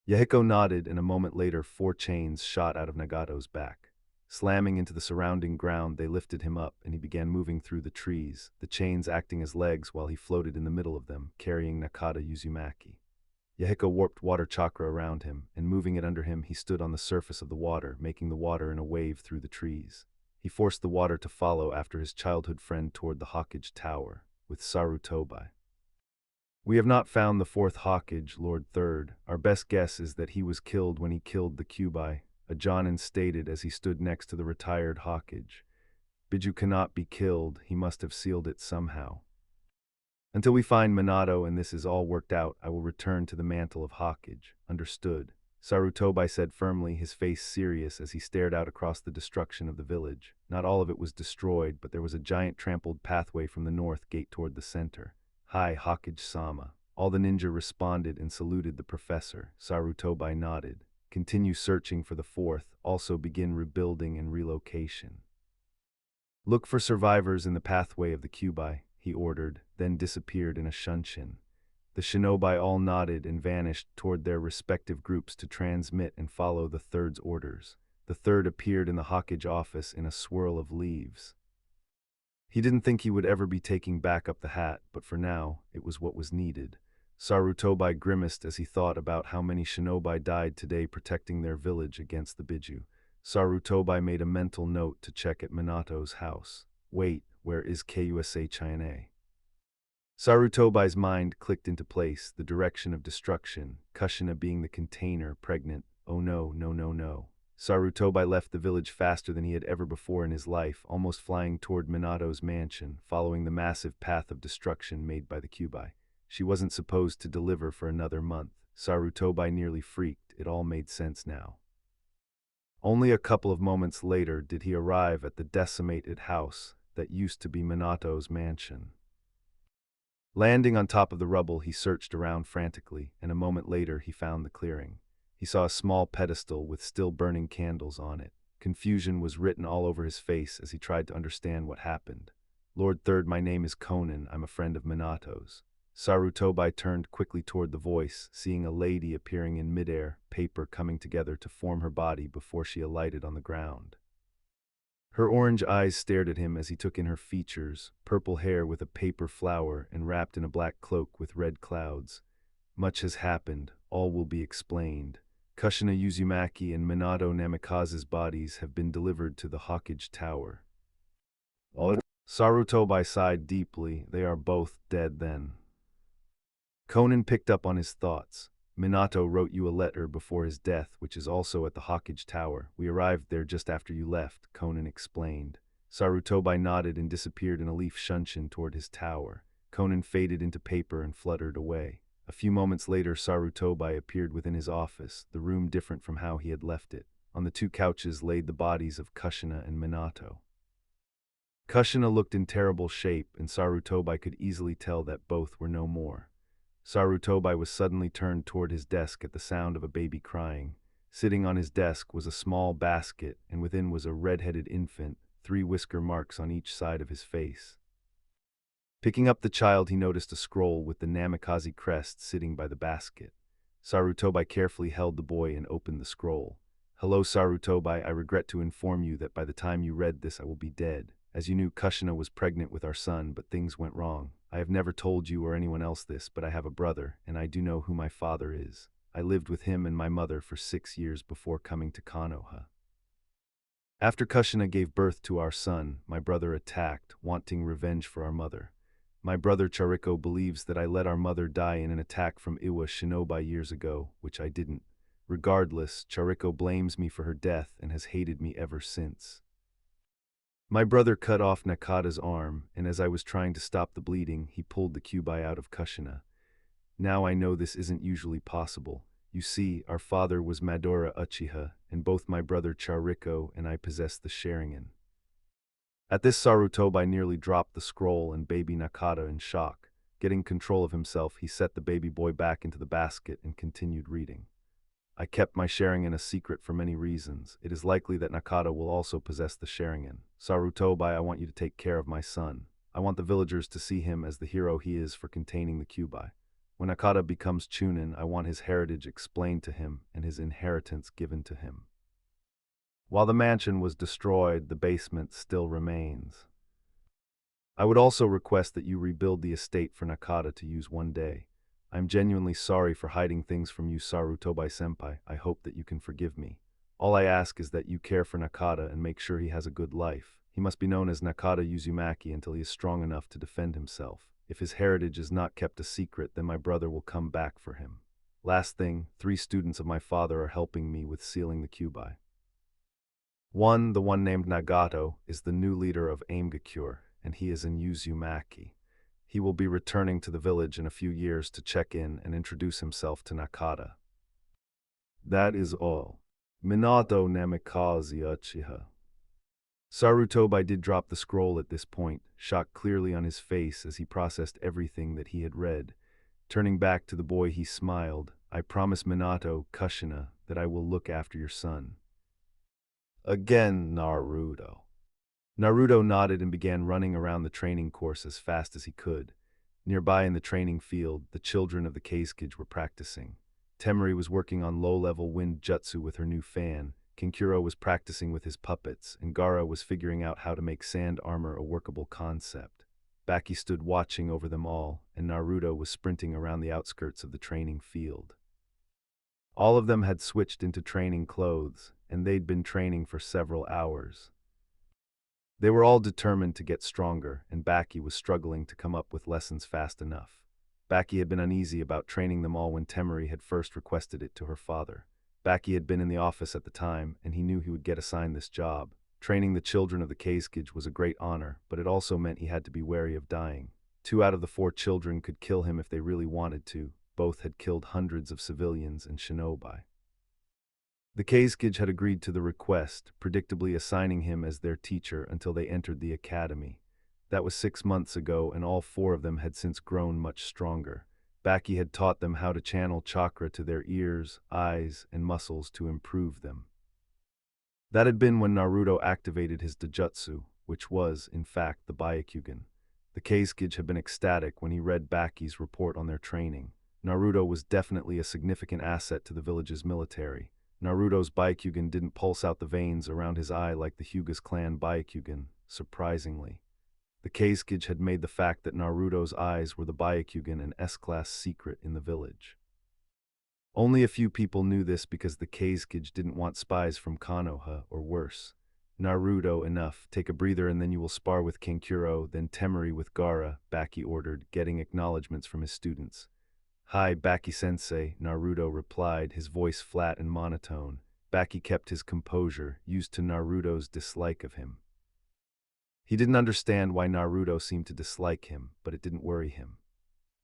Speaker 1: Yahiko nodded, and a moment later 4 chains shot out of Nagato's back. Slamming into the surrounding ground, they lifted him up, and he began moving through the trees, the chains acting as legs while he floated in the middle of them, carrying Nakata Uzumaki. Yahiko warped water chakra around him, and moving it under him, he stood on the surface of the water, making the water in a wave through the trees. He forced the water to follow after his childhood friend toward the Hokage Tower, with Sarutobi. We have not found the 4th Hokage, Lord Third. Our best guess is that he was killed when he killed the Kyuubi, a Jonin stated as he stood next to the retired Hokage. Biju cannot be killed, he must have sealed it somehow. Until we find Minato and this is all worked out, I will return to the mantle of Hokage. Understood. Sarutobi said firmly, his face serious as he stared out across the destruction of the village. Not all of it was destroyed, but there was a giant trampled pathway from the north gate toward the center. Hi, Hokage-sama. All the ninja responded and saluted the professor. Sarutobi nodded. Continue searching for the 4th, also begin rebuilding and relocation. Look for survivors in the pathway of the Kyuubi, he ordered, then disappeared in a shunshin. The shinobi all nodded and vanished toward their respective groups to transmit and follow the 3rd's orders. The 3rd appeared in the Hokage office in a swirl of leaves. He didn't think he would ever be taking back up the hat, but for now, it was what was needed. Sarutobi grimaced as he thought about how many shinobi died today protecting their village against the Biju. Sarutobi made a mental note to check at Minato's house. Wait, where is Kusa Chine? Sarutobi's mind clicked into place, the direction of destruction, Kushina being the container, pregnant. Oh no, no, no, no. Sarutobi left the village faster than he had ever before in his life, almost flying toward Minato's mansion, following the massive path of destruction made by the Kyuubi. She wasn't supposed to deliver for another month. Sarutobi nearly freaked. It all made sense now. Only a couple of moments later did he arrive at the decimated house that used to be Minato's mansion. Landing on top of the rubble, he searched around frantically, and a moment later he found the clearing. He saw a small pedestal with still burning candles on it. Confusion was written all over his face as he tried to understand what happened. Lord Third, my name is Conan. I'm a friend of Minato's. Sarutobi turned quickly toward the voice, seeing a lady appearing in midair, paper coming together to form her body before she alighted on the ground. Her orange eyes stared at him as he took in her features, purple hair with a paper flower and wrapped in a black cloak with red clouds. Much has happened, all will be explained. Kushina Uzumaki and Minato Namikaze's bodies have been delivered to the Hokage Tower. Sarutobi sighed deeply. They are both dead then. Conan picked up on his thoughts. Minato wrote you a letter before his death, which is also at the Hokage Tower. We arrived there just after you left, Conan explained. Sarutobi nodded and disappeared in a leaf shunshin toward his tower. Conan faded into paper and fluttered away. A few moments later, Sarutobi appeared within his office, the room different from how he had left it. On the two couches laid the bodies of Kushina and Minato. Kushina looked in terrible shape, and Sarutobi could easily tell that both were no more. Sarutobi was suddenly turned toward his desk at the sound of a baby crying. Sitting on his desk was a small basket, and within was a red-headed infant, 3 whisker marks on each side of his face. Picking up the child, he noticed a scroll with the Namikaze crest sitting by the basket. Sarutobi carefully held the boy and opened the scroll. Hello, Sarutobi, I regret to inform you that by the time you read this I will be dead. As you knew, Kushina was pregnant with our son, but things went wrong. I have never told you or anyone else this, but I have a brother, and I do know who my father is. I lived with him and my mother for 6 years before coming to Konoha. After Kushina gave birth to our son, my brother attacked, wanting revenge for our mother. My brother Chariko believes that I let our mother die in an attack from Iwa Shinobi years ago, which I didn't. Regardless, Chariko blames me for her death and has hated me ever since. My brother cut off Nakata's arm, and as I was trying to stop the bleeding, he pulled the Kyuubi out of Kushina. Now I know this isn't usually possible. You see, our father was Madara Uchiha, and both my brother Chariko and I possessed the Sharingan. At this, Sarutobi nearly dropped the scroll and baby Nakata in shock. Getting control of himself, he set the baby boy back into the basket and continued reading. I kept my Sharingan a secret for many reasons. It is likely that Nakata will also possess the Sharingan. Sarutobi, I want you to take care of my son. I want the villagers to see him as the hero he is for containing the Kyuubi. When Nakata becomes Chunin, I want his heritage explained to him and his inheritance given to him. While the mansion was destroyed, the basement still remains. I would also request that you rebuild the estate for Nakata to use one day. I am genuinely sorry for hiding things from you, Sarutobi-senpai. I hope that you can forgive me. All I ask is that you care for Nakata and make sure he has a good life. He must be known as Nakata Uzumaki until he is strong enough to defend himself. If his heritage is not kept a secret, then my brother will come back for him. Last thing, 3 students of my father are helping me with sealing the Kyuubi. The one named Nagato, is the new leader of Aimgakure, and he is in Uzumaki. He will be returning to the village in a few years to check in and introduce himself to Nakata. That is all. Minato Namikaze Uchiha. Sarutobi did drop the scroll at this point, shock clearly on his face as he processed everything that he had read. Turning back to the boy, he smiled. I promise Minato, Kushina, that I will look after your son. Again, Naruto. Naruto nodded and began running around the training course as fast as he could. Nearby in the training field, the children of the Kazekage were practicing. Temari was working on low-level wind jutsu with her new fan, Kankuro was practicing with his puppets, and Gaara was figuring out how to make sand armor a workable concept. Baki stood watching over them all, and Naruto was sprinting around the outskirts of the training field. All of them had switched into training clothes, and they'd been training for several hours. They were all determined to get stronger, and Baki was struggling to come up with lessons fast enough. Baki had been uneasy about training them all when Temari had first requested it to her father. Baki had been in the office at the time, and he knew he would get assigned this job. Training the children of the Kazekage was a great honor, but it also meant he had to be wary of dying. 2 out of the 4 children could kill him if they really wanted to. Both had killed hundreds of civilians and shinobi. The Kazekage had agreed to the request, predictably assigning him as their teacher until they entered the academy. That was 6 months ago, and all 4 of them had since grown much stronger. Baki had taught them how to channel chakra to their ears, eyes, and muscles to improve them. That had been when Naruto activated his Dojutsu, which was, in fact, the Byakugan. The Kazekage had been ecstatic when he read Baki's report on their training. Naruto was definitely a significant asset to the village's military. Naruto's Byakugan didn't pulse out the veins around his eye like the Hyuga's clan Byakugan, surprisingly. The Kazekage had made the fact that Naruto's eyes were the Byakugan an S-class secret in the village. Only a few people knew this because the Kazekage didn't want spies from Konoha, or worse. Naruto, enough, take a breather and then you will spar with Kankuro, then Temari with Gaara, Baki ordered, getting acknowledgments from his students. Hi, Baki-sensei, Naruto replied, his voice flat and monotone. Baki kept his composure, used to Naruto's dislike of him. He didn't understand why Naruto seemed to dislike him, but it didn't worry him.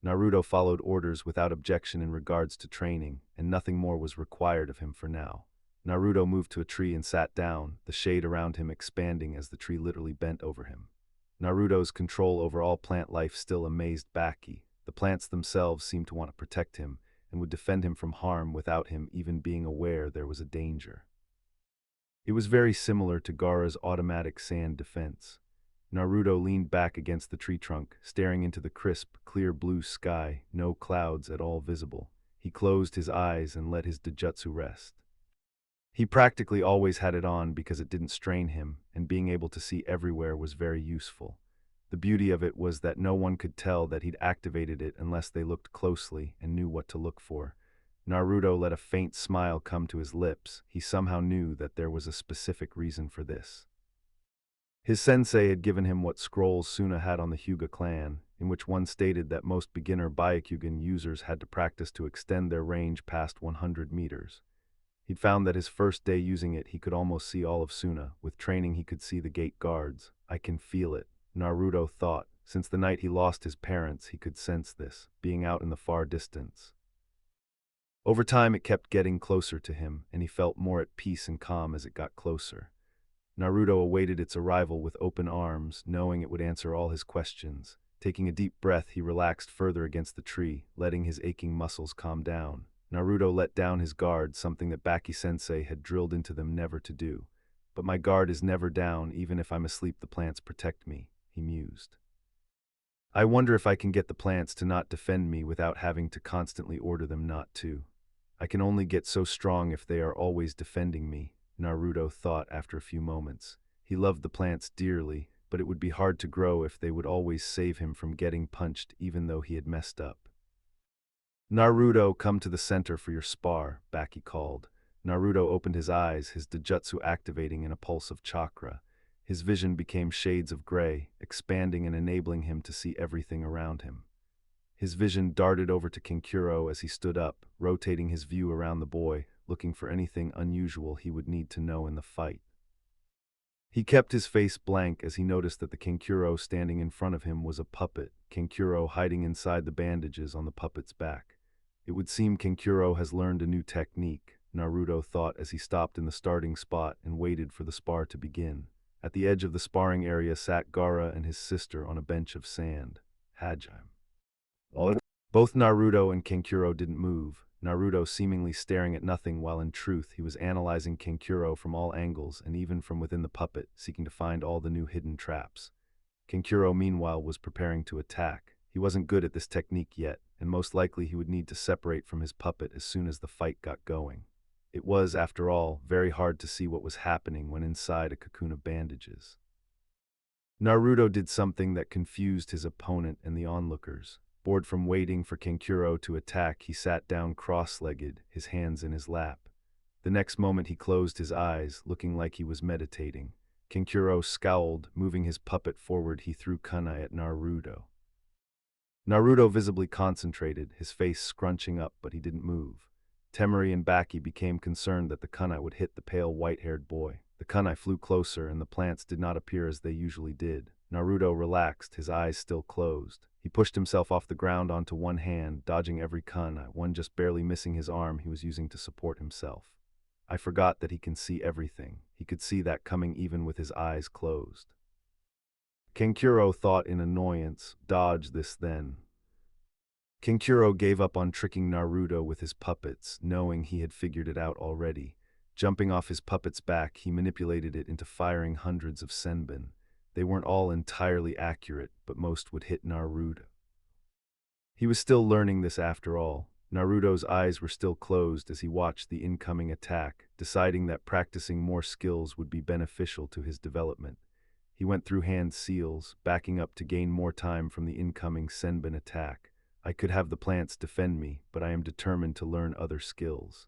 Speaker 1: Naruto followed orders without objection in regards to training, and nothing more was required of him for now. Naruto moved to a tree and sat down, the shade around him expanding as the tree literally bent over him. Naruto's control over all plant life still amazed Baki. The plants themselves seemed to want to protect him, and would defend him from harm without him even being aware there was a danger. It was very similar to Gaara's automatic sand defense. Naruto leaned back against the tree trunk, staring into the crisp, clear blue sky, no clouds at all visible. He closed his eyes and let his Dojutsu rest. He practically always had it on because it didn't strain him, and being able to see everywhere was very useful. The beauty of it was that no one could tell that he'd activated it unless they looked closely and knew what to look for. Naruto let a faint smile come to his lips. He somehow knew that there was a specific reason for this. His sensei had given him what scrolls Suna had on the Hyuga clan, in which one stated that most beginner Byakugan users had to practice to extend their range past 100 meters. He'd found that his first day using it he could almost see all of Suna. With training he could see the gate guards. I can feel it, Naruto thought. Since the night he lost his parents he could sense this, being out in the far distance. Over time it kept getting closer to him, and he felt more at peace and calm as it got closer. Naruto awaited its arrival with open arms, knowing it would answer all his questions. Taking a deep breath, he relaxed further against the tree, letting his aching muscles calm down. Naruto let down his guard, something that Baki-sensei had drilled into them never to do. But my guard is never down, even if I'm asleep the plants protect me, he mused. I wonder if I can get the plants to not defend me without having to constantly order them not to. I can only get so strong if they are always defending me, Naruto thought after a few moments. He loved the plants dearly, but it would be hard to grow if they would always save him from getting punched even though he had messed up. Naruto, come to the center for your spar, Baki called. Naruto opened his eyes, his Dojutsu activating in a pulse of chakra. His vision became shades of gray, expanding and enabling him to see everything around him. His vision darted over to Kankuro as he stood up, rotating his view around the boy, looking for anything unusual he would need to know in the fight. He kept his face blank as he noticed that the Kankuro standing in front of him was a puppet, Kankuro hiding inside the bandages on the puppet's back. It would seem Kankuro has learned a new technique, Naruto thought as he stopped in the starting spot and waited for the spar to begin. At the edge of the sparring area sat Gaara and his sister on a bench of sand. Hajime. Both Naruto and Kankuro didn't move, Naruto seemingly staring at nothing while in truth he was analyzing Kankuro from all angles and even from within the puppet, seeking to find all the new hidden traps. Kankuro meanwhile was preparing to attack. He wasn't good at this technique yet, and most likely he would need to separate from his puppet as soon as the fight got going. It was, after all, very hard to see what was happening when inside a cocoon of bandages. Naruto did something that confused his opponent and the onlookers. Bored from waiting for Kankuro to attack, he sat down cross-legged, his hands in his lap. The next moment he closed his eyes, looking like he was meditating. Kankuro scowled, moving his puppet forward. He threw kunai at Naruto. Naruto visibly concentrated, his face scrunching up, but he didn't move. Temari and Baki became concerned that the kunai would hit the pale white-haired boy. The kunai flew closer, and the plants did not appear as they usually did. Naruto relaxed, his eyes still closed. He pushed himself off the ground onto one hand, dodging every kunai, one just barely missing his arm he was using to support himself. I forgot that he can see everything. He could see that coming even with his eyes closed. Kankuro thought in annoyance, dodge this then. Kankuro gave up on tricking Naruto with his puppets, knowing he had figured it out already. Jumping off his puppet's back, he manipulated it into firing hundreds of senbon. They weren't all entirely accurate, but most would hit Naruto. He was still learning this after all. Naruto's eyes were still closed as he watched the incoming attack, deciding that practicing more skills would be beneficial to his development. He went through hand seals, backing up to gain more time from the incoming senbon attack. I could have the plants defend me, but I am determined to learn other skills.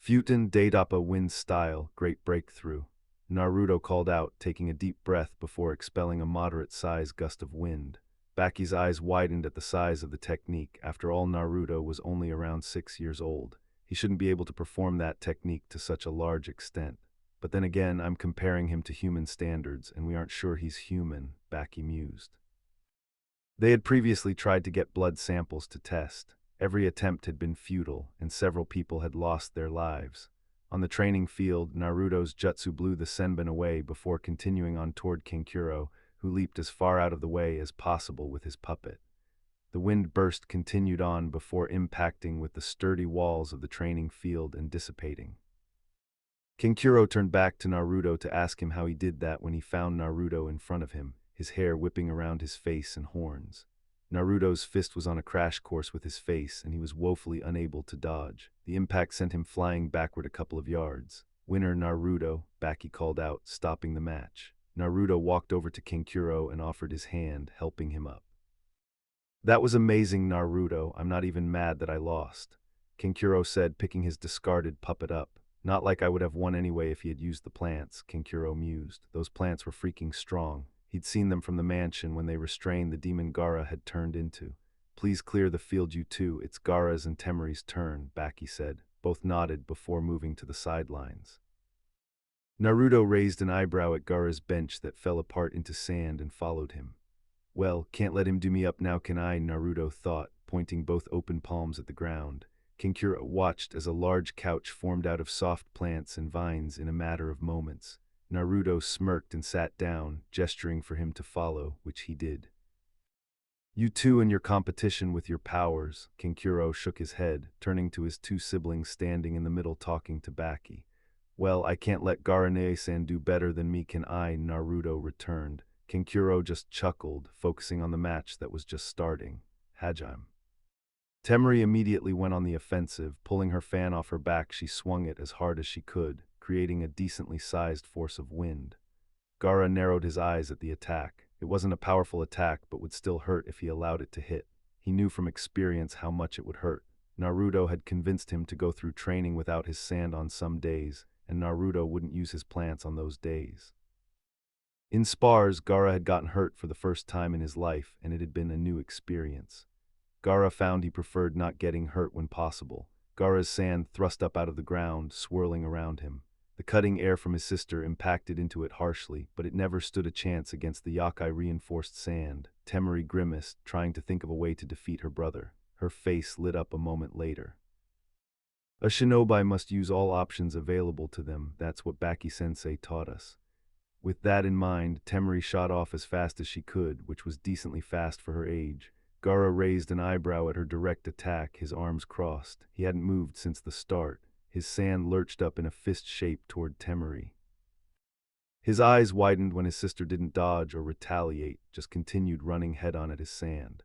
Speaker 1: Futen Daidappa wins style, great breakthrough. Naruto called out, taking a deep breath before expelling a moderate-sized gust of wind. Baki's eyes widened at the size of the technique. After all, Naruto was only around 6 years old. He shouldn't be able to perform that technique to such a large extent. But then again, I'm comparing him to human standards, and we aren't sure he's human, Baki mused. They had previously tried to get blood samples to test. Every attempt had been futile, and several people had lost their lives. On the training field, Naruto's jutsu blew the Senbon away before continuing on toward Kankuro, who leaped as far out of the way as possible with his puppet. The wind burst continued on before impacting with the sturdy walls of the training field and dissipating. Kankuro turned back to Naruto to ask him how he did that when he found Naruto in front of him, his hair whipping around his face and horns. Naruto's fist was on a crash course with his face, and he was woefully unable to dodge. The impact sent him flying backward a couple of yards. "Winner Naruto," Baki called out, stopping the match. Naruto walked over to Kankuro and offered his hand, helping him up. "That was amazing, Naruto. I'm not even mad that I lost," Kankuro said, picking his discarded puppet up. "Not like I would have won anyway if he had used the plants," Kankuro mused. Those plants were freaking strong. He'd seen them from the mansion when they restrained the demon Gaara had turned into. "Please clear the field, you two. It's Gaara's and Temeri's turn," Baki said. Both nodded before moving to the sidelines. Naruto raised an eyebrow at Gaara's bench that fell apart into sand and followed him. "Well, can't let him do me up now, can I?" Naruto thought, pointing both open palms at the ground. Kankuro watched as a large couch formed out of soft plants and vines in a matter of moments. Naruto smirked and sat down, gesturing for him to follow, which he did. "You two and your competition with your powers," Kankuro shook his head, turning to his two siblings standing in the middle talking to Baki. "Well, I can't let Gaara-san do better than me, can I?" Naruto returned. Kankuro just chuckled, focusing on the match that was just starting. "Hajime." Temeri immediately went on the offensive. Pulling her fan off her back, she swung it as hard as she could, creating a decently sized force of wind. Gaara narrowed his eyes at the attack. It wasn't a powerful attack, but would still hurt if he allowed it to hit. He knew from experience how much it would hurt. Naruto had convinced him to go through training without his sand on some days, and Naruto wouldn't use his plants on those days. In spars, Gaara had gotten hurt for the first time in his life, and it had been a new experience. Gaara found he preferred not getting hurt when possible. Gaara's sand thrust up out of the ground, swirling around him. The cutting air from his sister impacted into it harshly, but it never stood a chance against the yokai-reinforced sand. Temeri grimaced, trying to think of a way to defeat her brother. Her face lit up a moment later. "A shinobi must use all options available to them. That's what Baki-sensei taught us." With that in mind, Temeri shot off as fast as she could, which was decently fast for her age. Gaara raised an eyebrow at her direct attack, his arms crossed. He hadn't moved since the start. His sand lurched up in a fist shape toward Temeri. His eyes widened when his sister didn't dodge or retaliate, just continued running head-on at his sand.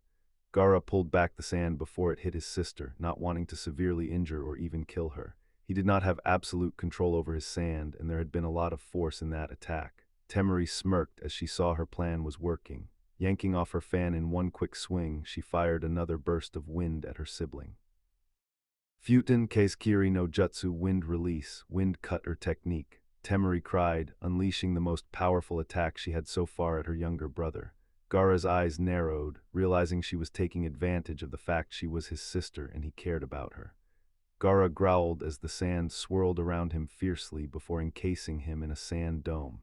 Speaker 1: Gaara pulled back the sand before it hit his sister, not wanting to severely injure or even kill her. He did not have absolute control over his sand, and there had been a lot of force in that attack. Temeri smirked as she saw her plan was working. Yanking off her fan in one quick swing, she fired another burst of wind at her sibling. "Futen Keiskiri no Jutsu Wind Release, Wind Cutter Technique," Temeri cried, unleashing the most powerful attack she had so far at her younger brother. Gaara's eyes narrowed, realizing she was taking advantage of the fact she was his sister and he cared about her. Gaara growled as the sand swirled around him fiercely before encasing him in a sand dome.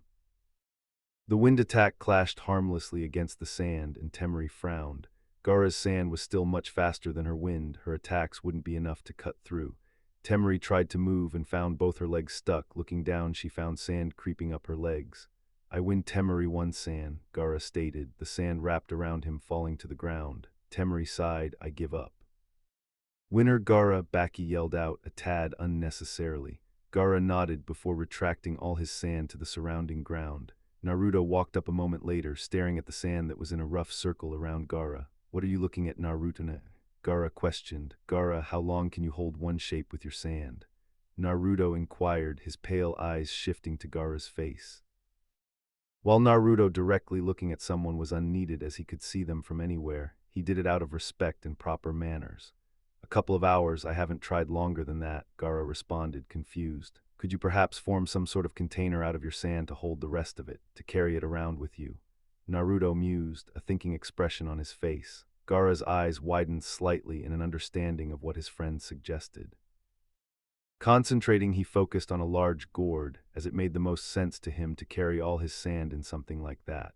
Speaker 1: The wind attack clashed harmlessly against the sand, and Temeri frowned. Gaara's sand was still much faster than her wind. Her attacks wouldn't be enough to cut through. Temeri tried to move and found both her legs stuck. Looking down, she found sand creeping up her legs. "I win, Temeri won sand," Gaara stated, the sand wrapped around him falling to the ground. Temeri sighed, "I give up." "Winner Gaara," Baki yelled out, a tad unnecessarily. Gaara nodded before retracting all his sand to the surrounding ground. Naruto walked up a moment later, staring at the sand that was in a rough circle around Gaara. "What are you looking at, Naruto?" Gaara questioned. "Gaara, how long can you hold one shape with your sand?" Naruto inquired, his pale eyes shifting to Gaara's face. While Naruto directly looking at someone was unneeded as he could see them from anywhere, he did it out of respect and proper manners. "A couple of hours, I haven't tried longer than that," Gaara responded, confused. "Could you perhaps form some sort of container out of your sand to hold the rest of it, to carry it around with you?" Naruto mused, a thinking expression on his face. Gaara's eyes widened slightly in an understanding of what his friend suggested. Concentrating, he focused on a large gourd, as it made the most sense to him to carry all his sand in something like that.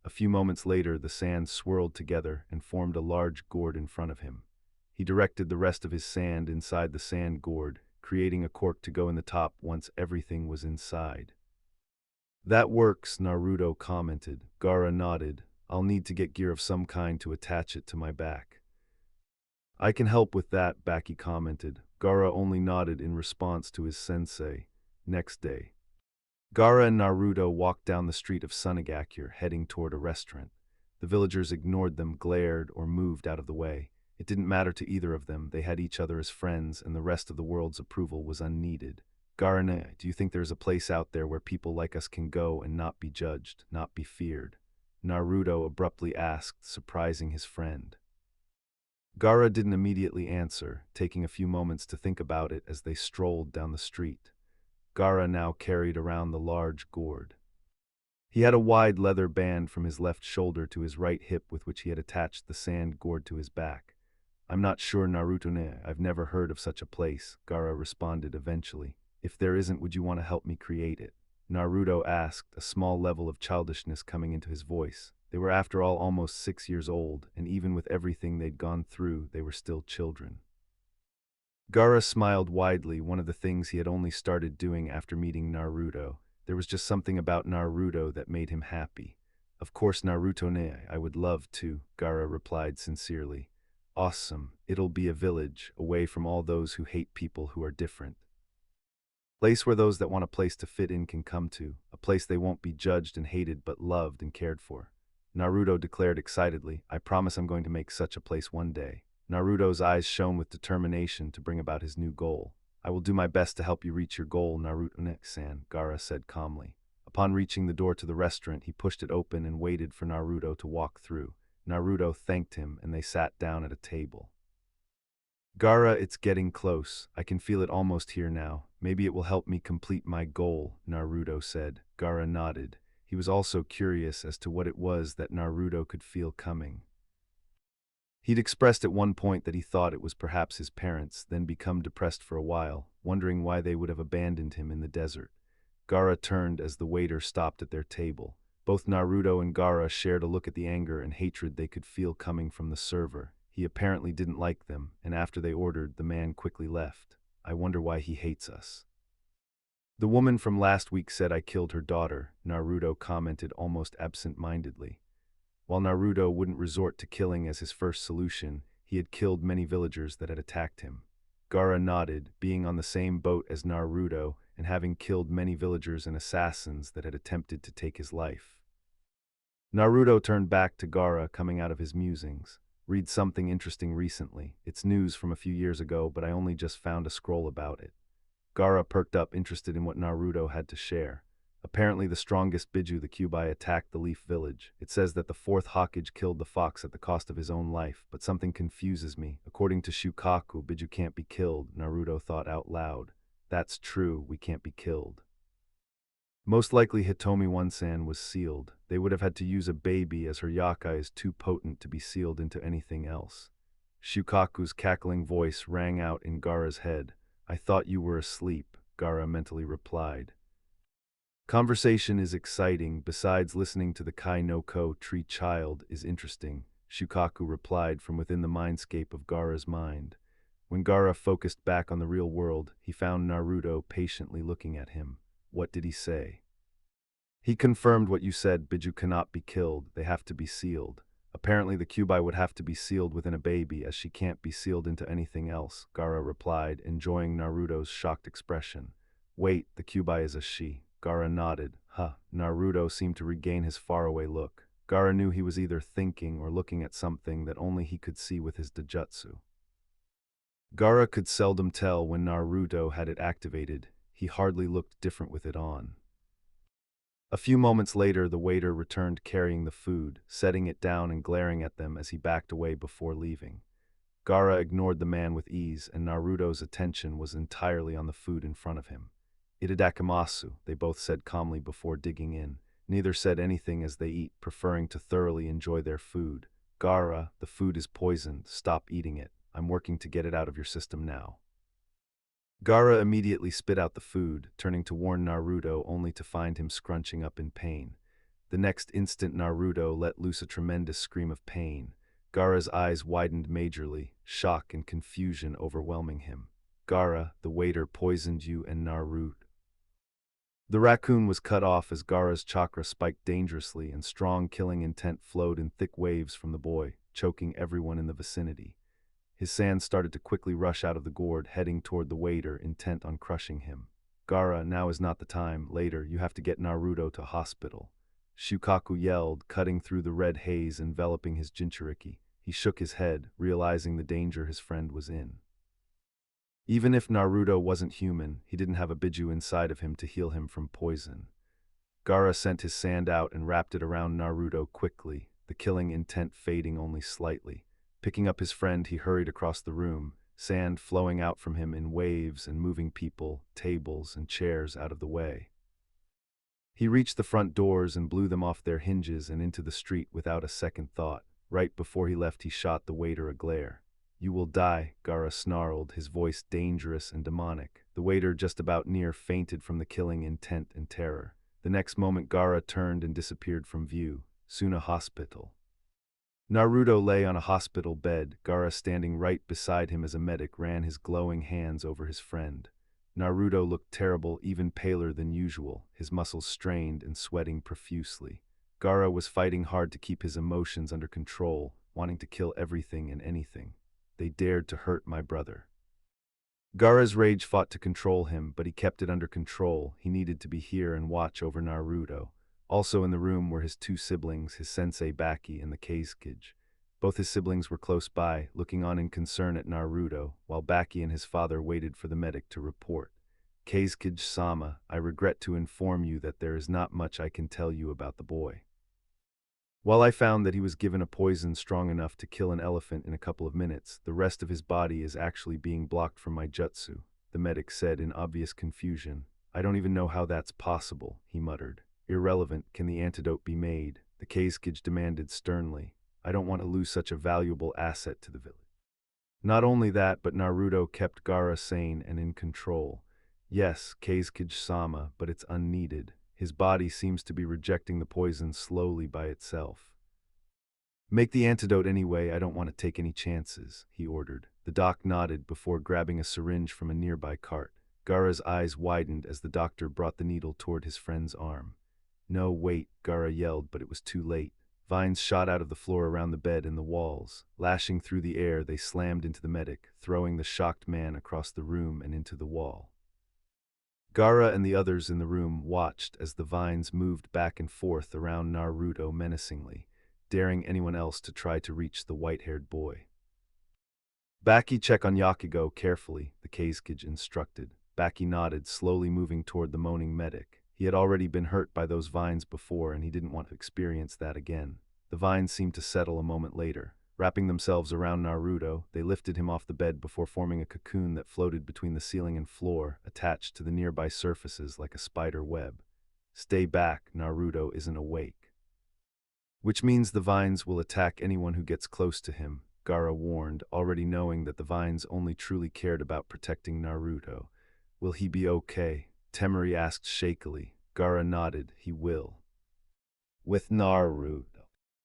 Speaker 1: A few moments later, the sand swirled together and formed a large gourd in front of him. He directed the rest of his sand inside the sand gourd, creating a cork to go in the top once everything was inside. That works, Naruto commented. Gaara nodded. I'll need to get gear of some kind to attach it to my back. I can help with that, Baki commented. Gaara only nodded in response to his sensei. Next day, Gaara and Naruto walked down the street of Sunagakure, heading toward a restaurant. The villagers ignored them, glared, or moved out of the way. It didn't matter to either of them. They had each other as friends, and the rest of the world's approval was unneeded. Gaara, do you think there's a place out there where people like us can go and not be judged, not be feared? Naruto abruptly asked, surprising his friend. Gaara didn't immediately answer, taking a few moments to think about it as they strolled down the street. Gaara now carried around the large gourd. He had a wide leather band from his left shoulder to his right hip with which he had attached the sand gourd to his back. I'm not sure, Naruto, I've never heard of such a place, Gaara responded eventually. If there isn't, would you want to help me create it? Naruto asked, a small level of childishness coming into his voice. They were after all almost 6 years old, and even with everything they'd gone through, they were still children. Gaara smiled widely, one of the things he had only started doing after meeting Naruto. There was just something about Naruto that made him happy. Of course, Naruto, I would love to, Gaara replied sincerely. Awesome, it'll be a village, away from all those who hate people who are different. Place where those that want a place to fit in can come to, a place they won't be judged and hated but loved and cared for. Naruto declared excitedly, I promise I'm going to make such a place one day. Naruto's eyes shone with determination to bring about his new goal. I will do my best to help you reach your goal, Naruto-san, Gaara said calmly. Upon reaching the door to the restaurant, he pushed it open and waited for Naruto to walk through. Naruto thanked him and they sat down at a table. Gaara, it's getting close. I can feel it almost here now. Maybe it will help me complete my goal, Naruto said. Gaara nodded. He was also curious as to what it was that Naruto could feel coming. He'd expressed at one point that he thought it was perhaps his parents, then become depressed for a while, wondering why they would have abandoned him in the desert. Gaara turned as the waiter stopped at their table. Both Naruto and Gaara shared a look at the anger and hatred they could feel coming from the server. He apparently didn't like them, and after they ordered, the man quickly left. I wonder why he hates us. The woman from last week said I killed her daughter, Naruto commented almost absent-mindedly. While Naruto wouldn't resort to killing as his first solution, he had killed many villagers that had attacked him. Gaara nodded, being on the same boat as Naruto and having killed many villagers and assassins that had attempted to take his life. Naruto turned back to Gaara, coming out of his musings. Read something interesting recently. It's news from a few years ago, but I only just found a scroll about it. Gaara perked up, interested in what Naruto had to share. Apparently the strongest Biju the Kyuubi attacked the Leaf Village. It says that the fourth Hokage killed the fox at the cost of his own life, but something confuses me. According to Shukaku, Biju can't be killed, Naruto thought out loud. That's true, we can't be killed. Most likely Hitomi One-san was sealed. They would have had to use a baby as her yakai is too potent to be sealed into anything else. Shukaku's cackling voice rang out in Gaara's head. I thought you were asleep, Gaara mentally replied. Conversation is exciting, besides listening to the Kai no Ko tree child is interesting, Shukaku replied from within the mindscape of Gaara's mind. When Gaara focused back on the real world, he found Naruto patiently looking at him. What did he say? He confirmed what you said, Biju cannot be killed, they have to be sealed. Apparently the Kyuubi would have to be sealed within a baby as she can't be sealed into anything else, Gaara replied, enjoying Naruto's shocked expression. Wait, the Kyuubi is a she. Gaara nodded. Naruto seemed to regain his faraway look. Gaara knew he was either thinking or looking at something that only he could see with his Dojutsu. Gaara could seldom tell when Naruto had it activated. He hardly looked different with it on. A few moments later, the waiter returned carrying the food, setting it down and glaring at them as he backed away before leaving. Gaara ignored the man with ease, and Naruto's attention was entirely on the food in front of him. Itadakimasu, they both said calmly before digging in. Neither said anything as they eat, preferring to thoroughly enjoy their food. Gaara, the food is poisoned. Stop eating it. I'm working to get it out of your system now. Gaara immediately spit out the food, turning to warn Naruto only to find him scrunching up in pain. The next instant Naruto let loose a tremendous scream of pain. Gaara's eyes widened majorly, shock and confusion overwhelming him. Gaara, the waiter poisoned you and Naruto. The raccoon was cut off as Gaara's chakra spiked dangerously and strong killing intent flowed in thick waves from the boy, choking everyone in the vicinity. His sand started to quickly rush out of the gourd, heading toward the waiter, intent on crushing him. Gaara, now is not the time. Later, you have to get Naruto to hospital. Shukaku yelled, cutting through the red haze enveloping his Jinchuriki. He shook his head, realizing the danger his friend was in. Even if Naruto wasn't human, he didn't have a Biju inside of him to heal him from poison. Gaara sent his sand out and wrapped it around Naruto quickly, the killing intent fading only slightly. Picking up his friend, he hurried across the room, sand flowing out from him in waves and moving people, tables, and chairs out of the way. He reached the front doors and blew them off their hinges and into the street without a second thought. Right before he left, he shot the waiter a glare. "You will die," Gaara snarled, his voice dangerous and demonic. The waiter, just about near, fainted from the killing intent and terror. The next moment, Gaara turned and disappeared from view. Soon a hospital. Naruto lay on a hospital bed, Gaara standing right beside him as a medic ran his glowing hands over his friend. Naruto looked terrible, even paler than usual, his muscles strained and sweating profusely. Gaara was fighting hard to keep his emotions under control, wanting to kill everything and anything. They dared to hurt my brother. Gaara's rage fought to control him, but he kept it under control. He needed to be here and watch over Naruto. Also in the room were his two siblings, his sensei Baki and the Kazekage. Both his siblings were close by, looking on in concern at Naruto, while Baki and his father waited for the medic to report. "Kazekage-sama, I regret to inform you that there is not much I can tell you about the boy. While I found that he was given a poison strong enough to kill an elephant in a couple of minutes, the rest of his body is actually being blocked from my jutsu," the medic said in obvious confusion. "I don't even know how that's possible," he muttered. "Irrelevant, can the antidote be made?" the Kazekage demanded sternly. "I don't want to lose such a valuable asset to the village." Not only that, but Naruto kept Gaara sane and in control. "Yes, Kazekage-sama, but it's unneeded. His body seems to be rejecting the poison slowly by itself." "Make the antidote anyway, I don't want to take any chances," he ordered. The doc nodded before grabbing a syringe from a nearby cart. Gaara's eyes widened as the doctor brought the needle toward his friend's arm. "No, wait," Gaara yelled, but it was too late. Vines shot out of the floor around the bed and the walls. Lashing through the air, they slammed into the medic, throwing the shocked man across the room and into the wall. Gaara and the others in the room watched as the vines moved back and forth around Naruto menacingly, daring anyone else to try to reach the white-haired boy. "Baki, check on Yakugo carefully," the Kazekage instructed. Baki nodded, slowly moving toward the moaning medic. He had already been hurt by those vines before, and he didn't want to experience that again. The vines seemed to settle a moment later. Wrapping themselves around Naruto, they lifted him off the bed before forming a cocoon that floated between the ceiling and floor, attached to the nearby surfaces like a spider web. "Stay back, Naruto isn't awake." "Which means the vines will attack anyone who gets close to him," Gaara warned, already knowing that the vines only truly cared about protecting Naruto. "Will he be okay?" Temari asked shakily. Gaara nodded. "He will." "With Naruto."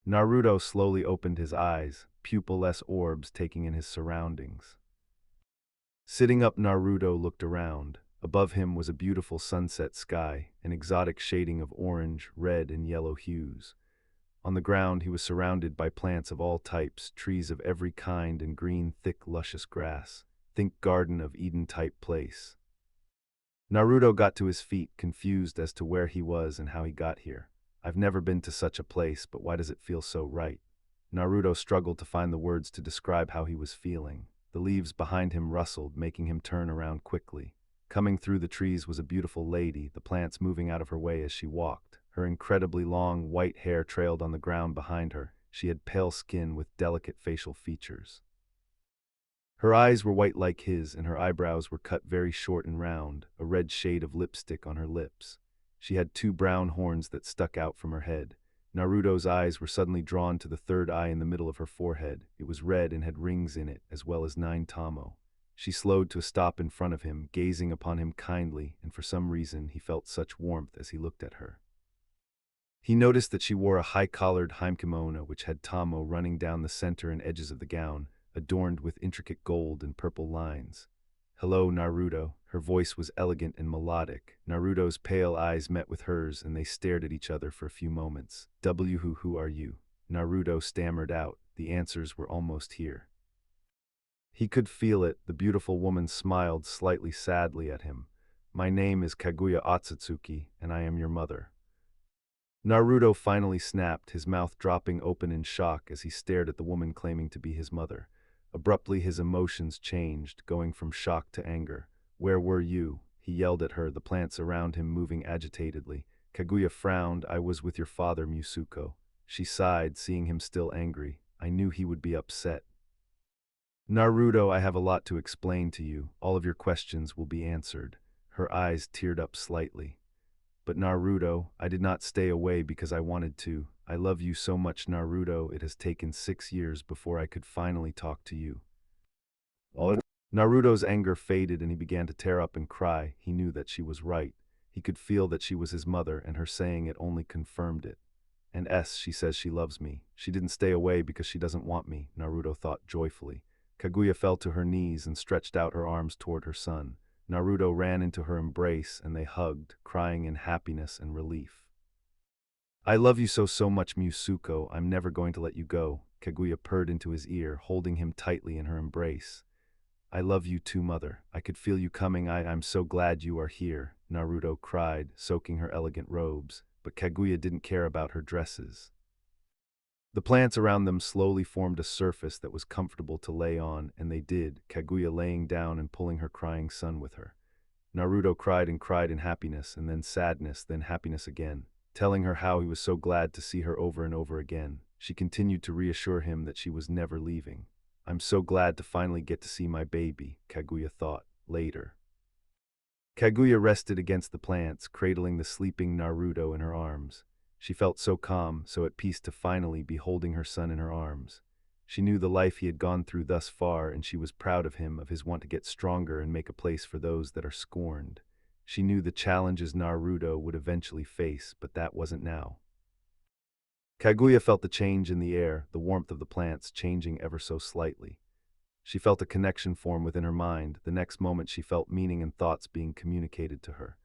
Speaker 1: Naruto slowly opened his eyes, pupil-less orbs taking in his surroundings. Sitting up, Naruto looked around. Above him was a beautiful sunset sky, an exotic shading of orange, red, and yellow hues. On the ground, he was surrounded by plants of all types, trees of every kind, and green, thick, luscious grass. Think Garden of Eden-type place. Naruto got to his feet, confused as to where he was and how he got here. "I've never been to such a place, but why does it feel so right?" Naruto struggled to find the words to describe how he was feeling. The leaves behind him rustled, making him turn around quickly. Coming through the trees was a beautiful lady, the plants moving out of her way as she walked. Her incredibly long, white hair trailed on the ground behind her. She had pale skin with delicate facial features. Her eyes were white like his, and her eyebrows were cut very short and round, a red shade of lipstick on her lips. She had two brown horns that stuck out from her head. Naruto's eyes were suddenly drawn to the third eye in the middle of her forehead. It was red and had rings in it, as well as 9 tamo. She slowed to a stop in front of him, gazing upon him kindly, and for some reason he felt such warmth as he looked at her. He noticed that she wore a high-collared himekimono which had tamo running down the center and edges of the gown, adorned with intricate gold and purple lines. "Hello, Naruto." Her voice was elegant and melodic. Naruto's pale eyes met with hers and they stared at each other for a few moments. Who are you?" Naruto stammered out. The answers were almost here. He could feel it. The beautiful woman smiled slightly sadly at him. "My name is Kaguya Otsutsuki, and I am your mother." Naruto finally snapped, his mouth dropping open in shock as he stared at the woman claiming to be his mother. Abruptly his emotions changed, going from shock to anger. "Where were you?" he yelled at her, the plants around him moving agitatedly. Kaguya frowned. "I was with your father, Musuko." She sighed, seeing him still angry. "I knew he would be upset." "Naruto, I have a lot to explain to you. All of your questions will be answered." Her eyes teared up slightly. "But Naruto, I did not stay away because I wanted to. I love you so much, Naruto. It has taken 6 years before I could finally talk to you." Oh. Naruto's anger faded and he began to tear up and cry. He knew that she was right. He could feel that she was his mother, and her saying it only confirmed it. She says she loves me. She didn't stay away because she doesn't want me," Naruto thought joyfully. Kaguya fell to her knees and stretched out her arms toward her son. Naruto ran into her embrace and they hugged, crying in happiness and relief. "I love you so much, Musuko. I'm never going to let you go," Kaguya purred into his ear, holding him tightly in her embrace. "I love you too, mother. I could feel you coming. I'm so glad you are here," Naruto cried, soaking her elegant robes, but Kaguya didn't care about her dresses. The plants around them slowly formed a surface that was comfortable to lay on, and they did, Kaguya laying down and pulling her crying son with her. Naruto cried in happiness, and then sadness, then happiness again, telling her how he was so glad to see her over and over again. She continued to reassure him that she was never leaving. "I'm so glad to finally get to see my baby," Kaguya thought, later. Kaguya rested against the plants, cradling the sleeping Naruto in her arms. She felt so calm, so at peace to finally be holding her son in her arms. She knew the life he had gone through thus far, and she was proud of him, of his want to get stronger and make a place for those that are scorned. She knew the challenges Naruto would eventually face, but that wasn't now. Kaguya felt the change in the air, the warmth of the plants changing ever so slightly. She felt a connection form within her mind. The next moment she felt meaning and thoughts being communicated to her.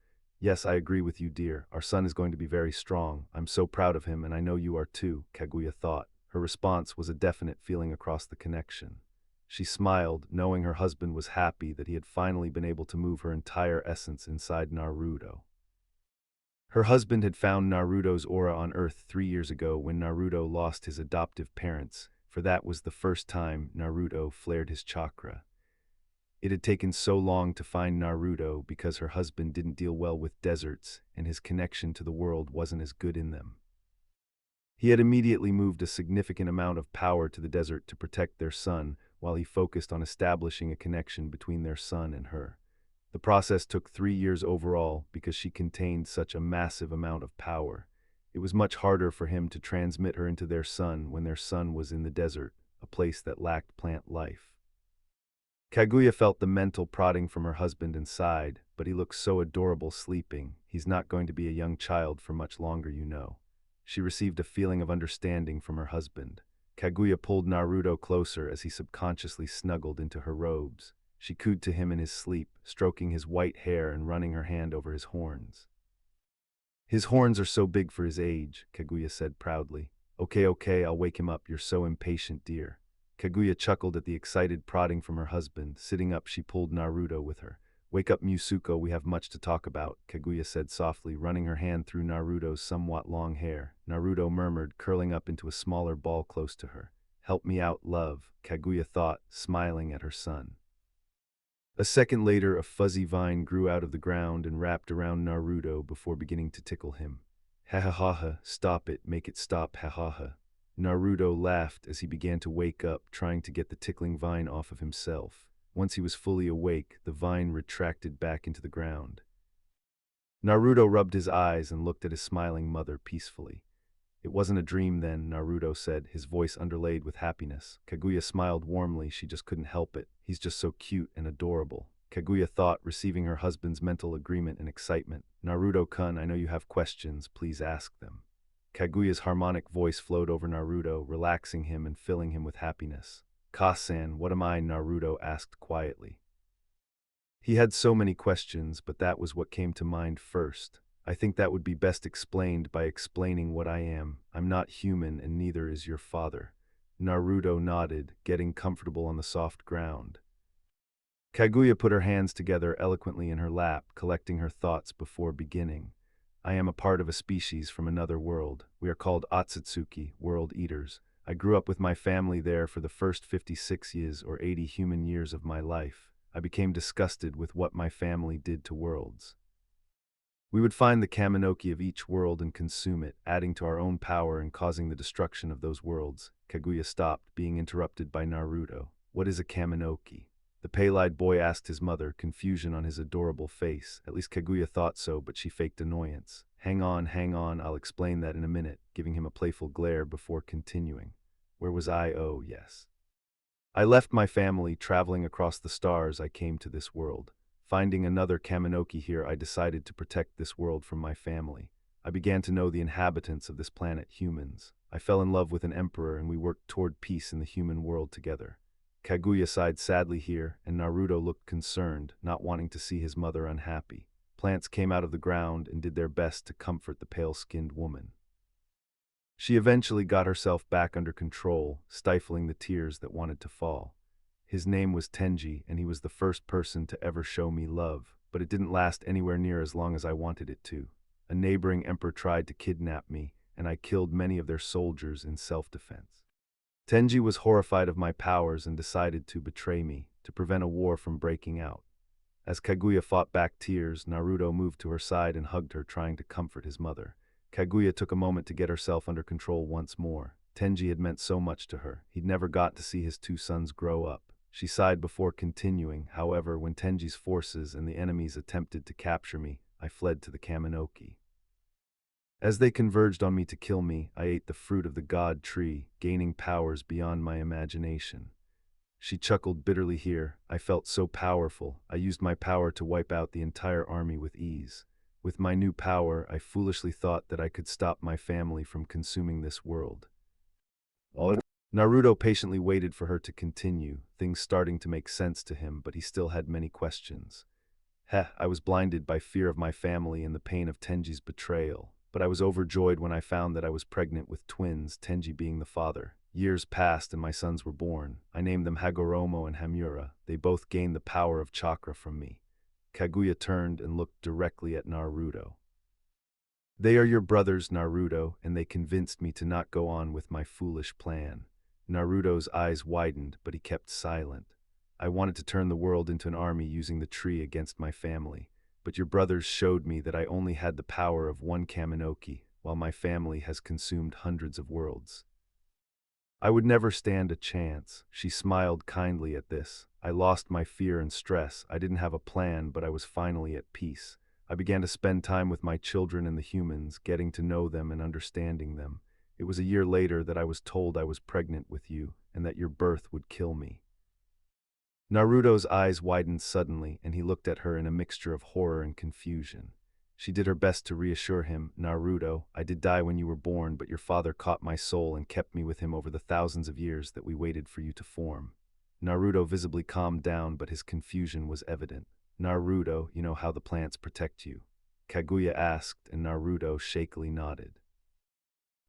Speaker 1: "Yes, I agree with you, dear. Our son is going to be very strong. I'm so proud of him, and I know you are too," Kaguya thought. Her response was a definite feeling across the connection. She smiled, knowing her husband was happy that he had finally been able to move her entire essence inside Naruto. Her husband had found Naruto's aura on Earth 3 years ago when Naruto lost his adoptive parents, for that was the first time Naruto flared his chakra. It had taken so long to find Naruto because her husband didn't deal well with deserts and his connection to the world wasn't as good in them. He had immediately moved a significant amount of power to the desert to protect their son while he focused on establishing a connection between their son and her. The process took 3 years overall because she contained such a massive amount of power. It was much harder for him to transmit her into their son when their son was in the desert, a place that lacked plant life. Kaguya felt the mental prodding from her husband and sighed, but he looks so adorable sleeping. He's not going to be a young child for much longer, you know. She received a feeling of understanding from her husband. Kaguya pulled Naruto closer as he subconsciously snuggled into her robes. She cooed to him in his sleep, stroking his white hair and running her hand over his horns. "His horns are so big for his age," Kaguya said proudly. Okay, I'll wake him up. You're so impatient, dear." Kaguya chuckled at the excited prodding from her husband. Sitting up, she pulled Naruto with her. "Wake up, Musuko, we have much to talk about," Kaguya said softly, running her hand through Naruto's somewhat long hair. Naruto murmured, curling up into a smaller ball close to her. "Help me out, love," Kaguya thought, smiling at her son. A second later, a fuzzy vine grew out of the ground and wrapped around Naruto before beginning to tickle him. "Ha ha ha ha, stop it, make it stop, ha ha ha." Naruto laughed as he began to wake up, trying to get the tickling vine off of himself. Once he was fully awake, the vine retracted back into the ground. Naruto rubbed his eyes and looked at his smiling mother peacefully. It wasn't a dream then, Naruto said, his voice underlaid with happiness. Kaguya smiled warmly, she just couldn't help it. He's just so cute and adorable. Kaguya thought, receiving her husband's mental agreement and excitement. Naruto-kun, I know you have questions, please ask them. Kaguya's harmonic voice flowed over Naruto, relaxing him and filling him with happiness. Ka-san, what am I? Naruto asked quietly. He had so many questions, but that was what came to mind first. I think that would be best explained by explaining what I am. I'm not human and neither is your father. Naruto nodded, getting comfortable on the soft ground. Kaguya put her hands together eloquently in her lap, collecting her thoughts before beginning. I am a part of a species from another world. We are called Otsutsuki, world eaters. I grew up with my family there for the first 56 years or 80 human years of my life. I became disgusted with what my family did to worlds. We would find the Kaminoki of each world and consume it, adding to our own power and causing the destruction of those worlds. Kaguya stopped, being interrupted by Naruto. What is a Kaminoki? The pale-eyed boy asked his mother, confusion on his adorable face. At least Kaguya thought so, but she faked annoyance. Hang on, I'll explain that in a minute, giving him a playful glare before continuing. Where was I? Oh, yes. I left my family, traveling across the stars. I came to this world. Finding another Kaminoki here, I decided to protect this world from my family. I began to know the inhabitants of this planet, humans. I fell in love with an emperor and we worked toward peace in the human world together. Kaguya sighed sadly here, and Naruto looked concerned, not wanting to see his mother unhappy. Plants came out of the ground and did their best to comfort the pale-skinned woman. She eventually got herself back under control, stifling the tears that wanted to fall. His name was Tenji, and he was the first person to ever show me love, but it didn't last anywhere near as long as I wanted it to. A neighboring emperor tried to kidnap me, and I killed many of their soldiers in self-defense. Tenji was horrified of my powers and decided to betray me, to prevent a war from breaking out. As Kaguya fought back tears, Naruto moved to her side and hugged her, trying to comfort his mother. Kaguya took a moment to get herself under control once more. Tenji had meant so much to her. He'd never got to see his two sons grow up. She sighed before continuing. However, when Tenji's forces and the enemies attempted to capture me, I fled to the Kaminoki. As they converged on me to kill me, I ate the fruit of the god tree, gaining powers beyond my imagination. She chuckled bitterly here. I felt so powerful. I used my power to wipe out the entire army with ease. With my new power, I foolishly thought that I could stop my family from consuming this world. Naruto patiently waited for her to continue, things starting to make sense to him, but he still had many questions. I was blinded by fear of my family and the pain of Tenji's betrayal, but I was overjoyed when I found that I was pregnant with twins, Tenji being the father. Years passed and my sons were born. I named them Hagoromo and Hamura. They both gained the power of chakra from me. Kaguya turned and looked directly at Naruto. They are your brothers, Naruto, and they convinced me to not go on with my foolish plan. Naruto's eyes widened, but he kept silent. I wanted to turn the world into an army using the tree against my family, but your brothers showed me that I only had the power of one Kaminoki, while my family has consumed hundreds of worlds. I would never stand a chance. She smiled kindly at this. I lost my fear and stress. I didn't have a plan, but I was finally at peace. I began to spend time with my children and the humans, getting to know them and understanding them. It was a year later that I was told I was pregnant with you, and that your birth would kill me. Naruto's eyes widened suddenly, and he looked at her in a mixture of horror and confusion. She did her best to reassure him. Naruto, I did die when you were born, but your father caught my soul and kept me with him over the thousands of years that we waited for you to form. Naruto visibly calmed down, but his confusion was evident. Naruto, you know how the plants protect you? Kaguya asked, and Naruto shakily nodded.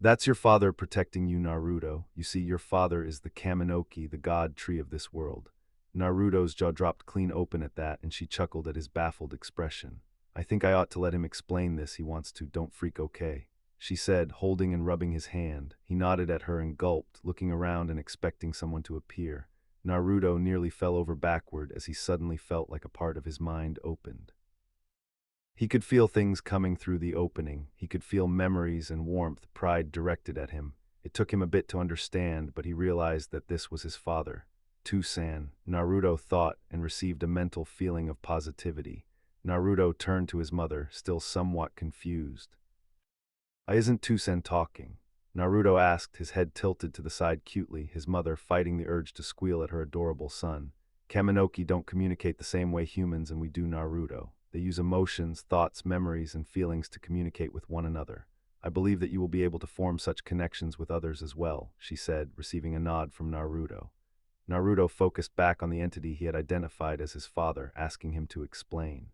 Speaker 1: That's your father protecting you, Naruto. You see, your father is the Kaminoki, the god tree of this world. Naruto's jaw dropped clean open at that, and she chuckled at his baffled expression. I think I ought to let him explain this. He wants to. Don't freak, okay? She said, holding and rubbing his hand. He nodded at her and gulped, looking around and expecting someone to appear. Naruto nearly fell over backward as he suddenly felt like a part of his mind opened. He could feel things coming through the opening. He could feel memories and warmth, pride directed at him. It took him a bit to understand, but he realized that this was his father. Tusan, Naruto thought, and received a mental feeling of positivity. Naruto turned to his mother, still somewhat confused. Isn't Tusen talking? Naruto asked, his head tilted to the side cutely, his mother fighting the urge to squeal at her adorable son. Kaminoki don't communicate the same way humans and we do Naruto. They use emotions, thoughts, memories, and feelings to communicate with one another. I believe that you will be able to form such connections with others as well, she said, receiving a nod from Naruto. Naruto focused back on the entity he had identified as his father, asking him to explain.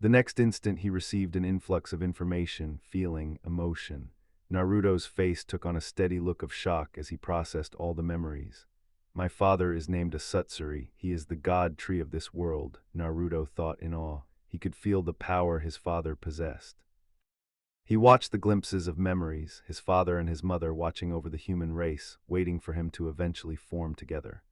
Speaker 1: The next instant he received an influx of information, feeling, emotion. Naruto's face took on a steady look of shock as he processed all the memories. My father is named Asatsuri. He is the god tree of this world, Naruto thought in awe. He could feel the power his father possessed. He watched the glimpses of memories, his father and his mother watching over the human race, waiting for him to eventually form together.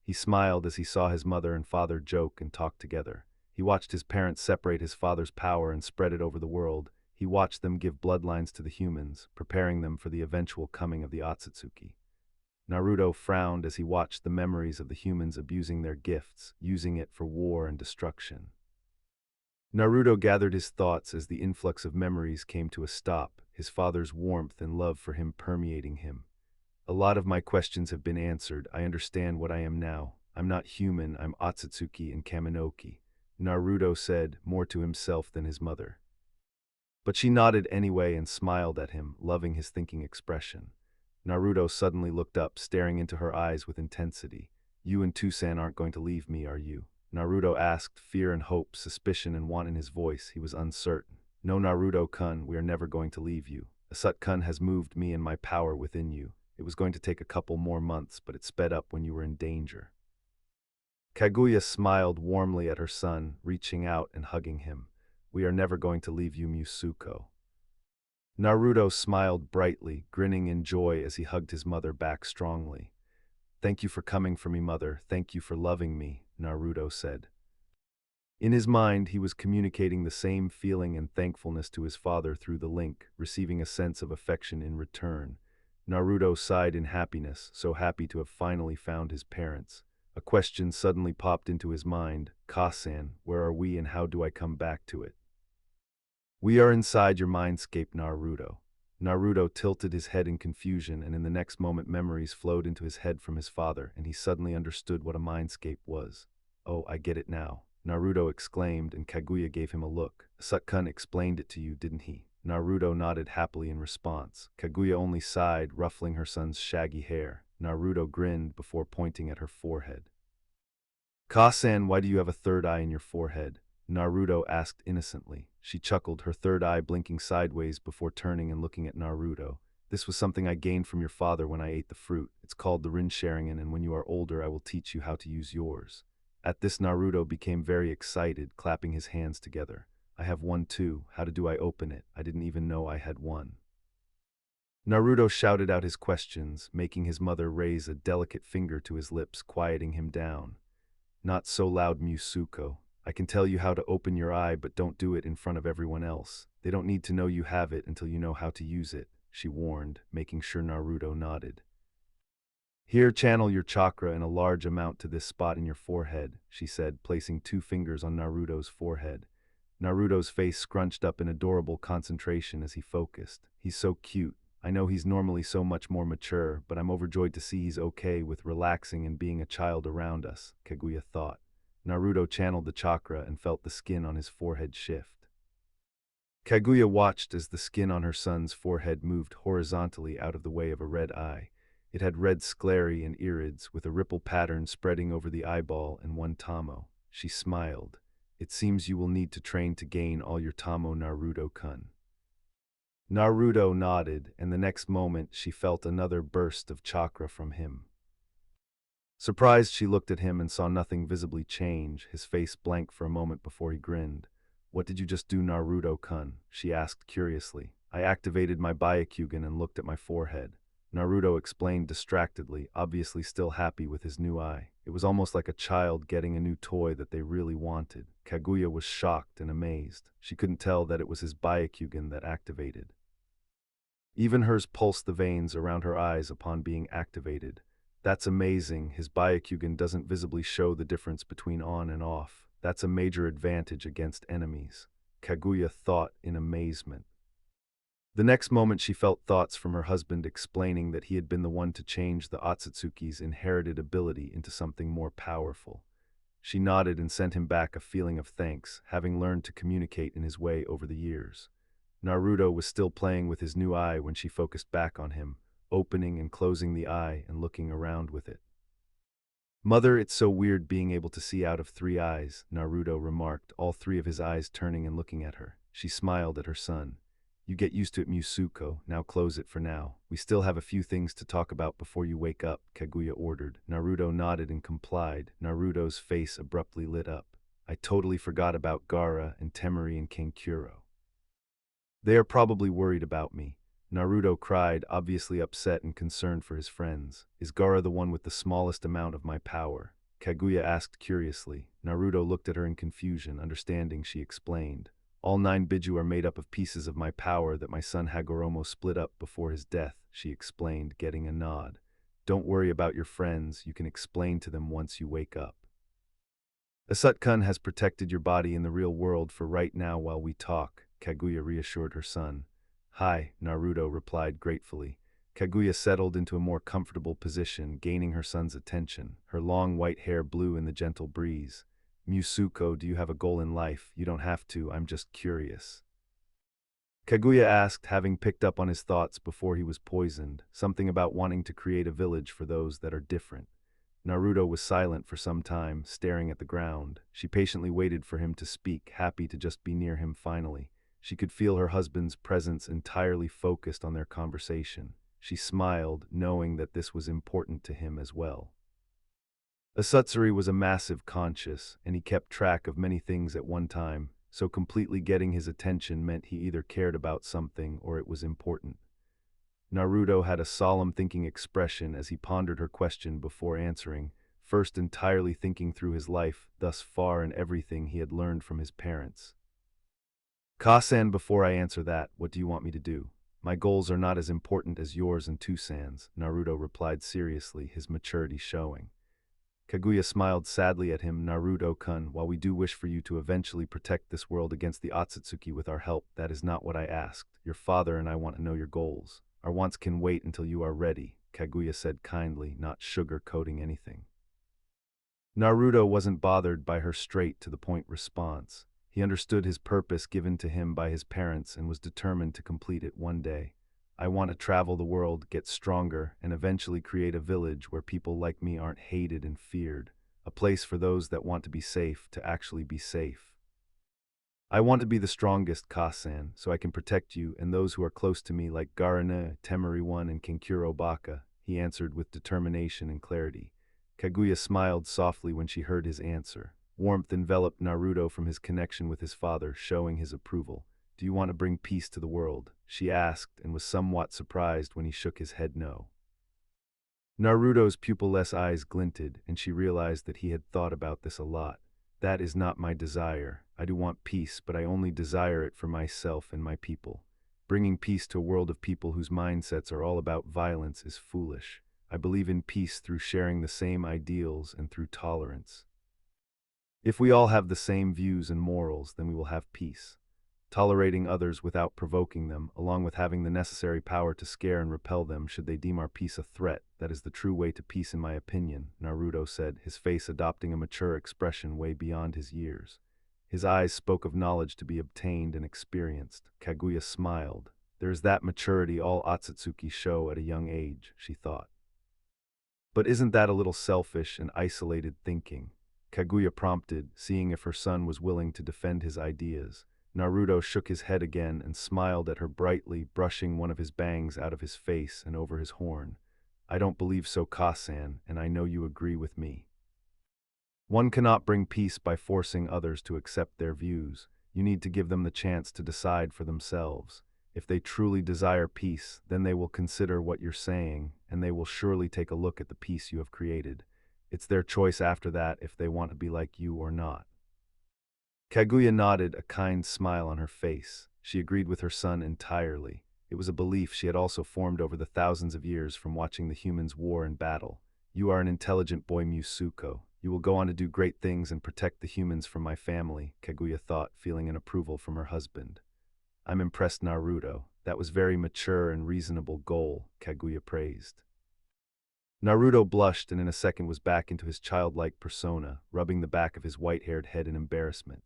Speaker 1: He smiled as he saw his mother and father joke and talk together. He watched his parents separate his father's power and spread it over the world. He watched them give bloodlines to the humans, preparing them for the eventual coming of the Otsutsuki. Naruto frowned as he watched the memories of the humans abusing their gifts, using it for war and destruction. Naruto gathered his thoughts as the influx of memories came to a stop, his father's warmth and love for him permeating him. A lot of my questions have been answered. I understand what I am now. I'm not human, I'm Otsutsuki and Kaminoki, Naruto said, more to himself than his mother. But she nodded anyway and smiled at him, loving his thinking expression. Naruto suddenly looked up, staring into her eyes with intensity. You and Tusan aren't going to leave me, are you? Naruto asked, fear and hope, suspicion and want in his voice. He was uncertain. No, Naruto-kun, we are never going to leave you. Asat-kun has moved me and my power within you. It was going to take a couple more months, but it sped up when you were in danger. Kaguya smiled warmly at her son, reaching out and hugging him. We are never going to leave you, Musuko. Naruto smiled brightly, grinning in joy as he hugged his mother back strongly. Thank you for coming for me, mother. Thank you for loving me, Naruto said. In his mind, he was communicating the same feeling and thankfulness to his father through the link, receiving a sense of affection in return. Naruto sighed in happiness, so happy to have finally found his parents. A question suddenly popped into his mind. Kasan, where are we and how do I come back to it? We are inside your mindscape, Naruto. Naruto tilted his head in confusion, and in the next moment memories flowed into his head from his father, and he suddenly understood what a mindscape was. Oh, I get it now, Naruto exclaimed, and Kaguya gave him a look. Asat-kun explained it to you, didn't he? Naruto nodded happily in response. Kaguya only sighed, ruffling her son's shaggy hair. Naruto grinned before pointing at her forehead. Kasan, why do you have a third eye in your forehead? Naruto asked innocently. She chuckled, her third eye blinking sideways before turning and looking at Naruto. This was something I gained from your father when I ate the fruit. It's called the Rincharingen, and when you are older I will teach you how to use yours. At this, Naruto became very excited, clapping his hands together. I have one too. How do I open it? I didn't even know I had one. Naruto shouted out his questions, making his mother raise a delicate finger to his lips, quieting him down. Not so loud, Musuko. I can tell you how to open your eye, but don't do it in front of everyone else. They don't need to know you have it until you know how to use it, she warned, making sure Naruto nodded. Here, channel your chakra in a large amount to this spot in your forehead, she said, placing 2 fingers on Naruto's forehead. Naruto's face scrunched up in adorable concentration as he focused. He's so cute. I know he's normally so much more mature, but I'm overjoyed to see he's okay with relaxing and being a child around us, Kaguya thought. Naruto channeled the chakra and felt the skin on his forehead shift. Kaguya watched as the skin on her son's forehead moved horizontally out of the way of a red eye. It had red sclerae and irids, with a ripple pattern spreading over the eyeball and 1 tamo. She smiled. It seems you will need to train to gain all your tamo, Naruto-kun. Naruto nodded, and the next moment she felt another burst of chakra from him. Surprised, she looked at him and saw nothing visibly change, his face blank for a moment before he grinned. What did you just do, Naruto-kun? She asked curiously. I activated my Byakugan and looked at my forehead. Naruto explained distractedly, obviously still happy with his new eye. It was almost like a child getting a new toy that they really wanted. Kaguya was shocked and amazed. She couldn't tell that it was his Byakugan that activated. Even hers pulsed the veins around her eyes upon being activated. That's amazing, his Byakugan doesn't visibly show the difference between on and off. That's a major advantage against enemies, Kaguya thought in amazement. The next moment she felt thoughts from her husband explaining that he had been the one to change the Otsutsuki's inherited ability into something more powerful. She nodded and sent him back a feeling of thanks, having learned to communicate in his way over the years. Naruto was still playing with his new eye when she focused back on him, opening and closing the eye and looking around with it. Mother, it's so weird being able to see out of three eyes, Naruto remarked, all three of his eyes turning and looking at her. She smiled at her son. You get used to it, Musuko. Now close it for now. We still have a few things to talk about before you wake up, Kaguya ordered. Naruto nodded and complied. Naruto's face abruptly lit up. I totally forgot about Gaara and Temari and Kankuro. They are probably worried about me. Naruto cried, obviously upset and concerned for his friends. Is Gaara the one with the smallest amount of my power? Kaguya asked curiously. Naruto looked at her in confusion, understanding she explained. All 9 Biju are made up of pieces of my power that my son Hagoromo split up before his death, she explained, getting a nod. Don't worry about your friends, you can explain to them once you wake up. Asut-kun has protected your body in the real world for right now while we talk, Kaguya reassured her son. Hi, Naruto replied gratefully. Kaguya settled into a more comfortable position, gaining her son's attention. Her long white hair blew in the gentle breeze. Musuko, do you have a goal in life? You don't have to, I'm just curious. Kaguya asked, having picked up on his thoughts before he was poisoned, something about wanting to create a village for those that are different. Naruto was silent for some time, staring at the ground. She patiently waited for him to speak, happy to just be near him finally. She could feel her husband's presence entirely focused on their conversation. She smiled, knowing that this was important to him as well. Asatsuri was a massive conscious, and he kept track of many things at one time, so completely getting his attention meant he either cared about something or it was important. Naruto had a solemn thinking expression as he pondered her question before answering, first entirely thinking through his life thus far and everything he had learned from his parents. Kasan, before I answer that, what do you want me to do? My goals are not as important as yours and Tusan's, Naruto replied seriously, his maturity showing. Kaguya smiled sadly at him. Naruto-kun, while we do wish for you to eventually protect this world against the Otsutsuki with our help, that is not what I asked. Your father and I want to know your goals. Our wants can wait until you are ready, Kaguya said kindly, not sugar-coating anything. Naruto wasn't bothered by her straight-to-the-point response. He understood his purpose given to him by his parents and was determined to complete it one day. I want to travel the world, get stronger, and eventually create a village where people like me aren't hated and feared. A place for those that want to be safe to actually be safe. I want to be the strongest, Kasan, so I can protect you and those who are close to me like Gaara, Temari-1 and Kankuro Baka, he answered with determination and clarity. Kaguya smiled softly when she heard his answer. Warmth enveloped Naruto from his connection with his father, showing his approval. Do you want to bring peace to the world? She asked, and was somewhat surprised when he shook his head no. Naruto's pupilless eyes glinted, and she realized that he had thought about this a lot. That is not my desire. I do want peace, but I only desire it for myself and my people. Bringing peace to a world of people whose mindsets are all about violence is foolish. I believe in peace through sharing the same ideals and through tolerance. If we all have the same views and morals, then we will have peace. Tolerating others without provoking them, along with having the necessary power to scare and repel them should they deem our peace a threat, that is the true way to peace in my opinion, Naruto said, his face adopting a mature expression way beyond his years. His eyes spoke of knowledge to be obtained and experienced. Kaguya smiled. There is that maturity all Otsutsuki show at a young age, she thought. But isn't that a little selfish and isolated thinking? Kaguya prompted, seeing if her son was willing to defend his ideas. Naruto shook his head again and smiled at her brightly, brushing one of his bangs out of his face and over his horn. I don't believe so, Kasan, and I know you agree with me. One cannot bring peace by forcing others to accept their views. You need to give them the chance to decide for themselves. If they truly desire peace, then they will consider what you're saying, and they will surely take a look at the peace you have created. It's their choice after that if they want to be like you or not. Kaguya nodded, a kind smile on her face. She agreed with her son entirely. It was a belief she had also formed over the thousands of years from watching the humans war and battle. You are an intelligent boy, Musuko. You will go on to do great things and protect the humans from my family, Kaguya thought, feeling an approval from her husband. I'm impressed, Naruto. That was very mature and reasonable goal, Kaguya praised. Naruto blushed and in a second was back into his childlike persona, rubbing the back of his white-haired head in embarrassment.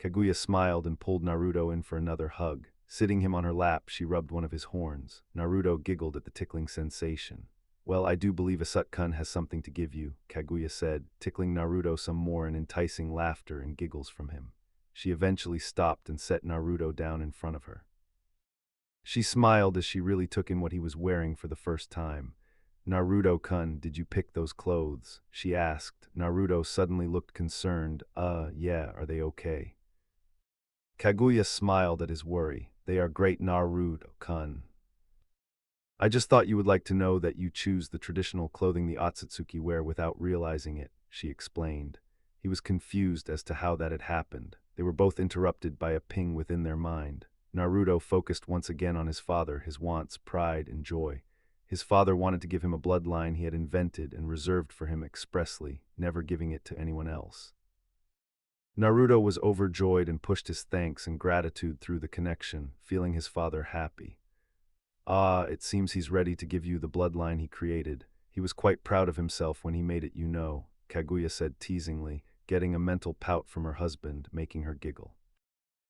Speaker 1: Kaguya smiled and pulled Naruto in for another hug. Sitting him on her lap, she rubbed one of his horns. Naruto giggled at the tickling sensation. Well, I do believe Asut-kun has something to give you, Kaguya said, tickling Naruto some more and enticing laughter and giggles from him. She eventually stopped and set Naruto down in front of her. She smiled as she really took in what he was wearing for the first time. Naruto-kun, did you pick those clothes? She asked. Naruto suddenly looked concerned. Yeah, are they okay? Kaguya smiled at his worry. They are great, Naruto-kun. I just thought you would like to know that you choose the traditional clothing the Otsutsuki wear without realizing it, she explained. He was confused as to how that had happened. They were both interrupted by a ping within their mind. Naruto focused once again on his father, his wants, pride, and joy. His father wanted to give him a bloodline he had invented and reserved for him expressly, never giving it to anyone else. Naruto was overjoyed and pushed his thanks and gratitude through the connection, feeling his father happy. It seems he's ready to give you the bloodline he created. He was quite proud of himself when he made it, Kaguya said teasingly, getting a mental pout from her husband, making her giggle.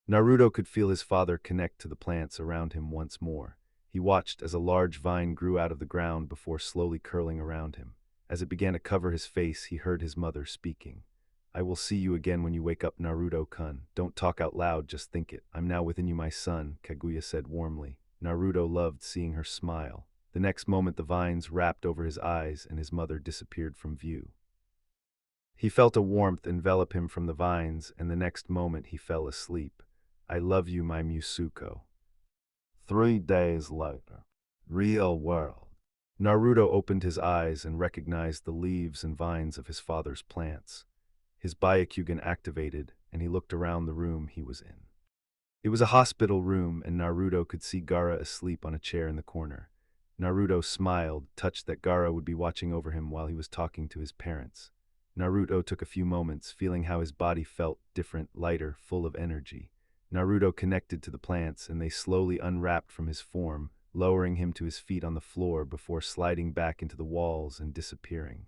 Speaker 1: Naruto could feel his father connect to the plants around him once more. He watched as a large vine grew out of the ground before slowly curling around him. As it began to cover his face, he heard his mother speaking. I will see you again when you wake up, Naruto-kun. Don't talk out loud, just think it. I'm now within you, my son, Kaguya said warmly. Naruto loved seeing her smile. The next moment the vines wrapped over his eyes and his mother disappeared from view. He felt a warmth envelop him from the vines, and the next moment he fell asleep. I love you, my Musuko. 3 days later. Real world. Naruto opened his eyes and recognized the leaves and vines of his father's plants. His Byakugan activated, and he looked around the room he was in. It was a hospital room, and Naruto could see Gaara asleep on a chair in the corner. Naruto smiled, touched that Gaara would be watching over him while he was talking to his parents. Naruto took a few moments, feeling how his body felt different, lighter, full of energy. Naruto connected to the plants, and they slowly unwrapped from his form, lowering him to his feet on the floor before sliding back into the walls and disappearing.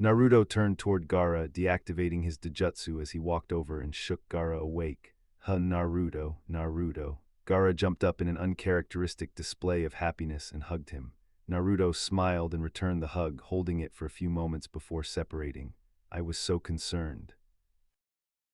Speaker 1: Naruto turned toward Gaara, deactivating his Dojutsu as he walked over and shook Gaara awake. Naruto, Naruto. Gaara jumped up in an uncharacteristic display of happiness and hugged him. Naruto smiled and returned the hug, holding it for a few moments before separating. I was so concerned.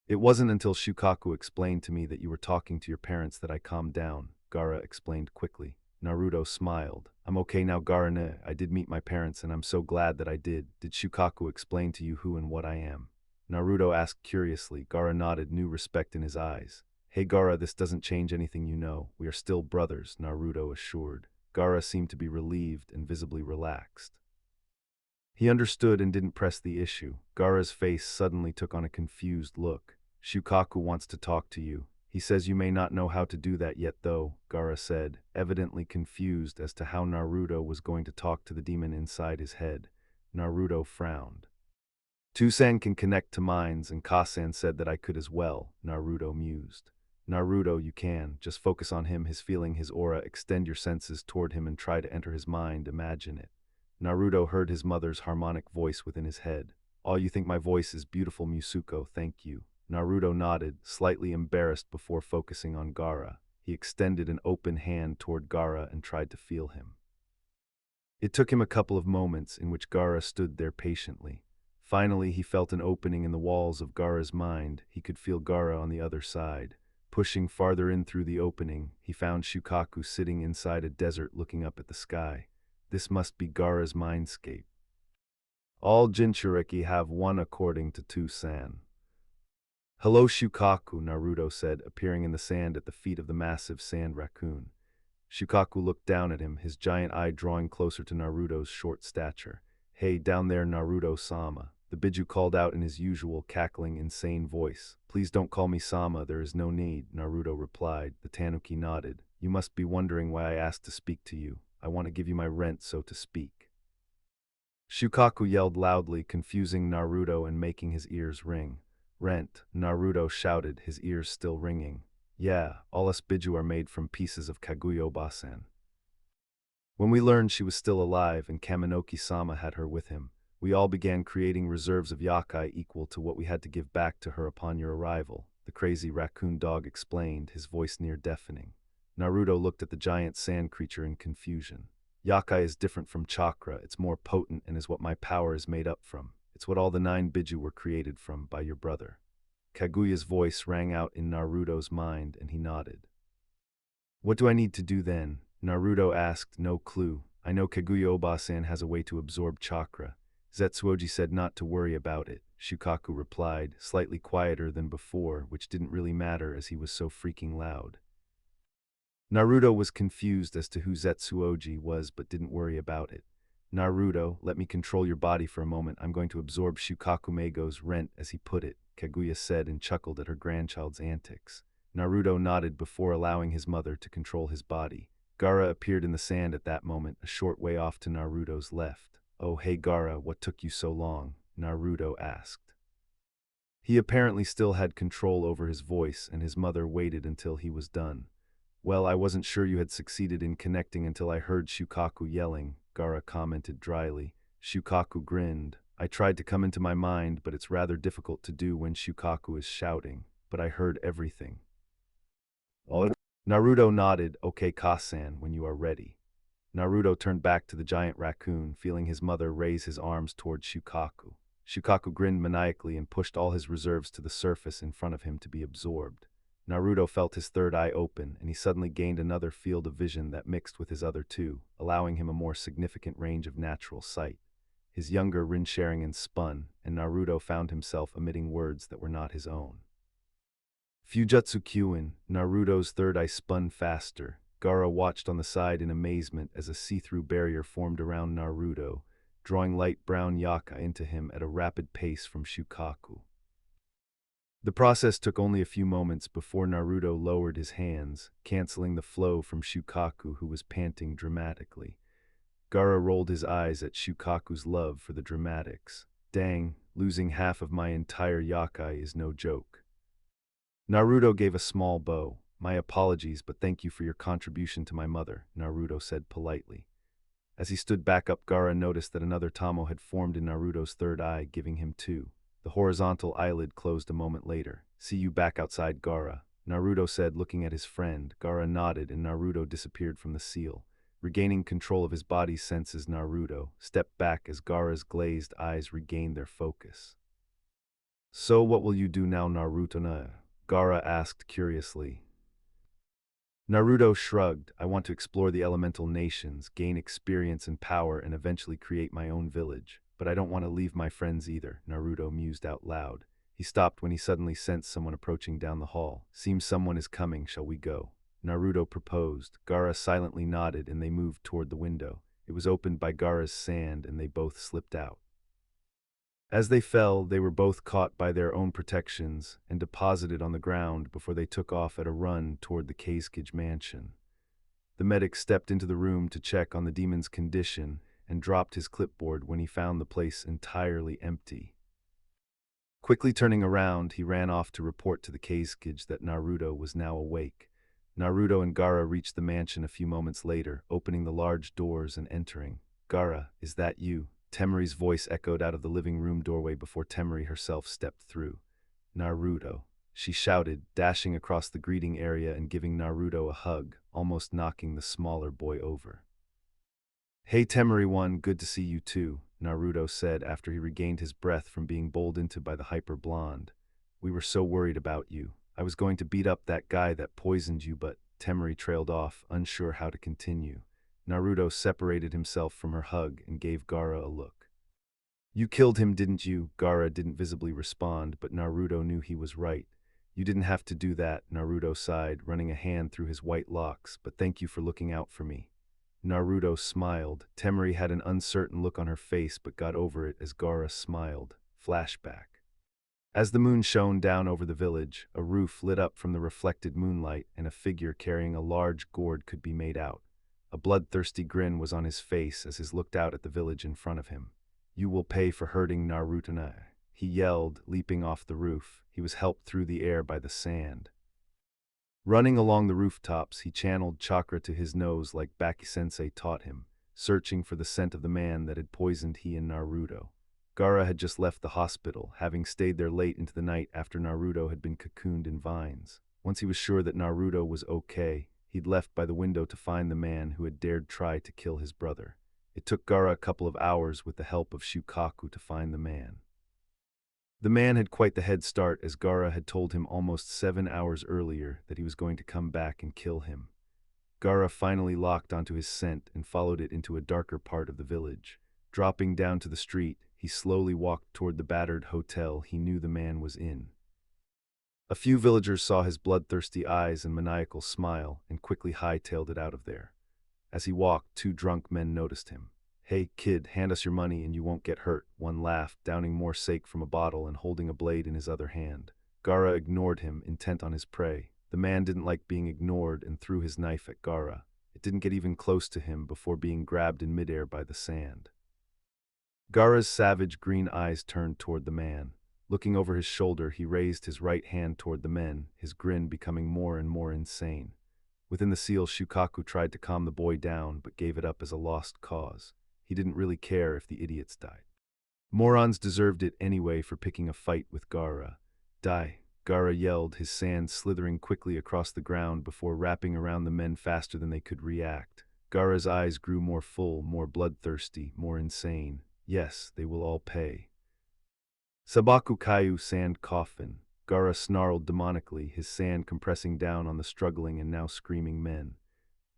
Speaker 1: It wasn't until Shukaku explained to me that you were talking to your parents that I calmed down, Gaara explained quickly. Naruto smiled. I'm okay now, Gaara. I did meet my parents and I'm so glad that I did. Did Shukaku explain to you who and what I am? Naruto asked curiously. Gaara nodded, new respect in his eyes. Hey Gaara, this doesn't change anything you know. We are still brothers, Naruto assured. Gaara seemed to be relieved and visibly relaxed. He understood and didn't press the issue. Gaara's face suddenly took on a confused look. Shukaku wants to talk to you. He says you may not know how to do that yet though, Gaara said, evidently confused as to how Naruto was going to talk to the demon inside his head. Naruto frowned. Tusan can connect to minds and Kasan said that I could as well, Naruto mused. Naruto, you can. Just focus on him, his feeling, his aura, extend your senses toward him and try to enter his mind, imagine it. Naruto heard his mother's harmonic voice within his head. Oh, you think my voice is beautiful, Musuko, thank you. Naruto nodded, slightly embarrassed before focusing on Gaara. He extended an open hand toward Gaara and tried to feel him. It took him a couple of moments in which Gaara stood there patiently. Finally, he felt an opening in the walls of Gaara's mind. He could feel Gaara on the other side. Pushing farther in through the opening, he found Shukaku sitting inside a desert looking up at the sky. This must be Gaara's mindscape. All Jinchuriki have one according to Tusan. Hello Shukaku, Naruto said, appearing in the sand at the feet of the massive sand raccoon. Shukaku looked down at him, his giant eye drawing closer to Naruto's short stature. Hey, down there, Naruto-sama. The Biju called out in his usual cackling, insane voice. Please don't call me Sama, there is no need, Naruto replied. The Tanuki nodded. You must be wondering why I asked to speak to you. I want to give you my rent, so to speak. Shukaku yelled loudly, confusing Naruto and making his ears ring. Rent, Naruto shouted, his ears still ringing. Yeah, all us Biju are made from pieces of Kaguya Obasan. When we learned she was still alive and Kaminoki-sama had her with him, we all began creating reserves of yakai equal to what we had to give back to her upon your arrival, the crazy raccoon dog explained, his voice near deafening. Naruto looked at the giant sand creature in confusion. Yakai is different from chakra, it's more potent and is what my power is made up from. It's what all the 9 Biju were created from by your brother. Kaguya's voice rang out in Naruto's mind and he nodded. What do I need to do then? Naruto asked, no clue. I know Kaguya Obasan has a way to absorb chakra. Zetsuoji said not to worry about it. Shukaku replied, slightly quieter than before, which didn't really matter as he was so freaking loud. Naruto was confused as to who Zetsuoji was but didn't worry about it. Naruto, let me control your body for a moment. I'm going to absorb Shukakumego's rent, as he put it, Kaguya said and chuckled at her grandchild's antics. Naruto nodded before allowing his mother to control his body. Gaara appeared in the sand at that moment, a short way off to Naruto's left. Oh hey Gaara, what took you so long? Naruto asked. He apparently still had control over his voice and his mother waited until he was done. Well, I wasn't sure you had succeeded in connecting until I heard Shukaku yelling, Gaara commented dryly. Shukaku grinned. I tried to come into my mind, but it's rather difficult to do when Shukaku is shouting, but I heard everything. Naruto nodded, okay Kasan, when you are ready. Naruto turned back to the giant raccoon, feeling his mother raise his arms toward Shukaku. Shukaku grinned maniacally and pushed all his reserves to the surface in front of him to be absorbed. Naruto felt his third eye open, and he suddenly gained another field of vision that mixed with his other two, allowing him a more significant range of natural sight. His younger Rin-Sharingan spun, and Naruto found himself emitting words that were not his own. Fujutsu Kyuin, Naruto's third eye spun faster. Gaara watched on the side in amazement as a see-through barrier formed around Naruto, drawing light brown yakai into him at a rapid pace from Shukaku. The process took only a few moments before Naruto lowered his hands, canceling the flow from Shukaku, who was panting dramatically. Gaara rolled his eyes at Shukaku's love for the dramatics. Dang, losing half of my entire yakai is no joke. Naruto gave a small bow. My apologies, but thank you for your contribution to my mother, Naruto said politely. As he stood back up, Gaara noticed that another Tamo had formed in Naruto's third eye, giving him 2. The horizontal eyelid closed a moment later. See you back outside, Gaara, Naruto said, looking at his friend. Gaara nodded and Naruto disappeared from the seal. Regaining control of his body's senses, Naruto stepped back as Gaara's glazed eyes regained their focus. So what will you do now, Naruto? Gaara asked curiously. Naruto shrugged. I want to explore the elemental nations, gain experience and power, and eventually create my own village. But I don't want to leave my friends either, Naruto mused out loud. He stopped when he suddenly sensed someone approaching down the hall. Seems someone is coming, shall we go? Naruto proposed. Gaara silently nodded and they moved toward the window. It was opened by Gaara's sand and they both slipped out. As they fell, they were both caught by their own protections and deposited on the ground before they took off at a run toward the Kazekage mansion. The medic stepped into the room to check on the demon's condition and dropped his clipboard when he found the place entirely empty. Quickly turning around, he ran off to report to the Kazekage that Naruto was now awake. Naruto and Gaara reached the mansion a few moments later, opening the large doors and entering. Gaara, is that you? Temari's voice echoed out of the living room doorway before Temari herself stepped through. Naruto, she shouted, dashing across the greeting area and giving Naruto a hug, almost knocking the smaller boy over. Hey Temari-one, good to see you too, Naruto said after he regained his breath from being bowled into by the hyper-blonde. We were so worried about you. I was going to beat up that guy that poisoned you, but Temari trailed off, unsure how to continue. Naruto separated himself from her hug and gave Gaara a look. You killed him, didn't you? Gaara didn't visibly respond, but Naruto knew he was right. You didn't have to do that, Naruto sighed, running a hand through his white locks, but thank you for looking out for me. Naruto smiled. Temari had an uncertain look on her face but got over it as Gaara smiled. Flashback. As the moon shone down over the village, a roof lit up from the reflected moonlight and a figure carrying a large gourd could be made out. A bloodthirsty grin was on his face as he looked out at the village in front of him. You will pay for hurting Naruto. He yelled, leaping off the roof. He was helped through the air by the sand. Running along the rooftops, he channeled chakra to his nose like Baki-sensei taught him, searching for the scent of the man that had poisoned he and Naruto. Gaara had just left the hospital, having stayed there late into the night after Naruto had been cocooned in vines. Once he was sure that Naruto was okay, he'd left by the window to find the man who had dared try to kill his brother. It took Gaara a couple of hours with the help of Shukaku to find the man. The man had quite the head start, as Gaara had told him almost 7 hours earlier that he was going to come back and kill him. Gaara finally locked onto his scent and followed it into a darker part of the village. Dropping down to the street, he slowly walked toward the battered hotel he knew the man was in. A few villagers saw his bloodthirsty eyes and maniacal smile and quickly hightailed it out of there. As he walked, 2 drunk men noticed him. "Hey, kid, hand us your money and you won't get hurt," one laughed, downing more sake from a bottle and holding a blade in his other hand. Gaara ignored him, intent on his prey. The man didn't like being ignored and threw his knife at Gaara. It didn't get even close to him before being grabbed in midair by the sand. Gaara's savage green eyes turned toward the man. Looking over his shoulder, he raised his right hand toward the men, his grin becoming more and more insane. Within the seal, Shukaku tried to calm the boy down, but gave it up as a lost cause. He didn't really care if the idiots died. Morons deserved it anyway for picking a fight with Gaara. "Die!" Gaara yelled, his sand slithering quickly across the ground before wrapping around the men faster than they could react. Gaara's eyes grew more full, more bloodthirsty, more insane. "Yes, they will all pay." Sabaku Kayu, sand coffin. Gaara snarled demonically, his sand compressing down on the struggling and now screaming men.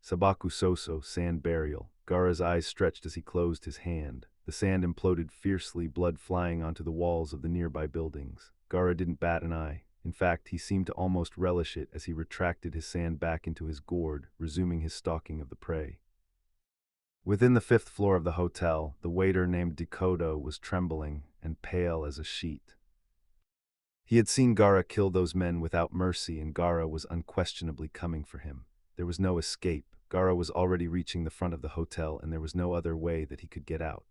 Speaker 1: Sabaku Soso, sand burial. Gaara's eyes stretched as he closed his hand. The sand imploded fiercely, blood flying onto the walls of the nearby buildings. Gaara didn't bat an eye. In fact, he seemed to almost relish it as he retracted his sand back into his gourd, resuming his stalking of the prey. Within the 5th floor of the hotel, the waiter named Dekodo was trembling and pale as a sheet. He had seen Gaara kill those men without mercy, and Gaara was unquestionably coming for him. There was no escape. Gaara was already reaching the front of the hotel, and there was no other way that he could get out.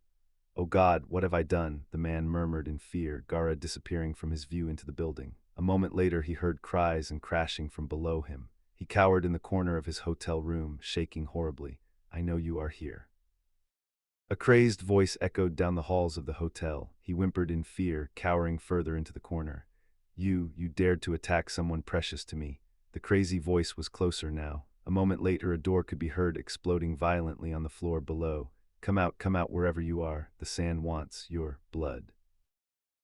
Speaker 1: "Oh God, what have I done?" the man murmured in fear, Gaara disappearing from his view into the building. A moment later, he heard cries and crashing from below him. He cowered in the corner of his hotel room, shaking horribly. "I know you are here." A crazed voice echoed down the halls of the hotel. He whimpered in fear, cowering further into the corner. You dared to attack someone precious to me." The crazy voice was closer now. A moment later, a door could be heard exploding violently on the floor below. Come out wherever you are. The sand wants your blood."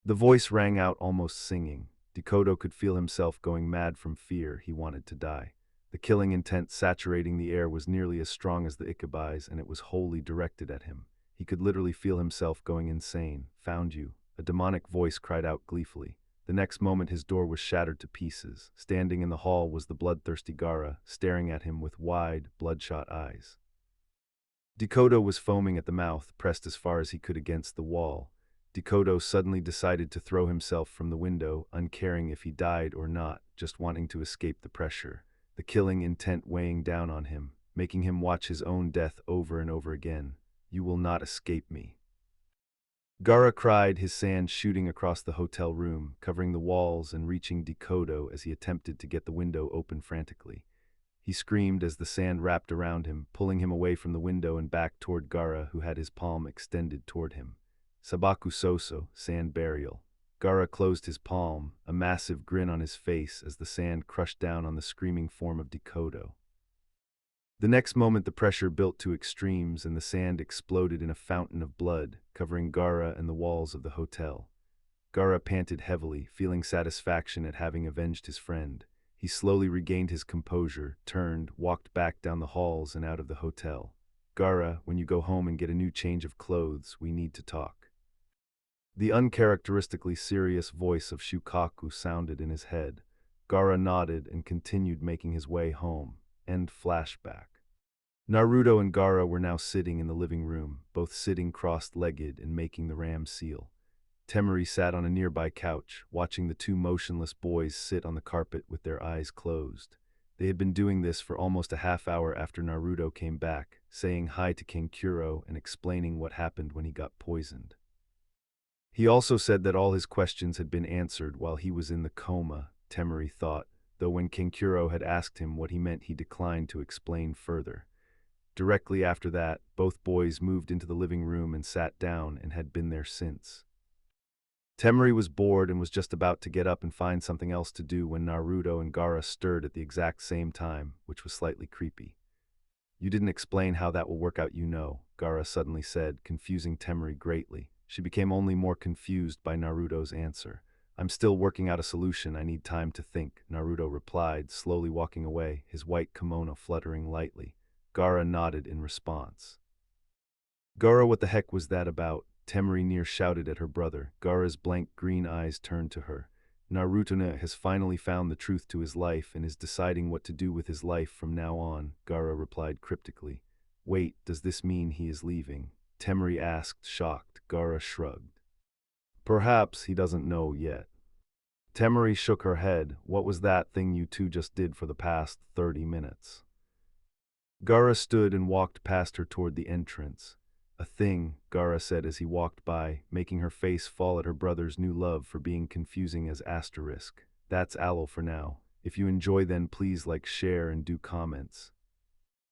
Speaker 1: The voice rang out, almost singing. Dekodo could feel himself going mad from fear. He wanted to die. The killing intent saturating the air was nearly as strong as the Ikebi's, and it was wholly directed at him. He could literally feel himself going insane. "Found you," a demonic voice cried out gleefully. The next moment, his door was shattered to pieces. Standing in the hall was the bloodthirsty Gaara, staring at him with wide, bloodshot eyes. Dekodo was foaming at the mouth, pressed as far as he could against the wall. Dekodo suddenly decided to throw himself from the window, uncaring if he died or not, just wanting to escape the pressure. The killing intent weighing down on him, making him watch his own death over and over again. "You will not escape me." Gaara cried, his sand shooting across the hotel room, covering the walls and reaching Dekodo as he attempted to get the window open frantically. He screamed as the sand wrapped around him, pulling him away from the window and back toward Gaara, who had his palm extended toward him. Sabaku Soso, sand burial. Gaara closed his palm, a massive grin on his face as the sand crushed down on the screaming form of Dekodo. The next moment, the pressure built to extremes and the sand exploded in a fountain of blood, covering Gaara and the walls of the hotel. Gaara panted heavily, feeling satisfaction at having avenged his friend. He slowly regained his composure, turned, walked back down the halls and out of the hotel. "Gaara, when you go home and get a new change of clothes, we need to talk." The uncharacteristically serious voice of Shukaku sounded in his head. Gaara nodded and continued making his way home. End flashback. Naruto and Gaara were now sitting in the living room, both sitting crossed-legged and making the ram seal. Temari sat on a nearby couch, watching the 2 motionless boys sit on the carpet with their eyes closed. They had been doing this for almost a half hour after Naruto came back, saying hi to King Kuro and explaining what happened when he got poisoned. He also said that all his questions had been answered while he was in the coma, Temari thought, though when Kenkuro had asked him what he meant he declined to explain further. Directly after that, both boys moved into the living room and sat down and had been there since. Temari was bored and was just about to get up and find something else to do when Naruto and Gaara stirred at the exact same time, which was slightly creepy. "You didn't explain how that will work out, Gaara suddenly said, confusing Temari greatly. She became only more confused by Naruto's answer. "I'm still working out a solution, I need time to think," Naruto replied, slowly walking away, his white kimono fluttering lightly. Gaara nodded in response. "Gaara, what the heck was that about?" Temari near shouted at her brother. Gaara's blank green eyes turned to her. "Naruto has finally found the truth to his life and is deciding what to do with his life from now on," Gaara replied cryptically. "Wait, does this mean he is leaving?" Temari asked, shocked. Gaara shrugged. "Perhaps he doesn't know yet." Temari shook her head. "What was that thing you two just did for the past 30 minutes? Gaara stood and walked past her toward the entrance. "A thing," Gaara said as he walked by, making her face fall at her brother's new love for being confusing as asterisk. "That's aloe for now. If you enjoy then please like, share and do comments."